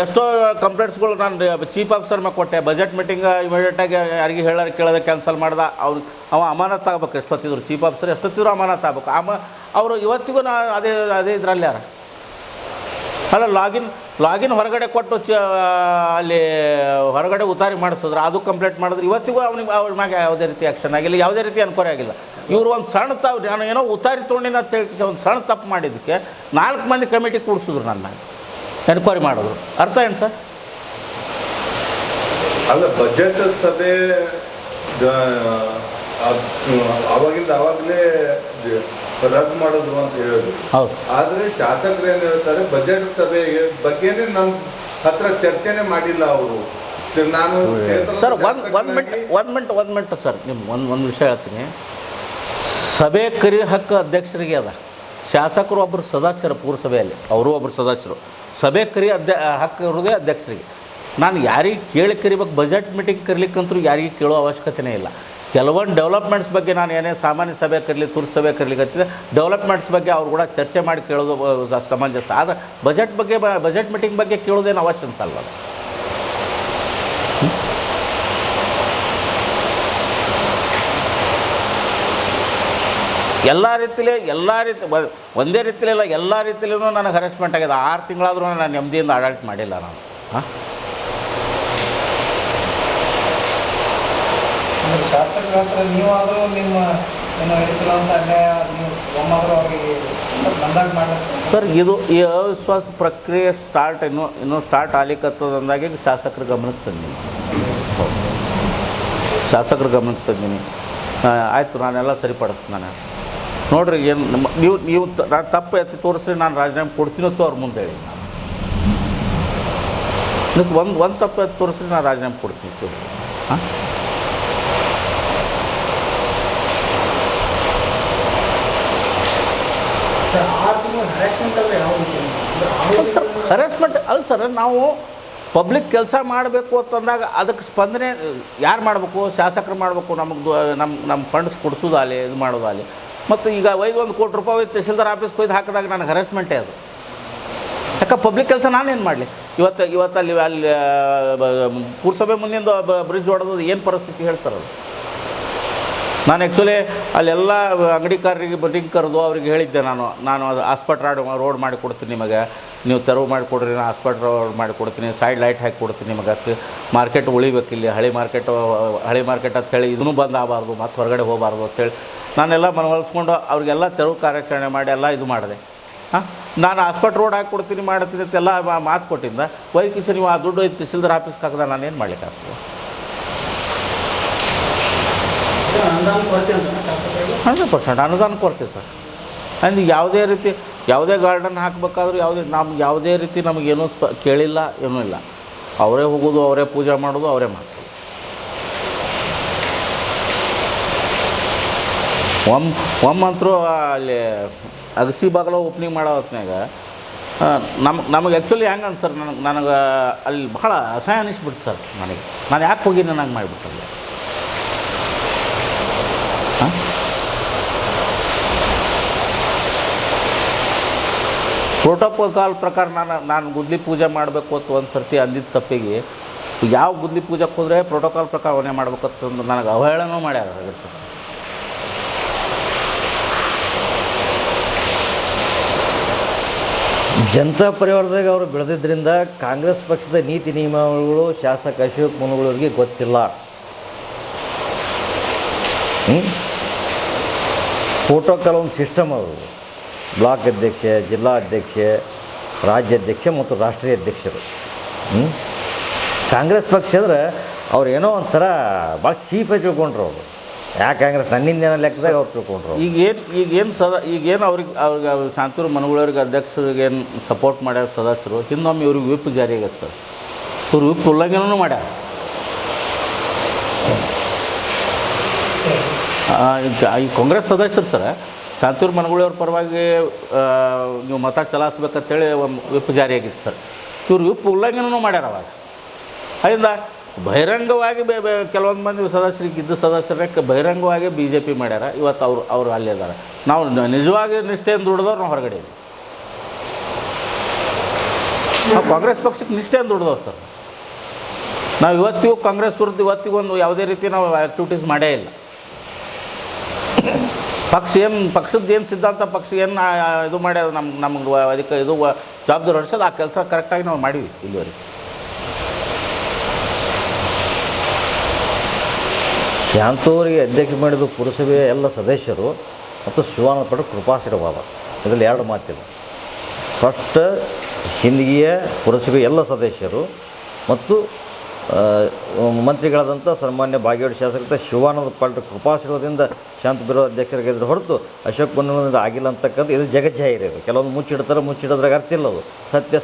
ಎಷ್ಟೋ ಕಂಪ್ಲೇಂಟ್ಸ್ಗಳು ನಾನು ಚೀಫ್ ಆಫೀಸರ್ ಮೇಲೆ ಕೊಟ್ಟೆ. ಬಜೆಟ್ ಮೀಟಿಂಗ್ ಇಮಿಡಿಯೇಟಾಗಿ ಯಾರಿಗೆ ಕೇಳೋದೇ ಕ್ಯಾನ್ಸಲ್ ಮಾಡ್ದೆ. ಅವ ಅಮಾನತ್ ಆಗ್ಬೇಕು. ಎಷ್ಟೊತ್ತಿದ್ರು ಚೀಫ್ ಆಫೀಸರ್ ಎಷ್ಟೊತ್ತಿದ್ರು ಅಮಾನತ್ ಆಗ್ಬೇಕು. ಅವರು ಇವತ್ತಿಗೂ ಅದೇ ಇದರಲ್ಲಿ ಯಾರ ಅಲ್ಲ ಲಾಗಿನ್ ಹೊರಗಡೆ ಕೊಟ್ಟು ಅಲ್ಲಿ ಹೊರಗಡೆ ಉತಾರಿ ಮಾಡಿಸಿದ್ರು. ಅದು ಕಂಪ್ಲೇಂಟ್ ಮಾಡಿದ್ರು. ಇವತ್ತಿಗೂ ಅವ್ರ ಮ್ಯಾಗೆ ಯಾವುದೇ ರೀತಿ ಆ್ಯಕ್ಷನ್ ಆಗಿಲ್ಲ, ಯಾವುದೇ ರೀತಿ ಎನ್ಕ್ವೈರಿ ಆಗಿಲ್ಲ. ಇವರು ಒಂದು ಸಣ್ಣ ನಾನು ಏನೋ ಉತಾರಿ ತೊಗೊಂಡಿನ ಅಂತ ಹೇಳಿ ಒಂದು ಸಣ್ಣ ತಪ್ಪು ಮಾಡಿದ್ದಕ್ಕೆ 4 ಮಂದಿ ಕಮಿಟಿ ಕೂಡಿಸಿದ್ರು. ನನ್ನ ಎನ್ಕ್ವೈರಿ ಮಾಡಿದ್ರು. ಅರ್ಥ ಏನು ಸರ್? ಅಲ್ಲ, ಬಜೆಟ್ ಸಭೆ ಅವಾಗಲೇ ರದ್ದು ಮಾಡೋದು ಅಂತ ಹೇಳಿದ್ರು. ಹೌದು. ಆದರೆ ಶಾಸಕರು ಏನು ಹೇಳ್ತಾರೆ, ಬಜೆಟ್ ಸಭೆ ಬಗ್ಗೆನೇ ನಮ್ಮ ಹತ್ರ ಚರ್ಚೆನೇ ಮಾಡಿಲ್ಲ ಅವರು. ನಾನು ಸರ್ ಒಂದು ಮಿನಿಟ್ ಸರ್, ನಿಮ್ಗೆ ಒಂದು ವಿಷಯ ಹೇಳ್ತೀನಿ. ಸಭೆ ಕರಿ ಹಕ್ಕು ಅಧ್ಯಕ್ಷರಿಗೆ ಅದ. ಶಾಸಕರು ಒಬ್ಬರು ಸದಸ್ಯರು ಪುರಸಭೆಯಲ್ಲಿ, ಅವರು ಒಬ್ಬರು ಸದಸ್ಯರು. ಸಭೆ ಕರಿ ಹಕ್ಕು ಇರೋದೇ ಅಧ್ಯಕ್ಷರಿಗೆ. ನಾನು ಯಾರಿಗೆ ಕೇಳಿ ಕರಿಬೇಕು, ಬಜೆಟ್ ಮೀಟಿಂಗ್ ಕರಿಲಿಕ್ಕಂತೂ ಯಾರಿಗೆ ಕೇಳೋ ಅವಶ್ಯಕತೆಯೇ ಇಲ್ಲ. ಕೆಲವೊಂದು ಡೆವಲಪ್ಮೆಂಟ್ಸ್ ಬಗ್ಗೆ ನಾನು ಏನೇ ಸಾಮಾನ್ಯ ಸಭೆ ಕರಲಿ, ತುರ್ತು ಸಭೆ ಕರಲಿಕ್ಕೆ ಡೆವಲಪ್ಮೆಂಟ್ಸ್ ಬಗ್ಗೆ ಅವ್ರು ಕೂಡ ಚರ್ಚೆ ಮಾಡಿ ಕೇಳೋದು ಸಮಂಜಸ. ಆದರೆ ಬಜೆಟ್ ಮೀಟಿಂಗ್ ಬಗ್ಗೆ ಕೇಳೋದೇನು ಅವಶ್ಯ ಅನ್ಸಲ್ವ. ಎಲ್ಲ ರೀತಿ ಒಂದೇ ರೀತಿಲಿಲ್ಲ, ಎಲ್ಲ ರೀತಿಯಲ್ಲೂ ನನಗೆ ಹರೆಸ್ಮೆಂಟ್ ಆಗಿದೆ. 6 ತಿಂಗಳಾದರೂ ನಾನು ನೆಮ್ಮದಿಯಿಂದ ಆಡಳಿತ ಮಾಡಿಲ್ಲ ನಾನು. ಹಾಂ, ಅಂದ್ರೆ ಶಾಸಕರ ಹತ್ರ ನೀವಾದರೂ ನಿಮ್ಮ ಏನು ಹೇಳ್ತಿಲ್ಲ ಅಂತ ಅನ್ಯಾಯ ನೀವು ಒಮ್ಮಾದರೂ ಅವರಿಗೆ ಬಂದಾಗ ಮಾಡ್ಲಿಕ್ಕೆ ಸರ್ ಇದು ಈ ಅವಿಶ್ವಾಸ ಪ್ರಕ್ರಿಯೆ ಸ್ಟಾರ್ಟ್ ಇನ್ನೂ ಸ್ಟಾರ್ಟ್ ಆಗ್ಲಿಕ್ಕತ್ತದಂದಾಗೆ ಶಾಸಕರ ಗಮನಕ್ಕೆ ತಂದೀನಿ. ಶಾಸಕರ ಗಮನಕ್ಕೆ ತಂದೀನಿ. ಆಯಿತು, ನಾನೆಲ್ಲ ಸರಿಪಡಿಸ್ತೀನಿ. ನಾನು ನೋಡಿರಿ, ಏನು ನೀವು ನಾನು ತಪ್ಪು ಎತ್ತಿ ತೋರಿಸ್ರಿ, ನಾನು ರಾಜೀನಾಮೆ ಕೊಡ್ತೀನತ್ತು ಅವ್ರ ಮುಂದೆ ಹೇಳಿ. ಇದಕ್ಕೆ ಒಂದು ತಪ್ಪು ಎತ್ತಿ ತೋರಿಸ್ರಿ, ನಾನು ರಾಜೀನಾಮೆ ಕೊಡ್ತೀನಿ. ಹಾಂ, ಸರ್ ಹರಾಸ್ಮೆಂಟ್ ಅಲ್ಲ ಸರ್. ನಾವು ಪಬ್ಲಿಕ್ ಕೆಲಸ ಮಾಡಬೇಕು ಅಂತಂದಾಗ ಅದಕ್ಕೆ ಸ್ಪಂದನೆ ಯಾರು ಮಾಡಬೇಕು? ಶಾಸಕರು ಮಾಡಬೇಕು. ನಮ್ಮ ಫಂಡ್ಸ್ ಕೊಡಿಸೋದಾಗಲಿ ಇದು ಮಾಡೋದಾಗಲಿ. ಮತ್ತು ಈಗ 1 ಕೋಟಿ ರೂಪಾಯಿ ತಹಸೀಲ್ದಾರ್ ಆಫೀಸ್ಗೆ ಒಯ್ದು ಹಾಕಿದಾಗ ನನಗೆ ಹರಾಸ್ಮೆಂಟೇ ಅದು. ಯಾಕೆ ಪಬ್ಲಿಕ್ ಕೆಲಸ ನಾನೇನು ಮಾಡಲಿ? ಇವತ್ತು ಅಲ್ಲಿ ಪುರಸಭೆ ಮುಂದಿಂದ ಬ್ರಿಡ್ಜ್ ಹೊಡೆದು ಏನು ಪರಿಸ್ಥಿತಿ ಹೇಳ್ತಾರೆ ಅದು. ನಾನು ಆ್ಯಕ್ಚುಲಿ ಅಲ್ಲೆಲ್ಲ ಅಂಗಡಿಕಾರರಿಗೆ ಮೀಟಿಂಗ್ ಕರೆದು ಅವ್ರಿಗೆ ಹೇಳಿದ್ದೆ, ನಾನು ಅದು ಆಸ್ಪಟ್ ರೋಡ್ ಮಾಡಿ ಕೊಡ್ತೀನಿ ನಿಮಗೆ, ನೀವು ತೆರವು ಮಾಡಿಕೊಡ್ರಿ, ನಾನು ಆಸ್ಪಟ್ ರೋಡ್ ಮಾಡಿ ಕೊಡ್ತೀನಿ, ಸೈಡ್ ಲೈಟ್ ಹಾಕಿ ಕೊಡ್ತೀನಿ ನಿಮಗೆ. ಮಾರ್ಕೆಟ್ ಉಳಿಬೇಕು, ಇಲ್ಲಿ ಹಳೆ ಮಾರ್ಕೆಟ್ ಅಂತೇಳಿ ಇದೂ ಬಂದ್ ಆಗಬಾರ್ದು, ಮತ್ತು ಹೊರಗಡೆ ಹೋಗಬಾರ್ದು ಅಂತೇಳಿ ನಾನೆಲ್ಲ ಮನವೊಲಿಸ್ಕೊಂಡು ಅವ್ರಿಗೆಲ್ಲ ತೆರವು ಕಾರ್ಯಾಚರಣೆ ಮಾಡಿ ಎಲ್ಲ ಇದು ಮಾಡಿದೆ. ಹಾಂ, ನಾನು ಆಸ್ಪಟ್ ರೋಡ್ ಹಾಕಿ ಕೊಡ್ತೀನಿ ಮಾಡ್ತೀನಿ ಅಂತೆಲ್ಲ ಮಾತು ಕೊಟ್ಟಿದ್ದ. ವೈಕಿಸಿ ನೀವು ಆ ದುಡ್ಡು ತಹಸೀಲ್ದಾರ್ ಆಫೀಸ್ಗೆ ಹಾಕಿದ ನಾನೇನು ಮಾಡ್ಲಿಕ್ಕಾಗ್ತದೆ? 100% ಅನುದಾನ ಕೊಡ್ತೀವಿ ಸರ್. ಅಂದು ಯಾವುದೇ ಗಾರ್ಡನ್ ಹಾಕಬೇಕಾದ್ರೂ ಯಾವುದೇ ರೀತಿ ನಮಗೇನೂ ಕೇಳಿಲ್ಲ, ಏನೂ ಇಲ್ಲ. ಅವರೇ ಹೋಗೋದು, ಅವರೇ ಪೂಜೆ ಮಾಡೋದು, ಅವರೇ ಮಾಡ್ತಾರೆ. ಒಮ್ಮಂತರೂ ಅಲ್ಲಿ ಅಗಸಿ ಬಾಗಲ ಓಪನಿಂಗ್ ಮಾಡೋ ಹೊತ್ನಾಗ ನಮಗೆ ಆ್ಯಕ್ಚುಲಿ ಹೆಂಗೆ ಅನ್ಸರ್, ನನಗೆ ಅಲ್ಲಿ ಭಾಳ ಅಸಹ್ಯ ಅನ್ನಿಸ್ಬಿಡ್ತು ಸರ್. ನಾನು ಯಾಕೆ ಹೋಗಿ ನನಗೆ ಮಾಡಿಬಿಟ್ಟಲ್ಲ. ಹಾಂ, ಪ್ರೋಟೋಕಾಲ್ ಪ್ರಕಾರ ನಾನು ಗುದ್ಲಿ ಪೂಜೆ ಮಾಡಬೇಕು ಅಂತ ಒಂದು ಸರ್ತಿ ಅಂದಿದ್ದ ತಪ್ಪಿಗೆ ಯಾವ ಗುದ್ಲಿ ಪೂಜೆಗೆ ಹೋದರೆ ಪ್ರೋಟೋಕಾಲ್ ಪ್ರಕಾರ ಅವನೇ ಮಾಡ್ಬೇಕಂತಂದು ನನಗೆ ಅವಹೇಳನೂ ಮಾಡ್ಯಾರ ಸರ್. ಜನತಾ ಪರಿವಾರದಾಗ ಅವರು ಬೆಳೆದಿದ್ದರಿಂದ ಕಾಂಗ್ರೆಸ್ ಪಕ್ಷದ ನೀತಿ ನಿಯಮಗಳು ಶಾಸಕ ಅಶೋಕ್ ಮುನುಗಳವರಿಗೆ ಗೊತ್ತಿಲ್ಲ. ಪ್ರೋಟೋಕಾಲ್ ಒಂದು ಸಿಸ್ಟಮ್ ಅದು. ಬ್ಲಾಕ್ ಅಧ್ಯಕ್ಷ, ಜಿಲ್ಲಾ ಅಧ್ಯಕ್ಷ, ರಾಜ್ಯಾಧ್ಯಕ್ಷ ಮತ್ತು ರಾಷ್ಟ್ರೀಯ ಅಧ್ಯಕ್ಷರು. ಕಾಂಗ್ರೆಸ್ ಪಕ್ಷ ಅಂದ್ರೆ ಅವ್ರು ಏನೋ ಒಂಥರ ಭಾಳ ಚೀಪಾಗಿ ತಿಳ್ಕೊಂಡ್ರು ಅವರು. ಯಾಕೆ ಕಾಂಗ್ರೆಸ್ ನನ್ನಿಂದ ಲೆಕ್ಕದಾಗ ಅವ್ರು ತಿಳ್ಕೊಂಡ್ರು. ಈಗೇನು ಅವ್ರಿಗೆ ಶಾಂತೂರು ಮನಗಳವ್ರಿಗೆ ಅಧ್ಯಕ್ಷರಿಗೆ ಏನು ಸಪೋರ್ಟ್ ಮಾಡ್ಯಾರ ಸದಸ್ಯರು, ಹಿಂದೊಮ್ಮೆ ಇವ್ರಿಗೆ ವಿಪ್ ಜಾರಿ ಆಗತ್ತೆ ಸರ್. ಇವ್ರು ವಿಪ್ ಉಲ್ಲಂಘನೆಯೂ ಮಾಡ್ಯಾರ. ಈ ಕಾಂಗ್ರೆಸ್ ಸದಸ್ಯರು ಸರ್ ಶಾಂತೂರು ಮನಗಳವ್ರ ಪರವಾಗಿ ನೀವು ಮತ ಚಲಾಯಿಸ್ಬೇಕಂತೇಳಿ ಒಂದು ವಿಪ್ ಜಾರಿಯಾಗಿತ್ತು ಸರ್. ಇವ್ರು ವಿಪ್ ಉಲ್ಲಂಘನೆಯೂ ಮಾಡ್ಯಾರ. ಅವಾಗ ಅದರಿಂದ ಬಹಿರಂಗವಾಗಿ ಕೆಲವೊಂದು ಮಂದಿ ಇದ್ದ ಸದಸ್ಯರಕ್ಕೆ ಬಹಿರಂಗವಾಗಿ BJP ಮಾಡ್ಯಾರ. ಇವತ್ತು ಅವರು ಅಲ್ಲೇ ಇದ್ದಾರೆ. ನಾವು ನಿಜವಾಗಿ ನಿಷ್ಠೆಯಿಂದ ದುಡಿದವ್ರು ನಾವು ಹೊರಗಡೆ ಇದ್ದೀವಿ. ನಾವು ಕಾಂಗ್ರೆಸ್ ಪಕ್ಷಕ್ಕೆ ನಿಷ್ಠೆಯಿಂದ ದುಡಿದವ್ರು ಸರ್. ನಾವು ಇವತ್ತಿಗೂ ಕಾಂಗ್ರೆಸ್ ವಿರುದ್ಧ ಇವತ್ತಿಗೊಂದು ಯಾವುದೇ ರೀತಿ ನಾವು ಆ್ಯಕ್ಟಿವಿಟೀಸ್ ಮಾಡೇ ಇಲ್ಲ. ಪಕ್ಷದ ಏನು ಸಿದ್ಧಾಂತ, ಪಕ್ಷ ಏನು ಇದು ಮಾಡ್ಯಾರ, ನಮ್ಗೆ ಅದಕ್ಕೆ ಇದು ಜವಾಬ್ದಾರಿ ಹೊಡ್ಸೋದು ಆ ಕೆಲಸ ಕರೆಕ್ಟಾಗಿ ನಾವು ಮಾಡೀವಿ ಇಲ್ಲಿವರೆಗೆ. ಶಾಂತೂರಿಗೆ ಅಧ್ಯಕ್ಷ ಮಾಡಿದ ಪುರಸಭೆಯ ಎಲ್ಲ ಸದಸ್ಯರು ಮತ್ತು ಶಿವಾನಂದ ಪಟ್ಟ ಕೃಪಾಶೀರ್ವಾದ, ಇದರಲ್ಲಿ 2 ಮಾತಿದೆ. ಫಸ್ಟ್ ಸಿಂದಗಿಯ ಪುರಸಭೆ ಎಲ್ಲ ಸದಸ್ಯರು ಮತ್ತು ಮಂತ್ರಿಗಳಾದಂಥ ಸನ್ಮಾನ್ಯ ಭಾಗ್ಯವಾಡಿ ಶಾಸಕ ಶಿವಾನಂದ ಪಟ್ಟ ಕೃಪಾಶೀರ್ವಾದದಿಂದ ಶಾಂತ ಬಿರೋ ಅಧ್ಯಕ್ಷರಾಗಿದ್ದರೆ ಹೊರತು ಅಶೋಕ್ ಮುನ್ನದಿಂದ ಆಗಿಲ್ಲ ಅಂತಕ್ಕಂಥ ಇದು ಜಗಜ್ಜಾಹಿರ. ಇದು ಕೆಲವೊಂದು ಮುಚ್ಚಿಡೋದ್ರಾಗ ಅರ್ಥ ಇಲ್ಲ. ಅದು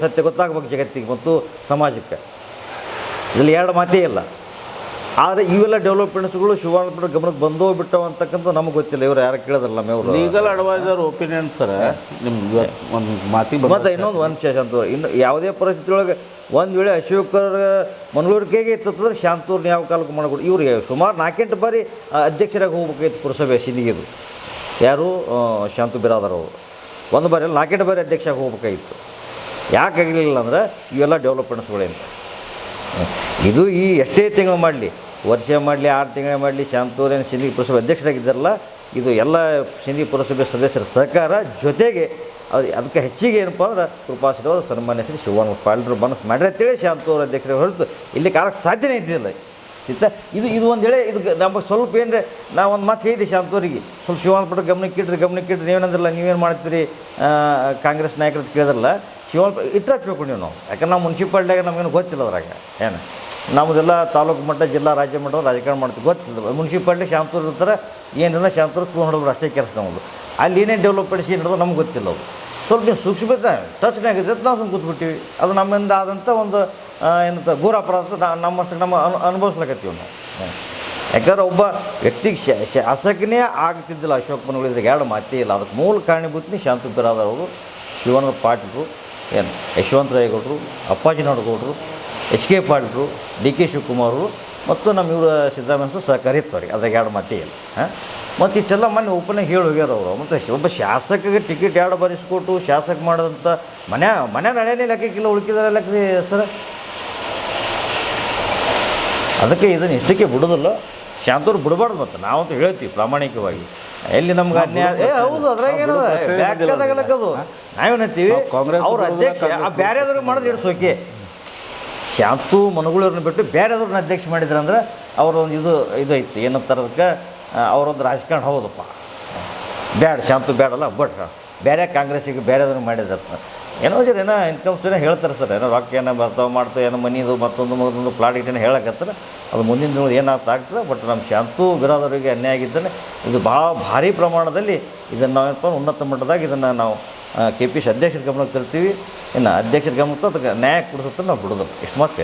ಸತ್ಯ ಗೊತ್ತಾಗಬೇಕು ಜಗತ್ತಿಗೆ ಮತ್ತು ಸಮಾಜಕ್ಕೆ. ಇದರಲ್ಲಿ 2 ಮಾತೇ ಇಲ್ಲ. ಆದರೆ ಇವೆಲ್ಲ ಡೆವಲಪ್ಮೆಂಟ್ಸ್ಗಳು ಶಿವಾನಂದ ಗಮನಕ್ಕೆ ಬಂದೋ ಬಿಟ್ಟವು ಅಂತಕ್ಕಂಥ ನಮಗೆ ಗೊತ್ತಿಲ್ಲ. ಇವರು ಯಾರು ಕೇಳಿದ್ರಲ್ಲ ಮೇವರು ಲೀಗಲ್ ಅಡ್ವೈಸರ್ ಒಪಿನಿಯನ್ ಸರ್. ನಿಮ್ಗೆ ಒಂದು ಮಾತಿಗೆ ಮತ್ತು ಇನ್ನೊಂದು ವಿಶೇಷ ಅಂತ, ಇನ್ನು ಯಾವುದೇ ಪರಿಸ್ಥಿತಿ ಒಳಗೆ ಒಂದು ವೇಳೆ ಅಶೋಕರ ಮನವರಿಕೆಗೆ ಇತ್ತಂದ್ರೆ ಶಾಂತೂರ್ನ ಯಾವ ಕಾಲಕ್ಕೆ ಮಾಡಿಕೊಡು. ಇವ್ರಿಗೆ ಸುಮಾರು 4-8 ಬಾರಿ ಅಧ್ಯಕ್ಷರಾಗಿ ಹೋಗ್ಬೇಕಾಗಿತ್ತು ಪುರಸಭೆ ಸಿಂದಗಿದು. ಯಾರು ಶಾಂತು ಬಿರಾದರ್ ಅವರು 1 ಬಾರಿ ಅಲ್ಲ 4-8 ಬಾರಿ ಅಧ್ಯಕ್ಷರಾಗಿ ಹೋಗ್ಬೇಕಾಗಿತ್ತು. ಯಾಕೆ ಆಗಲಿಲ್ಲ ಅಂದರೆ ಇವೆಲ್ಲ ಡೆವಲಪ್ಮೆಂಟ್ಸ್ಗಳೇನು. ಇದು ಈ ಎಷ್ಟೇ ತಿಂಗಳು ಮಾಡಲಿ, ವರ್ಷ ಮಾಡಲಿ, 6 ತಿಂಗಳು ಮಾಡಲಿ, ಶಾಂತೂರೇನು ಸಿಂದಗಿ ಪುರಸಭೆ ಅಧ್ಯಕ್ಷರಾಗಿದ್ದಾರಲ್ಲ, ಇದು ಎಲ್ಲ ಸಿಂದಗಿ ಪುರಸಭೆ ಸದಸ್ಯರ ಸಹಕಾರ ಜೊತೆಗೆ ಅದಕ್ಕೆ ಹೆಚ್ಚಿಗೆ ಏನಪ್ಪ ಅಂದ್ರೆ ಕೃಪಾಶೀರ್ವಾದ ಸನ್ಮಾನ್ಯ ಶ್ರೀ ಶಿವಾನಂದ ಪಾಟೀಲರು ಮನಸ್ಸು ಮಾಡ್ರಿ ಅಂತೇಳಿ ಶಾಂತೂರು ಅಧ್ಯಕ್ಷರಿಗೆ ಹೊರತು ಇಲ್ಲಿ ಕಾಲಕ್ಕೆ ಸಾಧ್ಯನೇ ಇದ್ದಿಲ್ಲ. ಇದು ಒಂದು ಹೇಳಿ ಇದು ನಮಗೆ ಸ್ವಲ್ಪ ಏನ್ರೆ ನಾವು ಒಂದು ಮಾತು ಹೇಳಿದೆ ಶಾಂತವರಿಗೆ, ಸ್ವಲ್ಪ ಶಿವಾನಪುರ ಗಮನಕ್ಕಿಡ್ರಿ ನೀವೇನಂದ್ರಲ್ಲ ನೀವೇನು ಮಾಡ್ತೀರಿ ಕಾಂಗ್ರೆಸ್ ನಾಯಕರು ಕೇಳಿದ್ರಲ್ಲ, ಇಟ್ಟು ಹಚ್ಬೇಕು ನೀವು. ಯಾಕಂದ್ರೆ ನಾವು ಮುನ್ಸಿಪಾಲ್ಟಿಯಾಗ ನಮಗೇನು ಗೊತ್ತಿಲ್ಲ ಅದ್ರಾಗ ಏನು, ನಮ್ಮದೆಲ್ಲ ತಾಲೂಕು ಮಟ್ಟ ಜಿಲ್ಲಾ ರಾಜ್ಯ ಮಟ್ಟ ರಾಜಕಾರಣ ಮಾಡ್ತೀವಿ ಗೊತ್ತಿಲ್ಲ. ಮುನ್ಸಿಪಾಲ್ಟಿ ಶಾಂತೂರು ಇರ್ತಾರೆ, ಏನಿಲ್ಲ ಶಾಂತೂರು ಸ್ಕೂಲ್ ಹೊಡೋರು ಅಷ್ಟೇ ಕೆಲಸ ನಮ್ಮದು. ಅಲ್ಲಿ ಏನೇನು ಡೆವಲಪ್ಮೆಂಟ್ಸ್ ಏನು ಹಿಡಿದು ನಮ್ಗೆ ಗೊತ್ತಿಲ್ಲ ಅದು. ಸ್ವಲ್ಪ ನೀವು ಸೂಕ್ಷ್ಮತೆ ಟಚ್ನಾಗಿದೆ ನಾವು ಸುಮ್ಮನೆ ಕೂತ್ಬಿಟ್ಟಿವಿ. ಅದು ನಮ್ಮಿಂದ ಆದಂಥ ಒಂದು ಏನಂತ ಘೋರ ಅಪರಾಧ ನಮ್ಮಷ್ಟು ನಮ್ಮ ಅನುಭವಿಸ್ಲಕತ್ತೀವಿ ನಾವು. ಯಾಕಂದ್ರೆ ಒಬ್ಬ ವ್ಯಕ್ತಿಗೆ ಶಾಸಕನೇ ಆಗ್ತಿದ್ದಿಲ್ಲ ಅಶೋಕ್ ಮನಗಳಿದ್ರಿಗೆ ಎರಡು ಮಾತೇ ಇಲ್ಲ. ಅದಕ್ಕೆ ಮೂಲ ಕಾರಣೀಭೂತನೇ ಶಾಂತ ಬಿರಾದವರು, ಶಿವನ ಪಾಟೀಲರು, ಏನು ಯಶವಂತರಾಯಗೌಡರು, ಅಪ್ಪಾಜಿ ನಾಡಗೌಡರು, ಎಚ್ ಕೆ ಪಾಟೀಲರು, ಡಿ ಕೆ ಶಿವಕುಮಾರರು ಮತ್ತು ನಮ್ಮ ಇವರು ಸಿದ್ದರಾಮಯ್ಯ ಸಹಕರಿತ್ತವ್ರಿಗೆ, ಅದ್ರಾಗ ಎರಡು ಮಾತೇ ಇಲ್ಲ. ಮತ್ತು ಇಷ್ಟೆಲ್ಲ ಮೊನ್ನೆ ಓಪನಾಗಿ ಹೇಳಿ ಹೋಗ್ಯಾರ ಅವರು. ಮತ್ತು ಒಬ್ಬ ಶಾಸಕಿಗೆ ಟಿಕೆಟ್ ಎರಡು ಬರೆಸ್ಕೊಟ್ಟು ಶಾಸಕ ಮಾಡೋದಂಥ ಮನೆ ನಡೆಯಲೇ ಲೆಕ್ಕಕ್ಕಿಲ್ಲ, ಉಳ್ಕಿದಾರೆ ಲೆಕ್ಕ ಸರ್. ಅದಕ್ಕೆ ಇದನ್ನು ಇಷ್ಟಕ್ಕೆ ಬಿಡೋದಿಲ್ಲ, ಶಾಂತವ್ರು ಬಿಡಬಾರ್ದು. ಮತ್ತು ನಾವಂತೂ ಹೇಳ್ತೀವಿ ಪ್ರಾಮಾಣಿಕವಾಗಿ, ಎಲ್ಲಿ ನಮ್ಗೆ ಅನ್ಯಾಯ ಹೌದು ಅದ್ರಾಗ ಏನದ ಬ್ಯಾಕದಾಗಲಕ್ಕದು ನಾವೇನಂತೀವಿ ಅವ್ರ ಅಧ್ಯಕ್ಷ ಬೇರೆದವ್ರಿಗೆ ಮಾಡಿದ್ರೆ ಇಡ್ಸೋಕೆ. ಶಾಂತು ಮನಗಳವ್ರನ್ನ ಬಿಟ್ಟು ಬೇರೆದವ್ರನ್ನ ಅಧ್ಯಕ್ಷ ಮಾಡಿದ್ರಂದ್ರೆ ಅವರೊಂದು ಇದು ಐತಿ ಏನಂತಾರೆ ಅದಕ್ಕೆ, ಅವರೊಂದು ರಾಜಕಾರಣ ಹೌದಪ್ಪ ಬ್ಯಾಡ ಶಾಂತು ಬ್ಯಾಡಲ್ಲ, ಬಟ್ ಬೇರೆ ಕಾಂಗ್ರೆಸ್ಸಿಗೆ ಬೇರೆದವ್ರಿಗೆ ಮಾಡಿದ್ರೆ ಏನೋ ಇನ್ಕಮ್ಸ್ ಏನೋ ಹೇಳ್ತಾರೆ ಸರ್, ಏನೋ ರೊಕ್ಕ ಏನೋ ಬರ್ತಾವೆ ಮಾಡ್ತಾವೆ, ಏನೋ ಮನಿದು ಮತ್ತೊಂದು ಪ್ಲಾಟ್ ಏನೋ ಹೇಳಕತ್ತಾರೆ. ಅದು ಮುಂದಿನ ದಿನ ಏನಾಗ್ತದೆ. ಬಟ್ ನಮ್ಮ ಶಾಂತು ಬಿರಾದವರಿಗೆ ಅನ್ಯಾಯ ಆಗಿದ್ದಾನೆ. ಇದು ಭಾರಿ ಪ್ರಮಾಣದಲ್ಲಿ ಇದನ್ನು ನಾವೇನಪ್ಪ ಉನ್ನತ ಮಟ್ಟದಾಗ ಇದನ್ನು ನಾವು KPC ಅಧ್ಯಕ್ಷರ ಗಮನಕ್ಕೆ ತರ್ತೀವಿ. ಇನ್ನು ಅಧ್ಯಕ್ಷರ ಗಮನಕ್ಕೆ ಅದಕ್ಕೆ ನ್ಯಾಯ ಕೊಡಿಸುತ್ತೆ ನಾವು ಬಿಡೋದು. ಇಷ್ಟು ಮಾತು